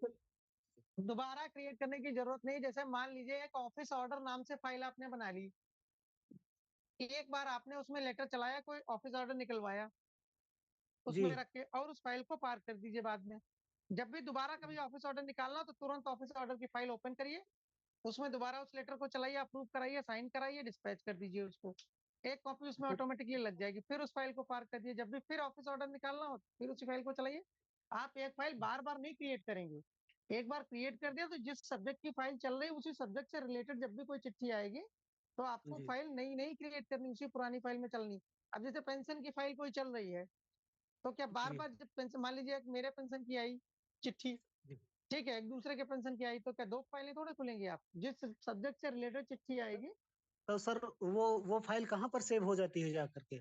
दोबारा क्रिएट करने की जरूरत नहीं। जैसे मान लीजिए एक ऑफिस ऑर्डर नाम से फाइल आपने बना ली, एक बार आपने उसमें लेटर चलाया, कोई ऑफिस ऑर्डर निकलवाया, उसमें रख के, और उस फाइल को पार कर दीजिए। बाद में जब भी दोबारा कभी ऑफिस ऑर्डर निकालना हो तो तुरंत ऑफिस ऑर्डर की फाइल ओपन करिए, उसमें दोबारा उस लेटर को चलाइए, अप्रूव कराइए, साइन कराइए, डिस्पैच कर दीजिए उसको। एक कॉपी उसमें ऑटोमेटिकली लग जाएगी। फिर उस फाइल को पार कर दिए, जब भी फिर ऑफिस ऑर्डर निकालना हो फिर उसी फाइल को चलाइए। आप एक फाइल बार बार नहीं क्रिएट करेंगे, एक बार क्रिएट कर दिया तो जिस सब्जेक्ट की फाइल चल रही है उसी सब्जेक्ट से रिलेटेड जब भी कोई चिट्ठी आएगी तो आपको जी फाइल नई नई क्रिएट करनी, उसी पुरानी फाइल में चलनी। अब जैसे पेंशन की फाइल कोई चल रही है तो क्या बार जी बार जब पेंशन, मान लीजिए एक मेरे पेंशन की आई चिट्ठी, ठीक है, एक दूसरे के पेंशन की आई, तो क्या 2 फाइलें थोड़े खुलेंगी? आप जिस सब्जेक्ट से रिलेटेड चिट्ठी आएगी तो सर वो फाइल कहाँ पर सेव हो जाती है जा करके?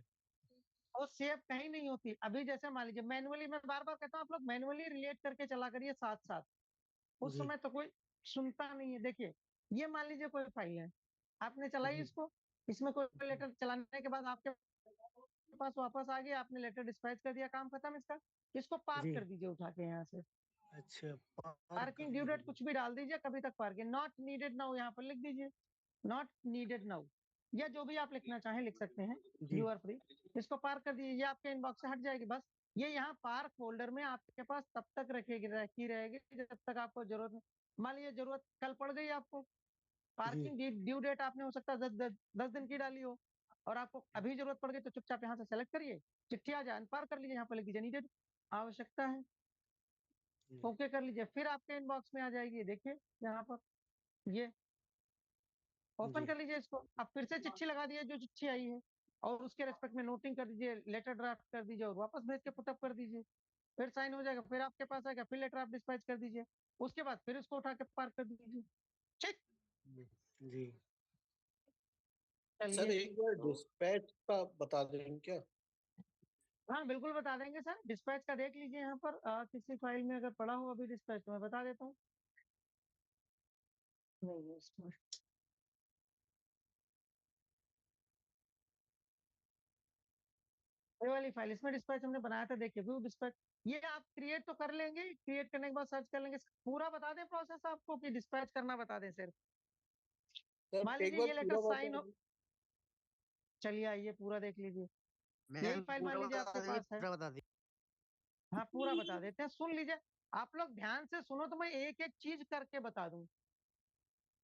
वो सेव कहीं नहीं होती। अभी जैसे मान लीजिए मैनुअली, मैं बार बार कहता हूँ आप लोग मैनुअली रिलेट करके चला करिए साथ साथ, उस जी समय तो कोई सुनता नहीं है। देखिए, ये मान लीजिए कोई फाइल है, आपने चलाई जी इसको, इसमें कोई लेटर चलाने के बाद आपके पास वापस आ गया, आपने लेटर डिस्पैच कर दिया, काम खत्म इसका। इसको पार्क जी कर दीजिए उठा के यहाँ से, अच्छा पार कर पार्किंग ड्यू डेट लीजिए। कुछ भी डाल दीजिए, कभी तक पार्किंग, नॉट नीडेड नाउ यहाँ पर लिख दीजिए, नॉट नीडेड नाउ, या जो भी आप लिखना चाहें लिख सकते हैं, जी यू आर फ्री। इसको पार कर दीजिए, ये आपके इनबॉक्स से हट जाएगी। बस ये यहाँ पार्क फोल्डर में आपके पास तब तक रखेगी, रखी रहेगी जब तक आपको जरूरत नहीं। मान लीजिए जरूरत कल पड़ गई आपको, जी पार्किंग ड्यू डेट आपने हो सकता है 10 दिन की डाली हो, और आपको अभी जरूरत पड़ गई तो चुपचाप यहाँ से सेलेक्ट करिए, चिट्ठी आ जाए पार कर लीजिए, यहाँ पर लिख दीजिए नीडेड, आवश्यकता है, ओके कर लीजिए, फिर आपके इनबॉक्स में आ जाएगी। देखिए यहाँ पर, ये ओपन जी कर लीजिए इसको, अब फिर से चिट्ठी लगा दिए जो चिट्ठी आई है, और उसके रेस्पेक्ट में नोटिंग कर दीजिए, लेटर ड्राफ्ट कर दीजिए और वापस भेज के पुटअप कर दीजिए, फिर साइन हो जाएगा, फिर आपके पास आएगा, फिर लेटर आप डिस्पैच कर दीजिए, उसके बाद फिर इसको उठा के पार कर दीजिए। ठीक, जी सर चलिए। एक बार डिस्पैच का बता देंगे क्या? हाँ बिल्कुल बता देंगे सर, डिस्पैच का देख लीजिए यहाँ पर, किसी फाइल में अगर पड़ा हो अभी डिस्पैच तो मैं बता देता हूँ। नहीं इसमें ये वाली फाइल, इसमें डिस्पैच हमने बनाया था, देखिए व्यू डिस्पैच, ये आप क्रिएट तो कर लेंगे, क्रिएट करने के बाद सर्च कर लेंगे। पूरा बता दें प्रोसेस आपको कि डिस्पैच करना बता दें सिर्फ? सर मान एक लीजिए बार ये लेटर पूरा बता साइन हो, देंगे। चलिए आइए पूरा देख लीजिए, यही मैम फाइल मान पूरा लीजिए बता आपके देंगे, पास है। पूरा बता देंगे। हाँ पूरा बता देते हैं, सुन लीजिए, आप लोग ध्यान से सुनो तो मैं एक एक चीज करके बता दूं,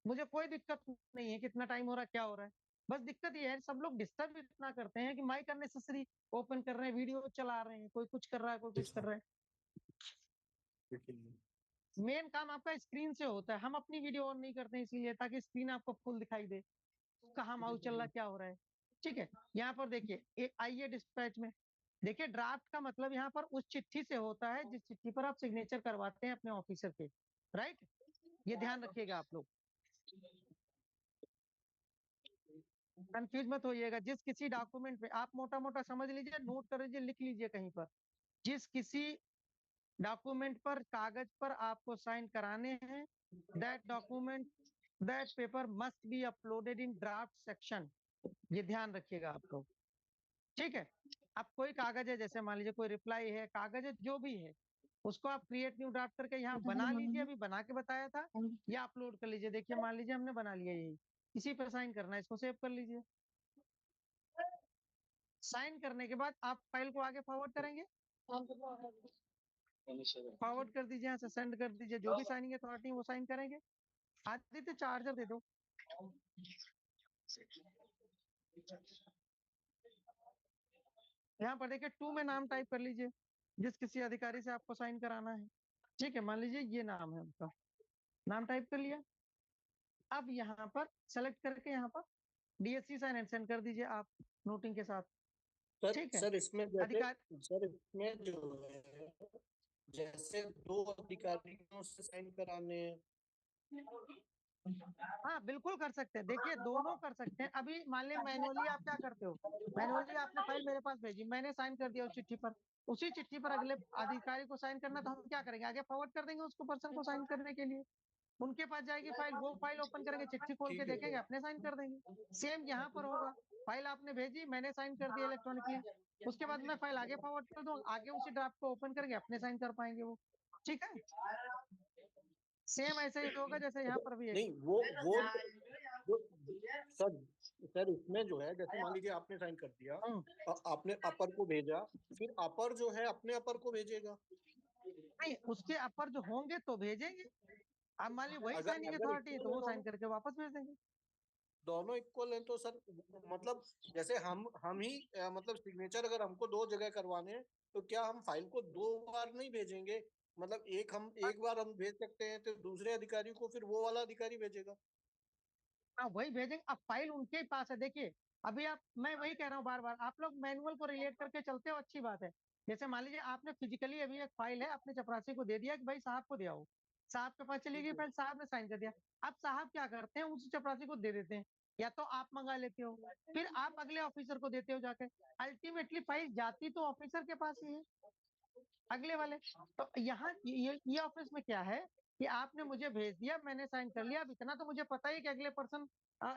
मुझे कोई दिक्कत नहीं है कितना टाइम हो रहा है क्या हो रहा है। बस दिक्कत ये है सब लोग डिस्टर्ब इतना करते हैं कि माइक अननेसेसरी ओपन कर रहे हैं, वीडियो चला रहे हैं, कोई कुछ कर रहा है, कोई कुछ कर रहा है। मेन काम आपका स्क्रीन से होता है, हम अपनी वीडियो ऑन नहीं करते इसीलिए ताकि स्क्रीन आपको फुल दिखाई दे, कहाँ माउस चल रहा क्या हो रहा है। ठीक है, यहाँ पर देखिए आइए डिस्पैच में देखिए, ड्राफ्ट का मतलब यहाँ पर उस चिट्ठी से होता है जिस चिट्ठी पर आप सिग्नेचर करवाते हैं अपने ऑफिसर के, राइट, ये ध्यान रखिएगा आप लोग, कंफ्यूज मत होइएगा। जिस किसी डॉक्यूमेंट पे आप मोटा मोटा समझ लीजिए, नोट कर लीजिए, लिख लीजिए कहीं पर, जिस किसी डॉक्यूमेंट पर, कागज पर आपको साइन कराने हैं, that document, that paper must be uploaded in draft section, ये ध्यान रखिएगा आप लोग। ठीक है, अब कोई कागज है, जैसे मान लीजिए कोई रिप्लाई है, कागज है, जो भी है, उसको आप क्रिएट न्यू ड्राफ्ट करके यहाँ बना लीजिए, अभी बना के बताया था, या अपलोड कर लीजिए। देखिए मान लीजिए हमने बना लिया, यही इसी पर साइन करना है, इसको सेव कर लीजिए। साइन करने के बाद आप फाइल को आगे फॉरवर्ड करेंगे, फॉरवर्ड कर दीजिए, यहाँ से सेंड कर दीजिए, जो भी साइनिंग अथॉरिटी वो साइन करेंगे। आदित्य चार्जर दे दो। यहाँ पर देखिए 2 में नाम टाइप कर लीजिए, जिस किसी अधिकारी से आपको साइन कराना है। ठीक है, मान लीजिए ये नाम है उनका, नाम टाइप कर लिया। अब यहाँ पर सेलेक्ट करके यहाँ पर DSC साइन एंड सेंड कर दीजिए आप नोटिंग के साथ। ठीक है सर इसमें जैसे अधिकार, सर इसमें जो है जैसे 2 अधिकारियों से साइन कराने हैं। हाँ बिल्कुल कर सकते हैं, देखिए दोनों कर सकते हैं। अभी मान लीजिए मैनुअली आप क्या करते हो, मैनुअली आपने फाइल मेरे पास भेजी, मैंने साइन कर दिया उस चिट्ठी पर, उसी चिट्ठी पर अगले अधिकारी को साइन करना, तो हम क्या करेंगे, आगे फॉरवर्ड कर देंगे उसको, पर्सन को साइन करने के लिए। उनके पास जाएगी फाइल, वो फाइल ओपन करेंगे, चिट्ठी खोल के देखेंगे, अपने साइन कर देंगे। सेम यहाँ पर होगा, फाइल आपने भेजी, मैंने साइन कर दिया इलेक्ट्रॉनिकली, उसके बाद मैं फाइल आगे फॉरवर्ड कर दूँ, आगे उसी ड्राफ्ट को ओपन करके अपने साइन कर पाएंगे वो। ठीक है, सेम ऐसे ही होगा जैसे यहाँ पर भी है। नहीं वो सर इसमें जो है, जैसे मान लीजिए आपने साइन कर दिया, आपने अपर को भेजा, फिर अपर जो है अपने अपर को भेजेगा। नहीं, उसके अपर जो होंगे तो भेजेंगे। अब मान लीजिए वही साइनिंग अगर अथॉरिटी है तो वो साइन करके वापस भेज देंगे। दोनों इक्वल हैं तो सर, मतलब जैसे हम ही मतलब सिग्नेचर अगर हमको 2 जगह करवाने हैं तो क्या हम फाइल को 2 बार नहीं भेजेंगे? मतलब एक बार हम भेज सकते हैं तो दूसरे अधिकारी को फिर वो वाला अधिकारी भेजेगा। हाँ वही भेजेंगे, अब फाइल उनके पास है। देखिए अभी आप, मैं वही कह रहा हूँ बार बार, आप लोग मैनुअल को रिलेट करके चलते हो, अच्छी बात है। जैसे मान लीजिए आपने फिजिकली अभी एक फाइल है, आपने चपरासी को दे दिया कि भाई साहब को दिया हो, साहब के पास चली गई फाइल, साहब ने साइन कर दिया। अब साहब क्या करते हैं, उसी चपरासी को दे देते हैं, या तो आप मंगा लेते हो, फिर आप अगले ऑफिसर को देते हो जाके, अल्टीमेटली फाइल जाती तो ऑफिसर के पास ही है, अगले वाले। तो यहाँ ये ऑफिस में क्या है कि आपने मुझे भेज दिया, मैंने साइन कर लिया, अब इतना तो मुझे पता ही कि अगले पर्सन,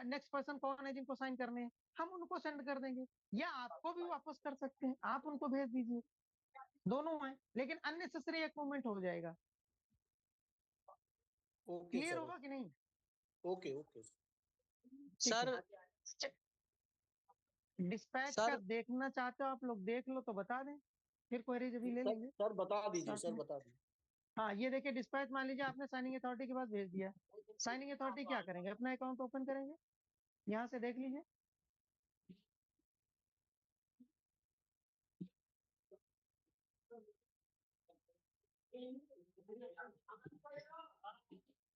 नेक्स्ट पर्सन कौन है जिनको साइन करने हैं, हम उनको सेंड कर देंगे, या आपको भी वापस कर सकते हैं, आप उनको भेज दीजिए, दोनों है, लेकिन अननेसेसरी एक मूवमेंट हो जाएगा। ओके क्लियर सर, होगा कि नहीं? ओके ओके सर डिस्पैच का देखना चाहते हो आप लोग, देख लो तो बता दें, फिर क्वेरीज अभी ले लेंगे। सर बता दीजिए, सर बता दीजिए। हाँ ये देखिए डिस्पैच, मान लीजिए आपने साइनिंग अथॉरिटी के पास भेज दिया, साइनिंग अथॉरिटी क्या करेंगे, अपना अकाउंट ओपन करेंगे, यहाँ से देख लीजिए,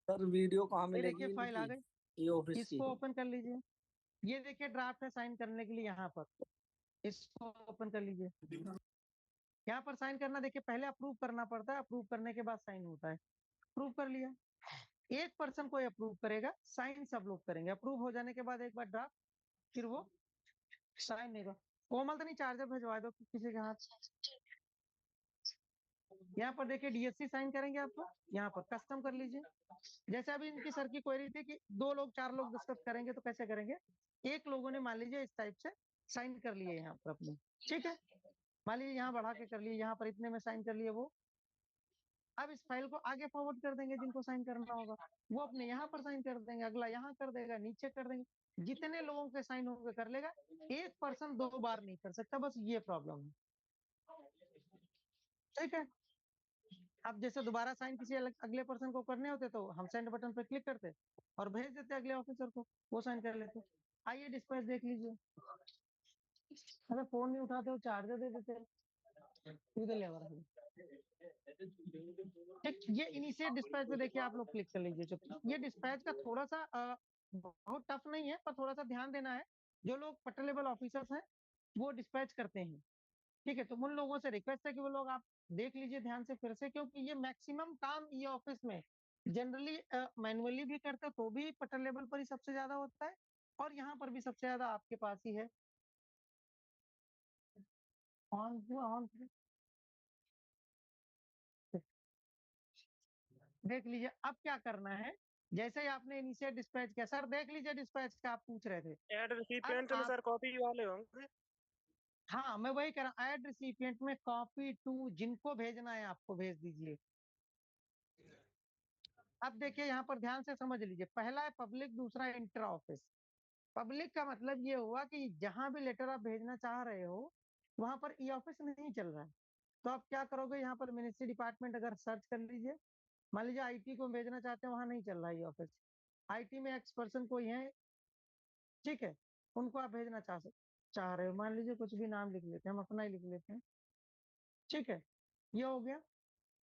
सर वीडियो कहाँ ये मिलेगी देखिए फाइल आ इनकी? गई, ये ऑफिस की। इसको ओपन कर लीजिए। ये देखिए ड्राफ्ट है साइन करने के लिए, यहाँ पर इसको ओपन कर लीजिए। यहाँ पर साइन करना, देखिए पहले अप्रूव करना पड़ता है, अप्रूव करने के बाद साइन होता है। अप्रूव कर लिया, एक पर्सन कोई अप्रूव करेगा, साइन सब लोग करेंगे। अप्रूव हो जाने के बाद एक बार ड्राफ्ट, फिर वो साइन नहीं होगा। कोमल तो नहीं, चार्जर भिजवा दो किसी के हाथ। यहाँ पर देखिए DSC साइन करेंगे आपको, यहाँ पर कस्टम कर लीजिए। जैसे अभी इनकी सर की क्वेरी थी कि 2 लोग 4 लोग दस्तखत करेंगे तो कैसे करेंगे, एक लोगों ने मान लीजिए इस टाइप से साइन कर लिए यहाँ पर अपने, ठीक है, मान लीजिए यहाँ बढ़ा के कर लिए, यहाँ पर इतने में साइन कर लिए वो। अब इस फाइल को आगे फॉरवर्ड कर देंगे, जिनको साइन करना होगा वो अपने यहाँ पर साइन कर देंगे, अगला यहाँ कर देगा, नीचे कर देंगे, जितने लोगों के साइन होंगे कर लेगा। एक पर्सन 2 बार नहीं कर सकता, बस ये प्रॉब्लम है, ठीक है। अब जैसे दोबारा साइन किसी अगले पर्सन को करने होते तो हम सेंड बटन पर क्लिक करते और भेज देते अगले ऑफिसर को, वो साइन कर लेते। आइए डिस्पैच देख लीजिए। अरे फोन नहीं उठाते हो, चार्जर दे देते, इधर ले आ रहा है। ठीक, ये इनिशिएट डिस्पैच पे देखिए आप लोग क्लिक कर लीजिए चुपचाप। ये डिस्पैच का थोड़ा सा बहुत टफ नहीं है, पर थोड़ा सा ध्यान देना है। जो लोग पट्टा लेवल ऑफिसर्स हैं वो डिस्पैच करते हैं, ठीक है। तो उन लोगों से रिक्वेस्ट है कि वो लोग आप देख लीजिए ध्यान से फिर से, क्योंकि ये मैक्सिमम काम ये ऑफिस में जनरली मैनुअली भी करते हैं तो भी पट्टा लेवल पर ही सबसे ज्यादा होता है, और यहाँ पर भी सबसे ज्यादा आपके पास ही है। ऑन देख लीजिए अब क्या करना है। जैसे ही आपने इनिशिएट डिस्पैच किया, सर देख लीजिए डिस्पैच का आप पूछ रहे थे। ऐड रिसिपिएंट में सर कॉपी वाले होंगे। हाँ मैं वही कह रहा हूँ, ऐड रिसिपिएंट में कॉपी टू जिनको भेजना है आपको भेज दीजिए। अब देखिए यहाँ पर ध्यान से समझ लीजिए, पहला है पब्लिक, दूसरा है इंटर ऑफिस। पब्लिक का मतलब ये हुआ कि जहां भी लेटर आप भेजना चाह रहे हो वहां पर ई ऑफिस नहीं चल रहा है, तो आप क्या करोगे, यहाँ पर मिनिस्ट्री डिपार्टमेंट अगर सर्च कर लीजिए, मान लीजिए आईटी को भेजना चाहते हैं, वहां नहीं चल रहा है ई ऑफिस। आईटी में एक्स पर्सन कोई है, ठीक है, उनको आप भेजना चाह रहे हो, मान लीजिए कुछ भी नाम लिख लेते हैं, हम अपना ही लिख लेते हैं, ठीक है। ये हो गया।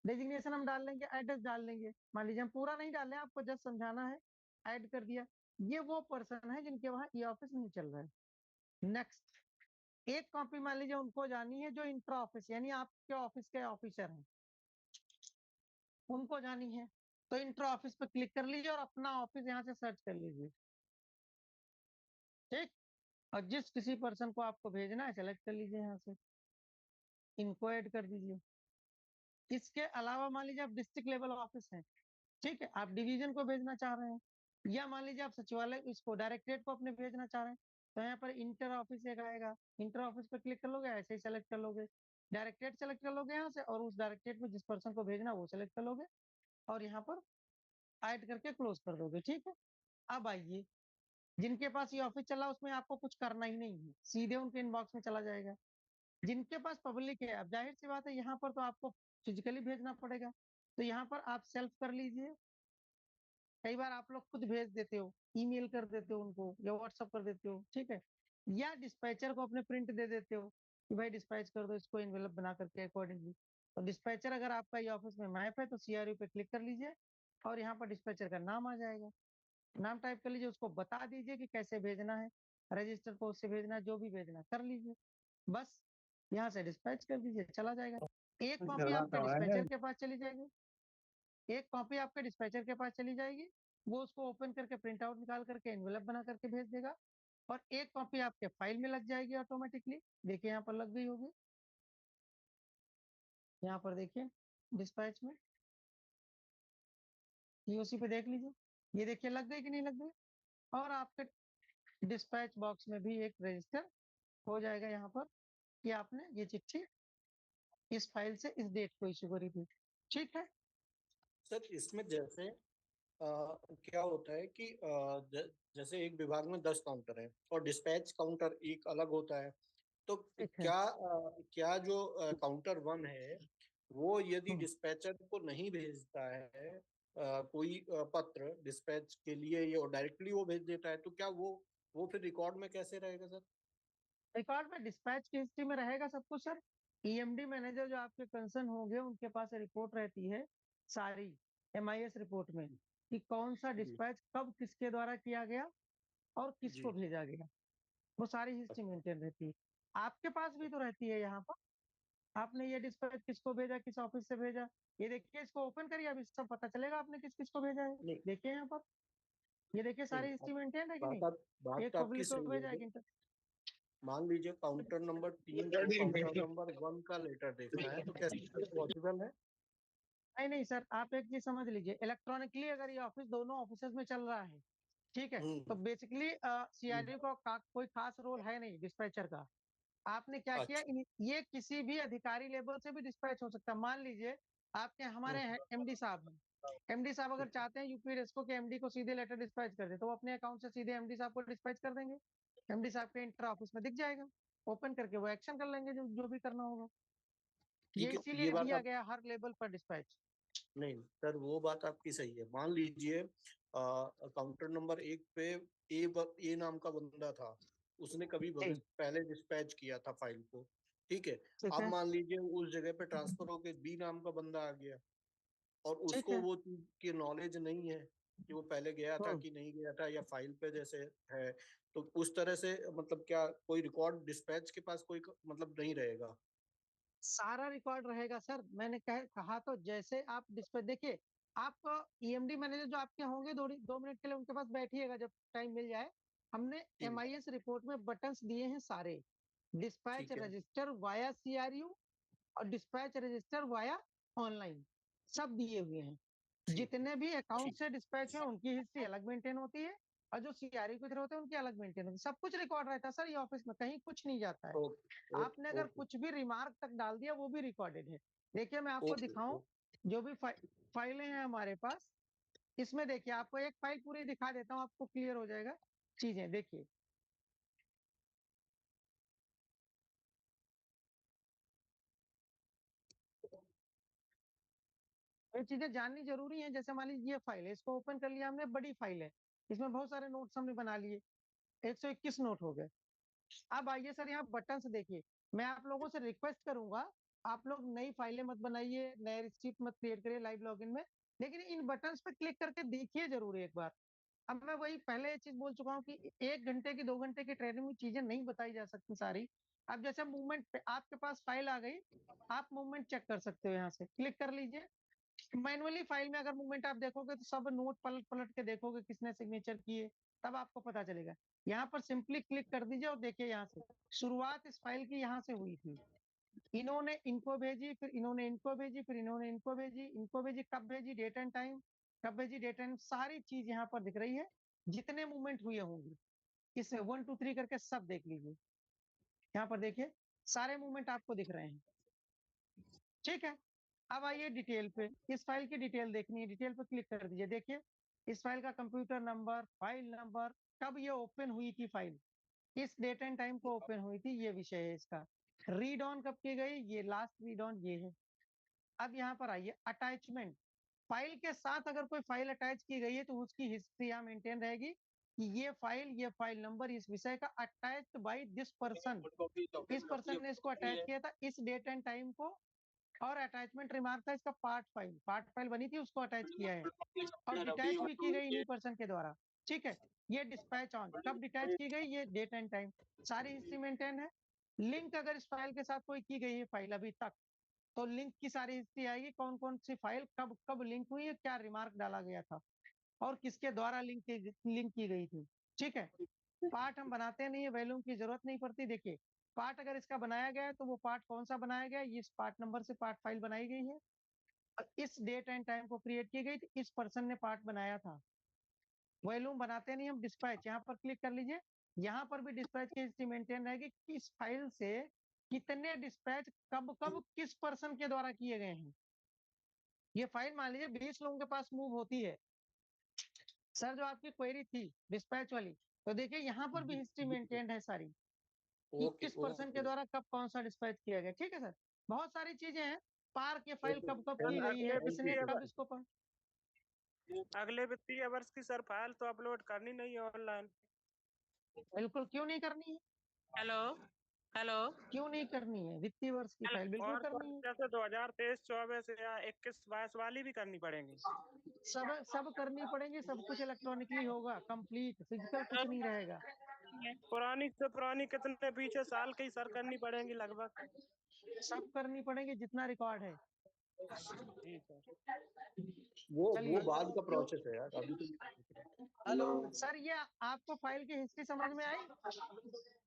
डेजिग्नेशन हम डाल लेंगे, एड्रेस डाल लेंगे, मान लीजिए हम पूरा नहीं डाल रहे हैं, आपको जस्ट समझाना है, ऐड कर दिया। ये वो पर्सन है जिनके वहां ई ऑफिस नहीं चल रहा है। नेक्स्ट, एक कॉपी मान लीजिए उनको जानी है जो इंट्रा ऑफिस यानी आपके ऑफिस के ऑफिसर हैं, उनको जानी है, तो इंट्रा ऑफिस पे क्लिक कर लीजिए और अपना ऑफिस यहाँ से सर्च कर लीजिए, ठीक। और जिस किसी पर्सन को आपको भेजना है सेलेक्ट कर लीजिए यहाँ से, इनको ऐड कर दीजिए। इसके अलावा मान लीजिए आप डिस्ट्रिक्ट लेवल ऑफिस हैं, ठीक है, आप डिवीजन को भेजना चाह रहे हैं, या मान लीजिए आप सचिवालय इसको डायरेक्टरेट को अपने भेजना चाह रहे हैं, तो यहाँ पर इंटर ऑफिस एक आएगा, इंटर ऑफिस पर क्लिक कर लोगे, ऐसे ही सेलेक्ट कर लोगे, डायरेक्टरेट सेलेक्ट कर लोगे यहाँ से, और उस डायरेक्टरेट में जिस पर्सन को भेजना वो सेलेक्ट कर लोगे, और यहाँ पर ऐड करके क्लोज कर दोगे, ठीक है। अब आइए, जिनके पास ये ऑफिस चला उसमें आपको कुछ करना ही नहीं है, सीधे उनके इनबॉक्स में चला जाएगा। जिनके पास पब्लिक है, अब जाहिर सी बात है यहाँ पर तो आपको फिजिकली भेजना पड़ेगा, तो यहाँ पर आप सेल्फ कर लीजिए। कई बार आप लोग खुद भेज देते हो, ईमेल कर देते हो उनको, या व्हाट्सअप कर देते हो, ठीक है, या डिस्पैचर को अपने प्रिंट दे देते हो कि भाई डिस्पैच कर दो इसको एनवेलप बना करके अकॉर्डिंगली। तो डिस्पैचर अगर आपका ये ऑफिस में मैप है तो सीआरयू पे क्लिक कर लीजिए, और यहाँ पर डिस्पैचर का नाम आ जाएगा, नाम टाइप कर लीजिए, उसको बता दीजिए कि कैसे भेजना है, रजिस्टर पोस्ट से भेजना है, जो भी भेजना कर लीजिए, बस यहाँ से डिस्पैच कर दीजिए, चला जाएगा। एक कॉपी आपके डिस्पैचर के पास चली जाएगी, एक कॉपी आपके डिस्पैचर के पास चली जाएगी, वो उसको ओपन करके प्रिंट आउट निकाल करके एनवेलप बना करके भेज देगा, और एक कॉपी आपके फाइल में लग जाएगी ऑटोमेटिकली। देखिए यहाँ पर लग गई होगी, यहाँ पर देखिए डिस्पैच में, टीओसी पे देख लीजिए, ये देखिए लग गई कि नहीं लग गई, और आपके डिस्पैच बॉक्स में भी एक रजिस्टर हो जाएगा यहाँ पर कि आपने ये चिट्ठी इस फाइल से इस डेट को इश्यू करी थी, ठीक है। सर इसमें जैसे क्या होता है कि जैसे एक विभाग में 10 काउंटर है और डिस्पैच काउंटर एक अलग होता है, तो क्या जो काउंटर 1 है वो यदि डिस्पैचर को नहीं भेजता है कोई पत्र डिस्पैच के लिए, ये डायरेक्टली वो भेज देता है, तो क्या वो फिर रिकॉर्ड में कैसे रहेगा सर? रिकॉर्ड में डिस्पैच की हिस्ट्री में रहेगा सब कुछ सर। ईएमडी मैनेजर जो आपके कंसर्न होंगे उनके पास रिपोर्ट रहती है सारी एमआईएस रिपोर्ट में, कि कौन सा डिस्पैच कब किसके द्वारा किया गया और किसको भेजा गया, वो सारी हिस्ट्री मेंटेन रहती है। आपके पास भी तो रहती है यहाँ पर, आपने ये डिस्पैच किसको भेजा, किस ऑफिस से भेजा, ये देखिए, इसको ओपन करिए, अभी सब पता चलेगा आपने किस किस को भेजा है। देखिए यहाँ पर, ये देखिए सारी हिस्ट्री मेंटेन है कि नहीं, एक आपकी पब्लिक को सही भेजा है। है, मान लीजिए काउंटर नंबर 3 को काउंटर नंबर 1 का लेटर देखना है, तो कैसे पॉसिबल है? नहीं सर, आप एक चीज समझ लीजिए, इलेक्ट्रॉनिकली अगर ये ऑफिस दोनों ऑफिस में चल रहा है, ठीक है, तो बेसिकली सीआरयू का कोई खास रोल है नहीं डिस्पैचर का। आपने क्या किया, ये किसी भी अधिकारी लेवल से भी डिस्पैच हो सकता है। मान लीजिए आपके हमारे एमडी साहब हैं, एमडी साहब अगर चाहते हैं यूपीएसको के एमडी को सीधे लेटर डिस्पैच कर दे, तो वो अपने अकाउंट से सीधे एमडी साहब को डिस्पैच कर देंगे, एमडी साहब के इंटर ऑफिस में दिख जाएगा, ओपन करके वो एक्शन कर लेंगे जो भी करना होगा। ये इसीलिए दिया गया हर लेवल पर डिस्पैच। नहीं सर, वो बात आपकी सही है। मान लीजिए काउंटर नंबर 1 पे ए नाम का बंदा था, उसने कभी पहले डिस्पैच किया था फाइल को, ठीक है। अब मान लीजिए उस जगह पे ट्रांसफर होके बी नाम का बंदा आ गया और उसको वो चीज की नॉलेज नहीं है कि वो पहले गया था कि नहीं गया था, या फाइल पे जैसे है, तो उस तरह से मतलब क्या कोई रिकॉर्ड डिस्पैच के पास कोई मतलब नहीं रहेगा? सारा रिकॉर्ड रहेगा सर। मैंने कहा तो जैसे आप डिस्प्ले देखिए, आप ईएमडी मैनेजर जो आपके होंगे 2 मिनट के लिए उनके पास बैठिएगा जब टाइम मिल जाए। हमने एमआईएस रिपोर्ट में बटन्स दिए हैं सारे, डिस्पैच रजिस्टर वाया सीआरयू और डिस्पैच रजिस्टर वाया ऑनलाइन, सब दिए हुए हैं। जितने भी अकाउंट से डिस्पैच है उनकी हिस्ट्री अलग मेंटेन होती है और जो सीआरयू के थ्रू होते हैं उनकी अलग मेंटेन होती है। सब कुछ रिकॉर्ड रहता है सर ये ऑफिस में, कहीं कुछ नहीं जाता है। आपने अगर कुछ भी रिमार्क तक डाल दिया वो भी रिकॉर्डेड है। देखिए मैं आपको दिखाऊं जो भी फाइलें हैं हमारे पास, इसमें देखिए आपको एक फाइल पूरी दिखा देता हूँ, आपको क्लियर हो जाएगा चीजें। देखिए ये चीजें जाननी जरूरी है। जैसे मान लीजिए ये फाइल है, इसको ओपन कर लिया हमने, बड़ी फाइल है, इसमें बहुत सारे नोट्स हमने बना लिए, 121 नोट हो गए। अब आइए सर यहाँ बटन से देखिए, मैं आप लोगों से रिक्वेस्ट करूंगा आप लोग नई फाइलें मत बनाइए, नए रिसीट मत क्रिएट करिए लाइव लॉगिन में, लेकिन इन बटन्स पे क्लिक करके देखिए जरूर एक बार। अब मैं वही पहले ये चीज बोल चुका हूँ कि 1 घंटे की 2 घंटे की ट्रेनिंग में चीजें नहीं बताई जा सकती सारी। अब जैसे मूवमेंट पे आपके पास फाइल आ गई, आप मूवमेंट चेक कर सकते हो, यहाँ से क्लिक कर लीजिए। मैनुअली फाइल में अगर मूवमेंट आप देखोगे तो सब नोट पलट पलट के देखोगे किसने सिग्नेचर किए, तब आपको पता चलेगा। यहाँ पर सिंपली क्लिक कर दीजिए और देखिए यहाँ से शुरुआत इस फाइल की यहाँ से हुई थी। इन्होंने इनको भेजी, फिर इन्होंने इनको भेजी, फिर इन्होंने इनको भेजी, इनको भेजी, कब भेजी, डेट एंड टाइम, कब भेजी, डेट एंड, सारी चीज यहाँ पर दिख रही है। जितने मूवमेंट हुए होंगे इसमें 1 2 3 करके सब देख लीजिए। यहाँ पर देखिए सारे मूवमेंट आपको दिख रहे हैं, ठीक है। अब आइए डिटेल पे, इस फाइल की डिटेल देखनी है, डिटेल पे क्लिक कर दीजिए। देखिए इस फाइल का कंप्यूटर नंबर, फाइल नंबर, कब ये ओपन हुई थी फाइल, इस डेट एंड टाइम को ओपन हुई थी, ये विषय है इसका। रीड ऑन कब की गई, ये लास्ट रीड ऑन ये है। अब यहाँ पर आइए अटैचमेंट, फाइल के साथ अगर कोई फाइल अटैच की गई है तो उसकी हिस्ट्री यहाँ मेंटेन रहेगी कि ये फाइल नंबर इस विषय का अटैच्ड बाय दिस पर्सन, इस पर्सन ने इसको अटैच किया था इस डेट एंड टाइम को, और अटैचमेंट रिमार्क था इसका पार्ट फाइल बनी थी उसको अटैच किया है और डिटैच भी की गई इन्हीं पर्सन के द्वारा, ठीक है। ये डिस्पैच ऑन कब डिटैच की गई, ये डेट एंड टाइम, सारी हिस्ट्री मेंटेन है। लिंक अगर इस फाइल के साथ कोई की गई है फाइल अभी तक, तो लिंक की सारी हिस्ट्री आएगी, कौन कौन सी फाइल कब कब लिंक हुई है, क्या रिमार्क डाला गया था और किसके द्वारा लिंक की गई थी, ठीक है। पार्ट हम बनाते नहीं है, वॉल्यूम की जरूरत नहीं पड़ती। देखिए पार्ट अगर इसका बनाया गया है तो वो पार्ट कौन सा बनाया गया है, इस पार्ट नंबर से पार्ट फाइल बनाई गई है और इस डेट एंड टाइम को क्रिएट की गई थी, इस पर्सन ने पार्ट बनाया था। वॉल्यूम बनाते नहीं हम, डिस्पैच यहाँ पर क्लिक कर लीजिए, यहाँ पर भी डिस्पैच की हिस्ट्री मेंटेन रहेगी, किस फाइल से कितने डिस्पैच कब कब किस पर्सन के द्वारा किए गए हैं। ये फाइल मान लीजिए 20 लोगों के पास मूव होती है सर, जो आपकी क्वेरी थी डिस्पैच वाली, तो देखिए यहाँ पर भी हिस्ट्री मेंटेन है सारी, कि किस पर्सन के द्वारा कब कौन सा डिस्पैच किया गया, ठीक है सर। बहुत सारी चीजें हैं, पार्क ये फाइल कब कब की गई है, किसने कब इसको अगले वित्तीय वर्ष की सर फाइल तो अपलोड करनी नहीं है ऑनलाइन? बिल्कुल, क्यों नहीं करनी है? हेलो हेलो, क्यों नहीं करनी है? वित्तीय वर्ष की फाइल बिल्कुल करनी है। जैसे 2023-24 या 21-22 वाली भी करनी पड़ेगी? सब करनी पड़ेगी, सब कुछ इलेक्ट्रॉनिकली होगा, कंप्लीट, फिजिकल कुछ नहीं रहेगा। पुरानी से पुरानी कितने पीछे साल की सर करनी पड़ेगी लगभग? सब करनी पड़ेगी जितना रिकॉर्ड है। जी सर। वो बाद का प्रोसेस है यार, अभी तो। हेलो सर, ये आपको फाइल की हिस्ट्री समझ में आई?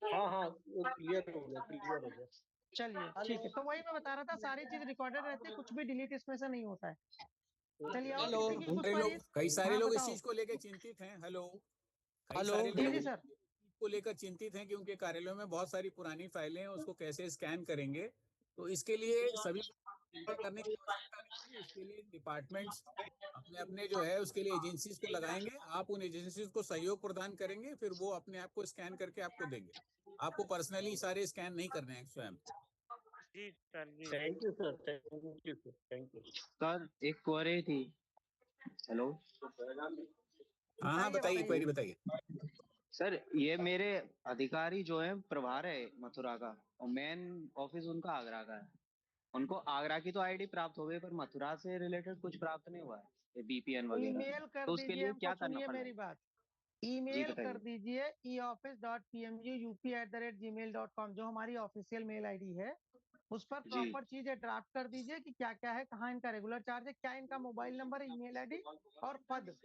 हाँ क्लियर हो गया। चलिए ठीक है, तो वही मैं बता रहा था, सारी चीज रिकॉर्डेड रहती है, कुछ भी डिलीट इसमें से नहीं होता है। चलिए हेलो, कई सारे लोग इस चीज को लेकर चिंतित हैं। हेलो, कई सारे लोग सर को लेकर चिंतित हैं कि उनके कार्यालयों में बहुत सारी पुरानी फाइलें हैं, उसको कैसे स्कैन करेंगे। तो इसके लिए सभी करने की आवश्यकता नहीं है। इसके लिए डिपार्टमेंट्स अपने अपने जो है उसके लिए एजेंसीज को लगाएंगे, आप उन एजेंसीज को सहयोग प्रदान करेंगे, फिर वो अपने आप को स्कैन करके आपको देंगे। आपको पर्सनली सारे स्कैन नहीं करने हैं स्वयं। जी सर, जी thank you sir, thank you sir. एक क्वेरी थी। हेलो, हाँ बताइए, क्वेरी बताइए। सर ये मेरे अधिकारी जो है प्रभार है मथुरा का, और मेन ऑफिस उनका आगरा का है। उनको आगरा की तो आईडी प्राप्त हो गई, पर मथुरा से रिलेटेड कुछ प्राप्त नहीं हुआ है, ये बीपीएन वगैरह। ईमेल कर तो उसके दीजिए लिए हमको, क्या करना सुनिए पड़ेगा? मेरी बात। जी ईमेल कर बताइए। दीजिए eoffice.pmuup@gmail.com, जो हमारी ऑफिशियल मेल आईडी है। उस पर जी। प्रॉपर चीजें ड्राफ्ट कर दीजिए कि क्या क्या है, कहाँ इनका रेगुलर चार्ज है, क्या इनका मोबाइल नंबर है, ईमेल आईडी और पद।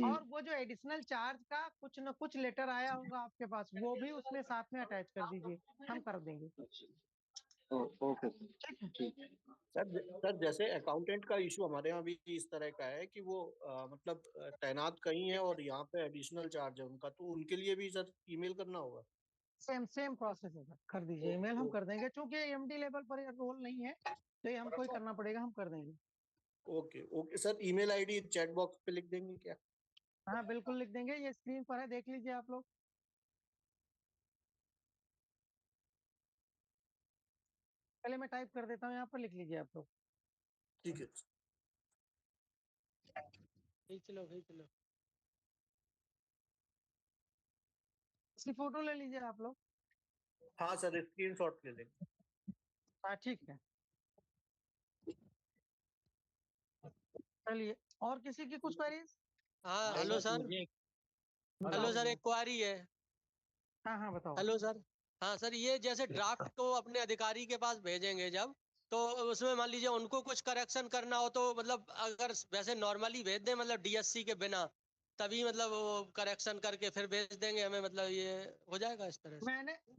और वो जो एडिशनल चार्ज का कुछ न कुछ लेटर आया होगा आपके पास, वो भी उसमें साथ में अटैच कर दीजिए, हम कर देंगे। ओके ठीक है। सर जैसे अकाउंटेंट का इशू हमारे यहाँ भी इस तरह का है कि वो मतलब तैनात कहीं है और यहाँ पे एडिशनल चार्ज है उनका, तो उनके लिए भी सर ईमेल करना होगा। सेम प्रोसेस है सर, कर दीजिए ईमेल, हम कर देंगे। चूंकि एमडी लेवल पर ये रोल नहीं है तो ये हमको ही करना पड़ेगा, हम कर देंगे। Okay okay sir, email ID chat box पे लिख देंगे क्या? हाँ बिल्कुल लिख देंगे, ये स्क्रीन पर है, देख लीजिए आप लोग। पहले मैं टाइप कर देता हूँ, यहाँ पर लिख लीजिए आप लोग। ठीक है। खींच लो इसकी फोटो ले लीजिए आप लोग। हाँ सर, स्क्रीनशॉट ले लेंगे। हाँ ठीक है, चलिए। और किसी की कुछ क्वेरीज? हाँ हेलो सर। हेलो सर, एक क्वारी है। हाँ बताओ। Hello sir. हाँ सर, ये जैसे ड्राफ्ट को अपने अधिकारी के पास भेजेंगे जब, तो उसमें मान लीजिए उनको कुछ करेक्शन करना हो तो मतलब अगर वैसे नॉर्मली भेज दें मतलब डीएससी के बिना, तभी मतलब वो करेक्शन करके फिर भेज देंगे हमें, मतलब ये हो जाएगा इस तरह से?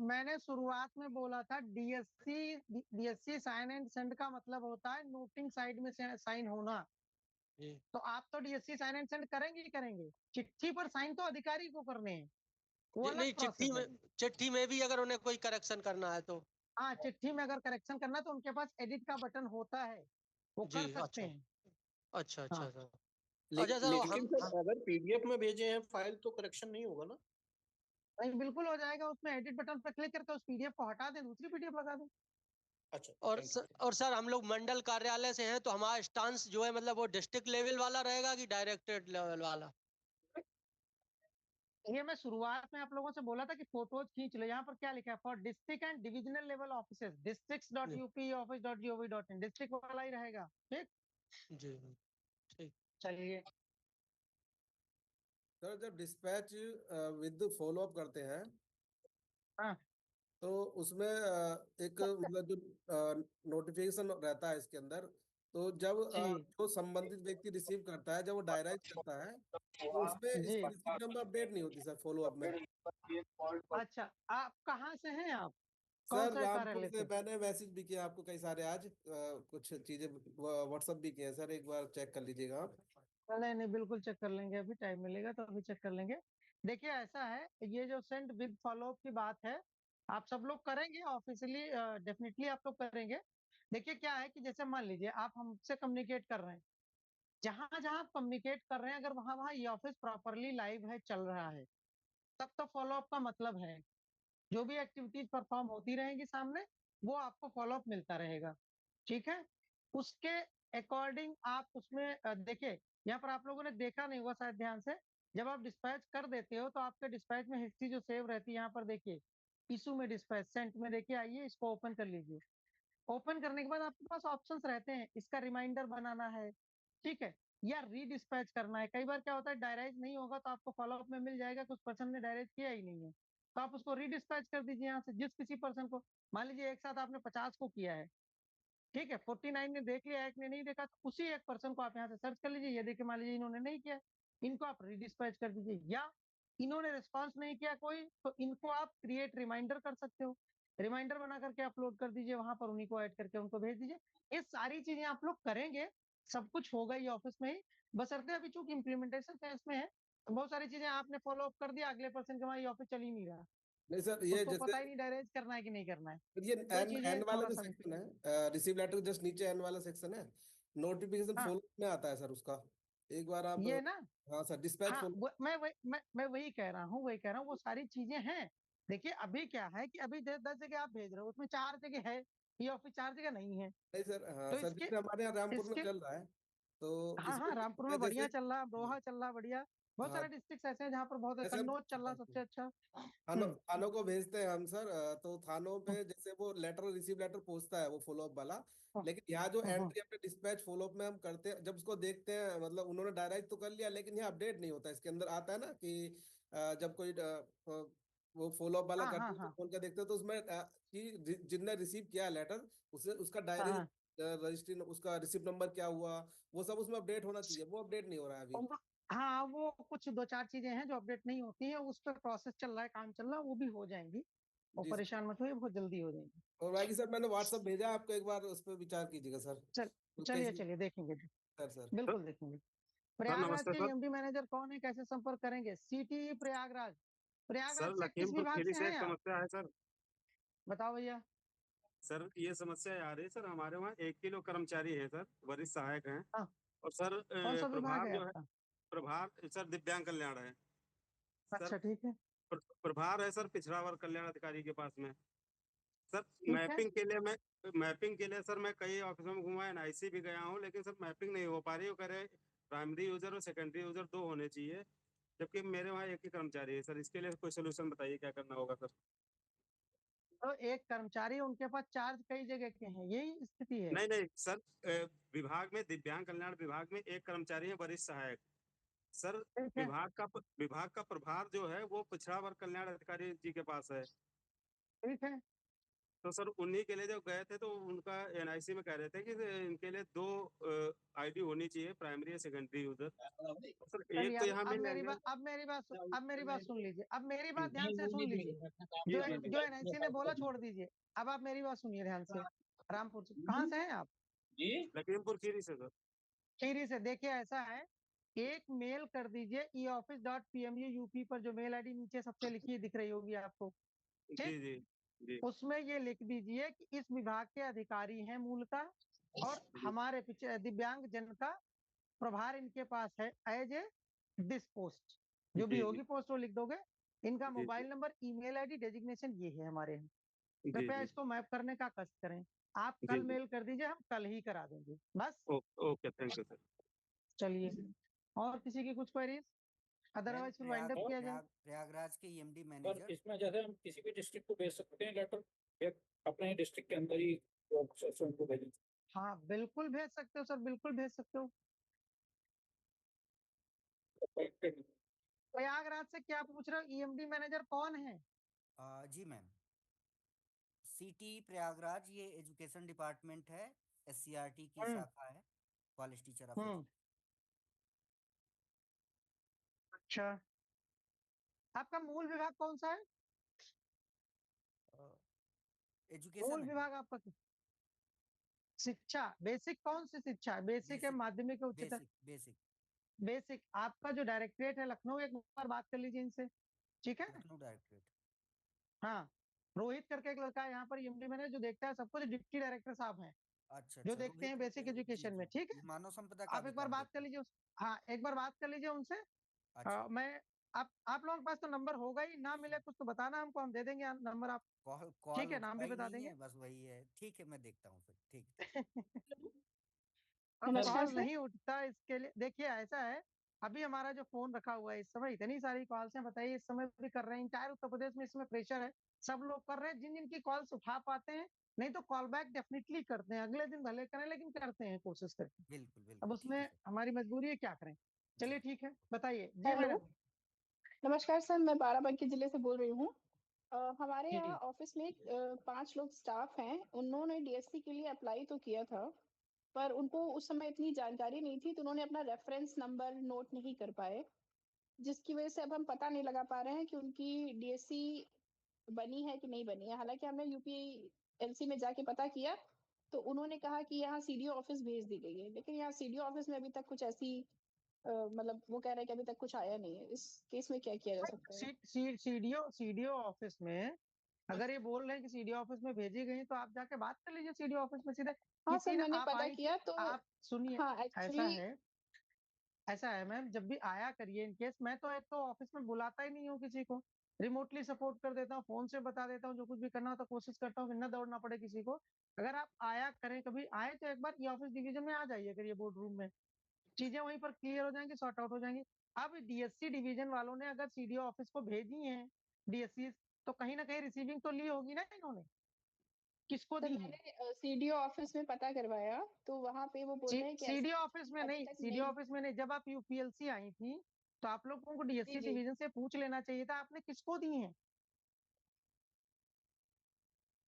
मैंने शुरुआत में बोला था डीएससी साइन एंड सेंड का मतलब होता है नोटिंग साइड में साइन होना। तो आप तो डीएससी साइन एंड सेंड करेंगे ही करेंगे, चिट्ठी पर साइन तो अधिकारी को करने हैं, वो अलग नहीं, प्रोसेस है। चिट्ठी में भी अगर उन्हें कोई करेक्शन करना है तो? हाँ, चिट्ठी में अगर करेक्शन करना तो उनके पास एडिट का बटन होता है, वो कर सकते हैं। अच्छा हाँ। सर। अच्छा सर, लेकिन सर अगर पीडीएफ में भेजे हैं फाइल तो करेक्शन नहीं होगा ना? नहीं, बिल्कुल हो जाएगा, उसमें एडिट बटन पर क्लिक करके उस पीडीएफ को हटा दें, दूसरी पीडीएफ लगा दें। अच्छा। और सर हम लोग मंडल कार्यालय से हैं, तो हमारा स्टांस जो है मतलब वो डिस्ट्रिक्ट लेवल वाला रहेगा कि डायरेक्टेड लेवल वाला? ये मैं शुरुआत में आप लोगों से बोला था कि फोटोज खींच लो। यहाँ पर क्या लिखा है? For district and divisional level offices districts.upoffice.gov.in, district वाला ही रहेगा। ठीक जी ठीक। चलिए। सर जब डिस्पैच विद फॉलो अप करते हैं, हाँ, तो उसमें एक मतलब जो नोटिफिकेशन रहता है इसके अंदर, तो जब जो संबंधित व्यक्ति रिसीव करता है, जब वो डायराइज करता है, तो उसमें इसकी रिसीट नंबर अपडेट नहीं होती सर फॉलो अप में। अच्छा, आप कहाँ से हैं? आप कौन सर सा रामपुर कार्यालय से से? मैंने मैसेज भी किया आपको कई सारे आज, कुछ चीजें व्हाट्सएप भी किए हैं सर, एक बार चेक कर लीजिएगा आप। नहीं, बिल्कुल चेक कर लेंगे, अभी टाइम मिलेगा तो अभी चेक कर लेंगे। देखिए ऐसा है, ये जो सेंड विद फॉलो अप की बात है, आप सब लोग करेंगे ऑफिशियली, डेफिनेटली आप लोग करेंगे। देखिए क्या है कि जैसे मान लीजिए आप हमसे कम्युनिकेट कर रहे हैं, जहां जहां आप कम्युनिकेट कर रहे हैं, अगर वहां वहां ये ऑफिस प्रॉपरली लाइव है, चल रहा है, तब तो फॉलो अप का मतलब है। जो भी एक्टिविटीज परफॉर्म होती रहेंगी सामने, वो आपको फॉलो अप मिलता रहेगा। ठीक है, उसके अकॉर्डिंग आप उसमें देखिए, यहाँ पर आप लोगों ने देखा नहीं होगा शायद ध्यान से, जब आप डिस्पैच कर देते हो तो आपके डिस्पैच में हिस्ट्री जो सेव रहती है, यहाँ पर देखिए इशू में, डिस्पैच सेंट में, देखिए आइए इसको ओपन कर लीजिए। ओपन करने के बाद आपके पास ऑप्शंस रहते हैं, इसका रिमाइंडर बनाना है, ठीक है, या रीडिस्पैच करना है। कई बार क्या होता है, डायराइज नहीं होगा तो आपको फॉलो अप में मिल जाएगा, कुछ पर्सन ने डायरेक्ट किया ही नहीं है, तो आप उसको रीडिस्पैच कर दीजिए यहाँ से। जिस किसी पर्सन को, मान लीजिए एक साथ आपने 50 को किया है, ठीक है, 49 ने देख लिया, एक ने नहीं देखा, तो उसी एक पर्सन को आप यहाँ से सर्च कर लीजिए। ये देखिए मान लीजिए इन्होंने नहीं किया, इनको आप रीडिस्पैच कर दीजिए, या इन्होंने रिस्पॉन्स नहीं किया कोई, तो इनको आप क्रिएट रिमाइंडर कर सकते हो, रिमाइंडर बना करके अपलोड कर दीजिए वहां पर, उन्हीं को ऐड करके उनको भेज दीजिए। ये सारी चीजें आप लोग करेंगे, सब कुछ होगा ये ऑफिस में ही, बशर्ते अभी चूंकि इम्प्लीमेंटेशन फेज में है, तो बहुत सारी चीजें आपने फॉलो अप कर दिया, अगले पर्सन के वहां ये ऑफिस चल ही नहीं रहा, नहीं सर, ये उसको जैसे पता ही नहीं डायरेक्ट करना है कि नहीं करना है। ये तो एन चीजें एन वाला थोड़ा जो सा सेक्शन है, रिसीव लेटर जस्ट नीचे एन वाला सेक्शन है, नोटिफिकेशन फॉलो में आता है सर उसका, एक बार आप। ये ना, हाँ सर, डिस्पैच हाँ फॉलो। मैं वही कह रहा हूँ, वो सारी चीजें हैं। देखिए अभी क्या है कि अभी 10 जगह आप भेज रहे हो, उसमें 4 जगह है, ये ऑफिस 4 जगह नहीं है, नहीं सर, हाँ तो सर, इसके जैसे हमारे यहाँ रामपुर में इसके चल रहा है, तो हाँ हाँ, रामपुर में बढ़िया चल रहा, अमरोहा चल रहा बढ़िया, बहुत सारे डिस्ट्रिक्ट ऐसे हैं जहाँ पर बहुत जैसे कन्नौज चल रहा सबसे अच्छा। थानों को भेजते हैं हम सर, तो थानों पे जैसे वो लेटर रिसीव लेटर पहुंचता है वो फॉलोअप वाला, लेकिन यहाँ जो एंट्री अपने डिस्पैच फॉलोअप में हम करते हैं, जब उसको देखते हैं मतलब उन्होंने डायरेक्ट तो कर लिया, लेकिन यहाँ अपडेट नहीं होता। इसके अंदर आता है ना कि जब कोई वो फॉलोअप वाला करते हैं तो खोल कर देखते हैं, तो उसमें कि जिनने रिसीव किया लेटर उसे उसका डायरी रजिस्ट्री उसका रिसिप्ट नंबर क्या हुआ, वो सब उसमें अपडेट होना चाहिए, वो अपडेट नहीं हो रहा है अभी। हाँ, वो कुछ 2-4 चीजें हैं जो अपडेट नहीं होती हैं, उस पर प्रोसेस चल रहा है, काम चल रहा है, वो भी हो जाएंगी, और परेशान मत होइए, बहुत जल्दी हो जाएंगी। और बाकी सर मैंने व्हाट्सएप भेजा आपको, एक बार उस पर विचार कीजिएगा सर। चलिए देखेंगे सर बिल्कुल देखेंगे। प्रयागराज के ईएमडी मैनेजर कौन है, कैसे संपर्क करेंगे? सिटी प्रयागराज, प्रयागराज से किस विभाग से हैं आप? समस्या है सर। बताओ भैया। सर ये समस्या आ रही है सर, हमारे वहाँ 1 किलो कर्मचारी है सर, वरिष्ठ सहायक हैं, और सर कौन सा विभाग है आपका? प्रभार सर दिव्यांग कल्याण है। अच्छा ठीक है। प्रभार है सर पिछड़ा वर्ग कल्याण अधिकारी के पास में सर। मैपिंग के लिए सर मैं कई ऑफिसों में घुमा, NIC भी गया हूँ, लेकिन सर मैपिंग नहीं हो पा रही। वो कह रहे प्राइमरी यूजर और सेकेंडरी यूजर 2 होने चाहिए, जबकि मेरे वहाँ 1 ही कर्मचारी है सर। इसके लिए कोई सोल्यूशन बताइए, क्या करना होगा सर? तो एक कर्मचारी, उनके पास चार्ज कई जगह के हैं, यही स्थिति है? नहीं सर, विभाग में दिव्यांग कल्याण विभाग में 1 कर्मचारी है वरिष्ठ सहायक सर। विभाग का प्रभार जो है वो पिछड़ा वर्ग कल्याण अधिकारी जी के पास है। ठीक है। तो सर उन्हीं के लिए जब गए थे तो उनका NIC में कह रहे थे कि इनके लिए 2 ID होनी चाहिए, प्राइमरी या सेकेंडरी यूजर। सर एक तो यहाँ मिल जाएंगे। अब मेरी बात सुन लीजिए, अब मेरी बात ध्यान से सुन लीजिए, जो NIC ने बोला छोड़ दीजिए, अब आप मेरी बात सुनिए ध्यान से। रामपुर से कहाँ से हैं आप? लखीमपुर खीरी से सर। खीरी से। देखिए ऐसा है, एक मेल कर दीजिए eoffice.pmuup पर, जो मेल ID नीचे सबसे लिखी दिख रही होगी आपको, ठीक? जी। उसमें ये लिख दीजिए कि इस विभाग के अधिकारी हैं मूलतः, और हमारे दिव्यांग जन का प्रभार इनके पास है एज ए दिस पोस्ट, जो भी होगी पोस्ट वो लिख दोगे। इनका mobile number, email ID, designation ये है हमारे यहाँ। कृपया इसको मैप करने का कष्ट करें। आप कल मेल कर दीजिए, हम कल ही करा देंगे बस। Okay, thank you sir. चलिए, और किसी की कुछ क्वेरीज? अदरवाइज फिर वाइंड अप किया जाए। प्रयागराज के EMD मैनेजर, इसमें जैसे हम किसी भी डिस्ट्रिक्ट को भेज सकते हैं लेटर, अपने डिस्ट्रिक्ट के अंदर ही उनको भेजें। हाँ बिल्कुल भेज सकते हो सर, बिल्कुल भेज सकते हो। प्रयागराज से क्या पूछ रहे हो? EMD मैनेजर कौन है? जी मैम, सिटी प्रयागराज, ये एजुकेशन डिपार्टमेंट है, SCRT की शाखा है, कॉलेज टीचर ऑफिस। अच्छा, आपका मूल विभाग कौन सा है? एजुकेशन मूल विभाग आपका शिक्षा, बेसिक कौन सी शिक्षा है? बेसिक है, माध्यमिक है, उच्चतर? बेसिक। आपका जो डायरेक्टरेट है लखनऊ, एक बार बात कर लीजिए इनसे, ठीक है? लखनऊ डायरेक्टरेट। हाँ, रोहित करके एक लड़का है यहाँ पर EMD मैनेजर, जो देखता है सब कुछ, डिप्टी डायरेक्टर साहब हैं। अच्छा, जो देखते हैं बेसिक एजुकेशन में, ठीक है? मानव संपदा आप एक बार बात कर लीजिए। हाँ, एक बार बात कर लीजिए उनसे। मैं आप लोगों के पास तो नंबर होगा ही, ना मिले कुछ तो बताना हमको, हम दे देंगे नंबर आप। ठीक है, नाम भी बता देंगे। बस वही है, ठीक है, मैं देखता हूँ फिर। ठीक कॉल नहीं उठता, इसके लिए देखिए ऐसा है, अभी हमारा जो फोन रखा हुआ है इस समय, इतनी सारी कॉल्स हैं, बताइए इस समय भी कर रहे हैं, इंटायर उत्तर प्रदेश में इसमें प्रेशर है, सब लोग कर रहे हैं। जिन जिनकी कॉल्स उठा पाते हैं, नहीं तो कॉल बैक डेफिनेटली करते हैं, अगले दिन भले करें लेकिन करते हैं कोशिश करके। बिल्कुल। अब उसमें हमारी मजबूरी है, क्या करें। चलिए ठीक है, बताइए जी। हेलो, नमस्कार सर, मैं बाराबंकी जिले से बोल रही हूँ। हमारे यहाँ ऑफिस में 5 लोग स्टाफ हैं, उन्होंने DSC के लिए अप्लाई तो किया था, पर उनको उस समय इतनी जानकारी नहीं थी, तो उन्होंने अपना रेफरेंस नंबर नोट नहीं कर पाए, जिसकी वजह से अब हम पता नहीं लगा पा रहे हैं कि उनकी DSC बनी है कि नहीं बनी है। हालांकि हमने UPLC में जाके पता किया, तो उन्होंने कहा कि यहाँ CDO ऑफिस भेज दी गई है, लेकिन यहाँ CDO ऑफिस में अभी तक कुछ ऐसी मतलब वो कह रहे हैं कि अभी तक कुछ आया नहीं है। इस केस में क्या किया जा सकता है? CDO ऑफिस में अगर ये बोल रहे हैं कि CDO ऑफिस में भेजी गई, तो आप जाके बात कर लीजिए CDO ऑफिस में सीधे। हाँ सर, मैंने पता किया तो आप सुनिए, हाँ, ऐसा है मैम, जब भी आया करिए इन केस, मैं तो एक तो ऑफिस में बुलाता ही नहीं हूँ किसी को, रिमोटली सपोर्ट कर देता हूँ, फोन से बता देता हूँ, जो कुछ भी करना हो तो कोशिश करता हूँ कि न दौड़ना पड़े किसी को। अगर आप आया करें, कभी आए तो एक बार ये ऑफिस डिवीजन में आ जाइए करिए, बोर्ड रूम में, चीजें वहीं पर क्लियर हो जाएंगी, सॉर्ट आउट हो जाएंगी। अब डीएससी डिवीजन वालों ने अगर सीडीओ ऑफिस को भेजी है डीएससी, तो कहीं ना कहीं रिसीविंग तो ली होगी ना इन्होंने, किसको दी है? मैंने सीडीओ ऑफिस में पता करवाया तो वहाँ पे वो बोल रहे हैं कि सीडीओ ऑफिस में अभी नहीं, तक सीडीओ ऑफिस में नहीं, जब आप यूपीएलसी आई थी तो आप लोगों को डीएससी जी। डिवीजन से पूछ लेना चाहिए था आपने किसको दी है।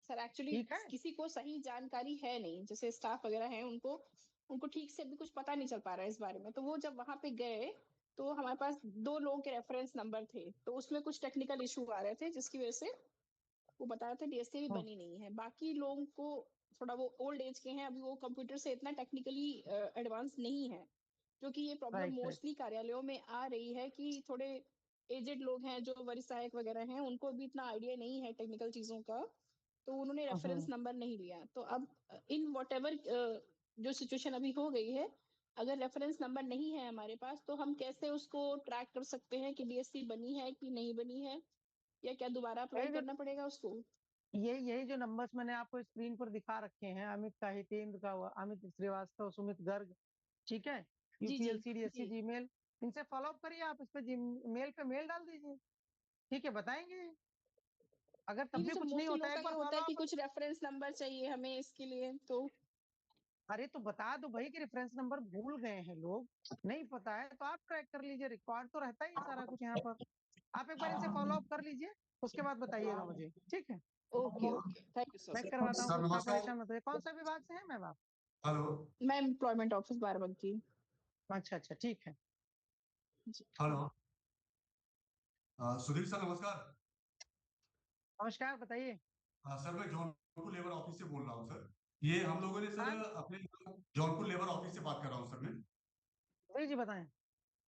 सर एक्चुअली किसी को सही जानकारी है नहीं, जैसे स्टाफ वगैरह हैं उनको उनको ठीक से अभी कुछ पता नहीं चल पा रहा है इस बारे में। तो वो जब वहां पे गए तो हमारे पास 2 लोगों के रेफरेंस नंबर थे, तो उसमें कुछ टेक्निकल इशू आ रहे थे जिसकी वजह से वो बता रहे थे डीएससी भी बनी नहीं है। बाकी लोगों को थोड़ा वो ओल्ड एज के हैं, अभी वो कंप्यूटर से इतना टेक्निकली एडवांस नहीं है, क्योंकि ये प्रॉब्लम मोस्टली कार्यालयों में आ रही है कि थोड़े एजेड लोग हैं जो वरिष्ठ सहायक वगैरह हैं, उनको भी इतना आइडिया नहीं है टेक्निकल चीजों का, तो उन्होंने रेफरेंस नंबर नहीं लिया। तो अब इन व्हाटएवर जो सिचुएशन अभी हो गई है, अगर रेफरेंस नंबर नहीं है हमारे पास तो हम कैसे उसको ट्रैक कर सकते हैं कि डीएससी बनी है कि नहीं बनी है, या क्या दोबारा अप्लाई करना पड़ेगा उसको? यही जो नंबर्स मैंने आपको स्क्रीन पर दिखा रखे हैं, अमित का, हितेंद्र का, अमित श्रीवास्तव, सुमित गर्ग, ठीक है, यूपीएलसी डीएससी जीमेल, इनसे फॉलो अप करिए। आप इस पे मेल पे मेल डाल दीजिए, ठीक है, बताएंगे। अगर तब भी कुछ नहीं होता है, एक बार होता है कि कुछ रेफरेंस नंबर चाहिए हमें इसके लिए, तो अरे तो बता दो भाई कि रेफरेंस नंबर भूल गए हैं लोग, नहीं पता है तो आप ट्रैक कर लीजिए, रिकॉर्ड तो रहता ही सारा कुछ यहाँ पर। आप एक बार इनसे फॉलो अप कर लीजिए, उसके बाद बताइएगा मुझे, ठीक है? Okay okay, thank you sir. मैं करवाता हूँ, कुछ परेशान मत होइए। कौन सा विभाग से है मैम आप? हेलो, मैं एम्प्लॉयमेंट ऑफिस बाराबंकी। अच्छा अच्छा, ठीक है। हेलो, सुधीर सर नमस्कार। नमस्कार, बताइए। सर मैं जौनपुर लेबर ऑफिस से बोल रहा हूँ सर। ये हम लोगों ने सर अपने जौनपुर लेबर ऑफिस से बात कर रहा हूँ सर मैं। जी जी बताएं।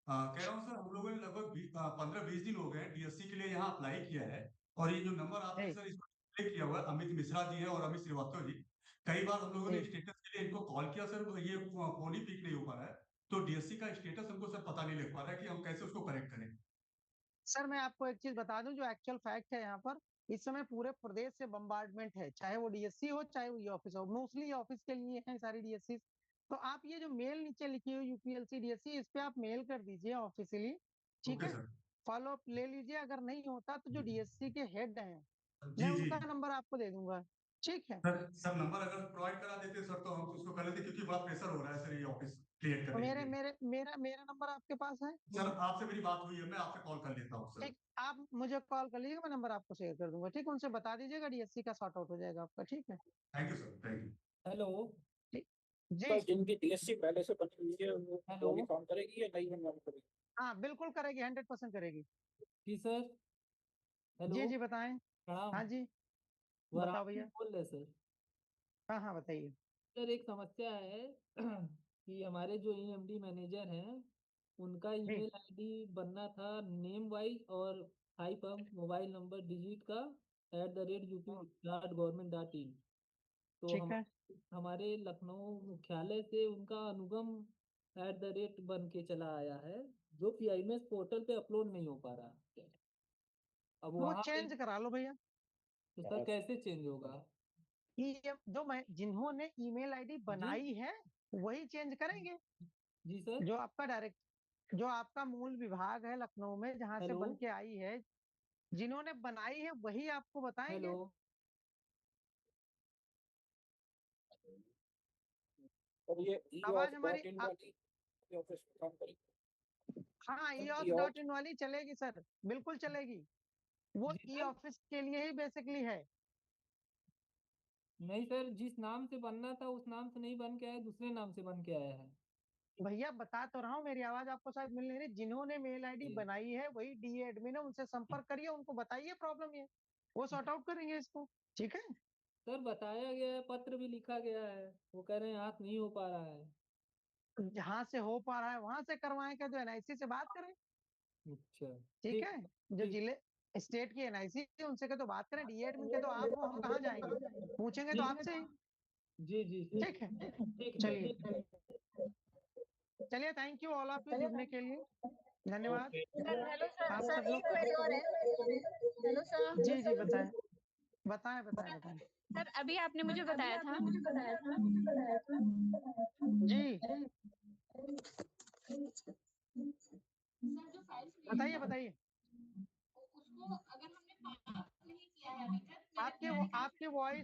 कह रहा हूँ सर, हम लोगों ने लगभग 15-20 दिन हो गए डीएससी के लिए यहाँ अप्लाई किया है, और ये जो नंबर आपने सर इसको डिस्प्ले किया हुआ है, अमित मिश्रा जी है और अमित श्रीवास्तव जी। कई बार हम लोगों ने स्टेटस के लिए इनको कॉल किया सर, ये फोन ही पिक नहीं हो पा रहा है, तो डीएससी का स्टेटस हमको सर पता नहीं लग पा रहा है कि हम कैसे उसको करेक्ट करें। सर मैं आपको एक चीज बता दूं जो एक्चुअल फैक्ट है, यहाँ पर इस समय पूरे प्रदेश से बम्बार्डमेंट है, चाहे वो डीएससी हो चाहे वो ये ऑफिस हो, मोस्टली ये ऑफिस के लिए है सारी डीएससी। तो आप ये जो मेल नीचे लिखी हुई यूपीएलसी डीएससी, इस पे आप मेल कर दीजिए ऑफिशियली, ठीक है? फॉलो अप ले लीजिए, अगर नहीं होता तो जो डीएससी के हेड हैं मैं उनका नंबर आपको दे दूंगा, ठीक है? सर नंबर अगर प्रोवाइड करा देते सर तो हम उसको कर लेते, क्योंकि बड़ा प्रेशर हो रहा है सर ये ऑफिस क्लियर करने के लिए। मेरा नंबर आपके पास है? सर आपसे मेरी बात हुई है, मैं आपसे कॉल कर लेता हूँ सर। ठीक, आप मुझे कॉल कर लीजिएगा, मैं नंबर आपको शेयर कर दूंगा, ठीक है? उनसे बता दीजिएगा, डीएससी का सॉर्ट आउट हो जाएगा आपका, ठीक है? Thank you sir, thank you. Hello जी, जिनकी डीएससी पहले से बनी हुई है वो भी काम करेगी या नहीं बनवानी पड़ेगी? हाँ बिल्कुल करेगी, 100% करेगी। जी सर। हेलो जी जी बताएं। हाँ जी बताओ भैया। बोल रहे सर। हाँ हाँ बताइए। सर एक समस्या है कि हमारे जो ईएमडी मैनेजर हैं उनका ईमेल आईडी बनना था नेम वाइज और 5 अंक मोबाइल नंबर डिजिट का @up.government.in। तो हमारे लखनऊ मुख्यालय से उनका अनुगम @ बन के चला आया है, जो कि आईएमएस पोर्टल पे अपलोड नहीं हो पा रहा। अब वो वहाँ चेंज करा लो भैया। तो सर कैसे चेंज होगा? जिन्होंने ईमेल आईडी बनाई है वही चेंज करेंगे। जी सर। जो आपका मूल विभाग है लखनऊ में, जहाँ से बन के आई है, जिन्होंने बनाई है वही आपको बताएंगे। आवाज हमारी हाँ, e-off.in वाली चलेगी सर, बिल्कुल चलेगी, वो ई-ऑफिस के लिए ही बेसिकली है। नहीं सर, जिस नाम से बनना था उस नाम से नहीं बन के आया, दूसरे नाम से बन के आया है। भैया बता तो रहा हूँ, मेरी आवाज आपको शायद मिल नहीं रही। जिन्होंने मेल आईडी बनाई है वही डी एडमिन है, उनसे संपर्क करिए, उनको बताइए प्रॉब्लम ये, वो सॉर्ट आउट करेंगे इसको, ठीक है? सर बताया गया है, पत्र भी लिखा गया है, वो कह रहे हैं हाथ नहीं हो पा रहा है। जहाँ से हो पा रहा है वहां से करवाएं, क्या तो एनआईसी से बात करें। अच्छा ठीक है, जो जिले स्टेट की एनआईसी है उनसे के तो बात करें, डी एडमिन के तो आप हो, हम कहाँ जाएंगे, पूछेंगे तो आपसे ही। जी जी ठीक है, चलिए चलिए, thank you all of you जुड़ने के लिए, धन्यवाद। हेलो सर, आप सर सब एक क्वेरी और है। Hello sir. जी जी बताएं बताएं बताएं बताएं। सर अभी आपने मुझे बताया था जी बताइए बताइए। उसको अगर हमने पास नहीं किया है अभी तक, आपके वॉइस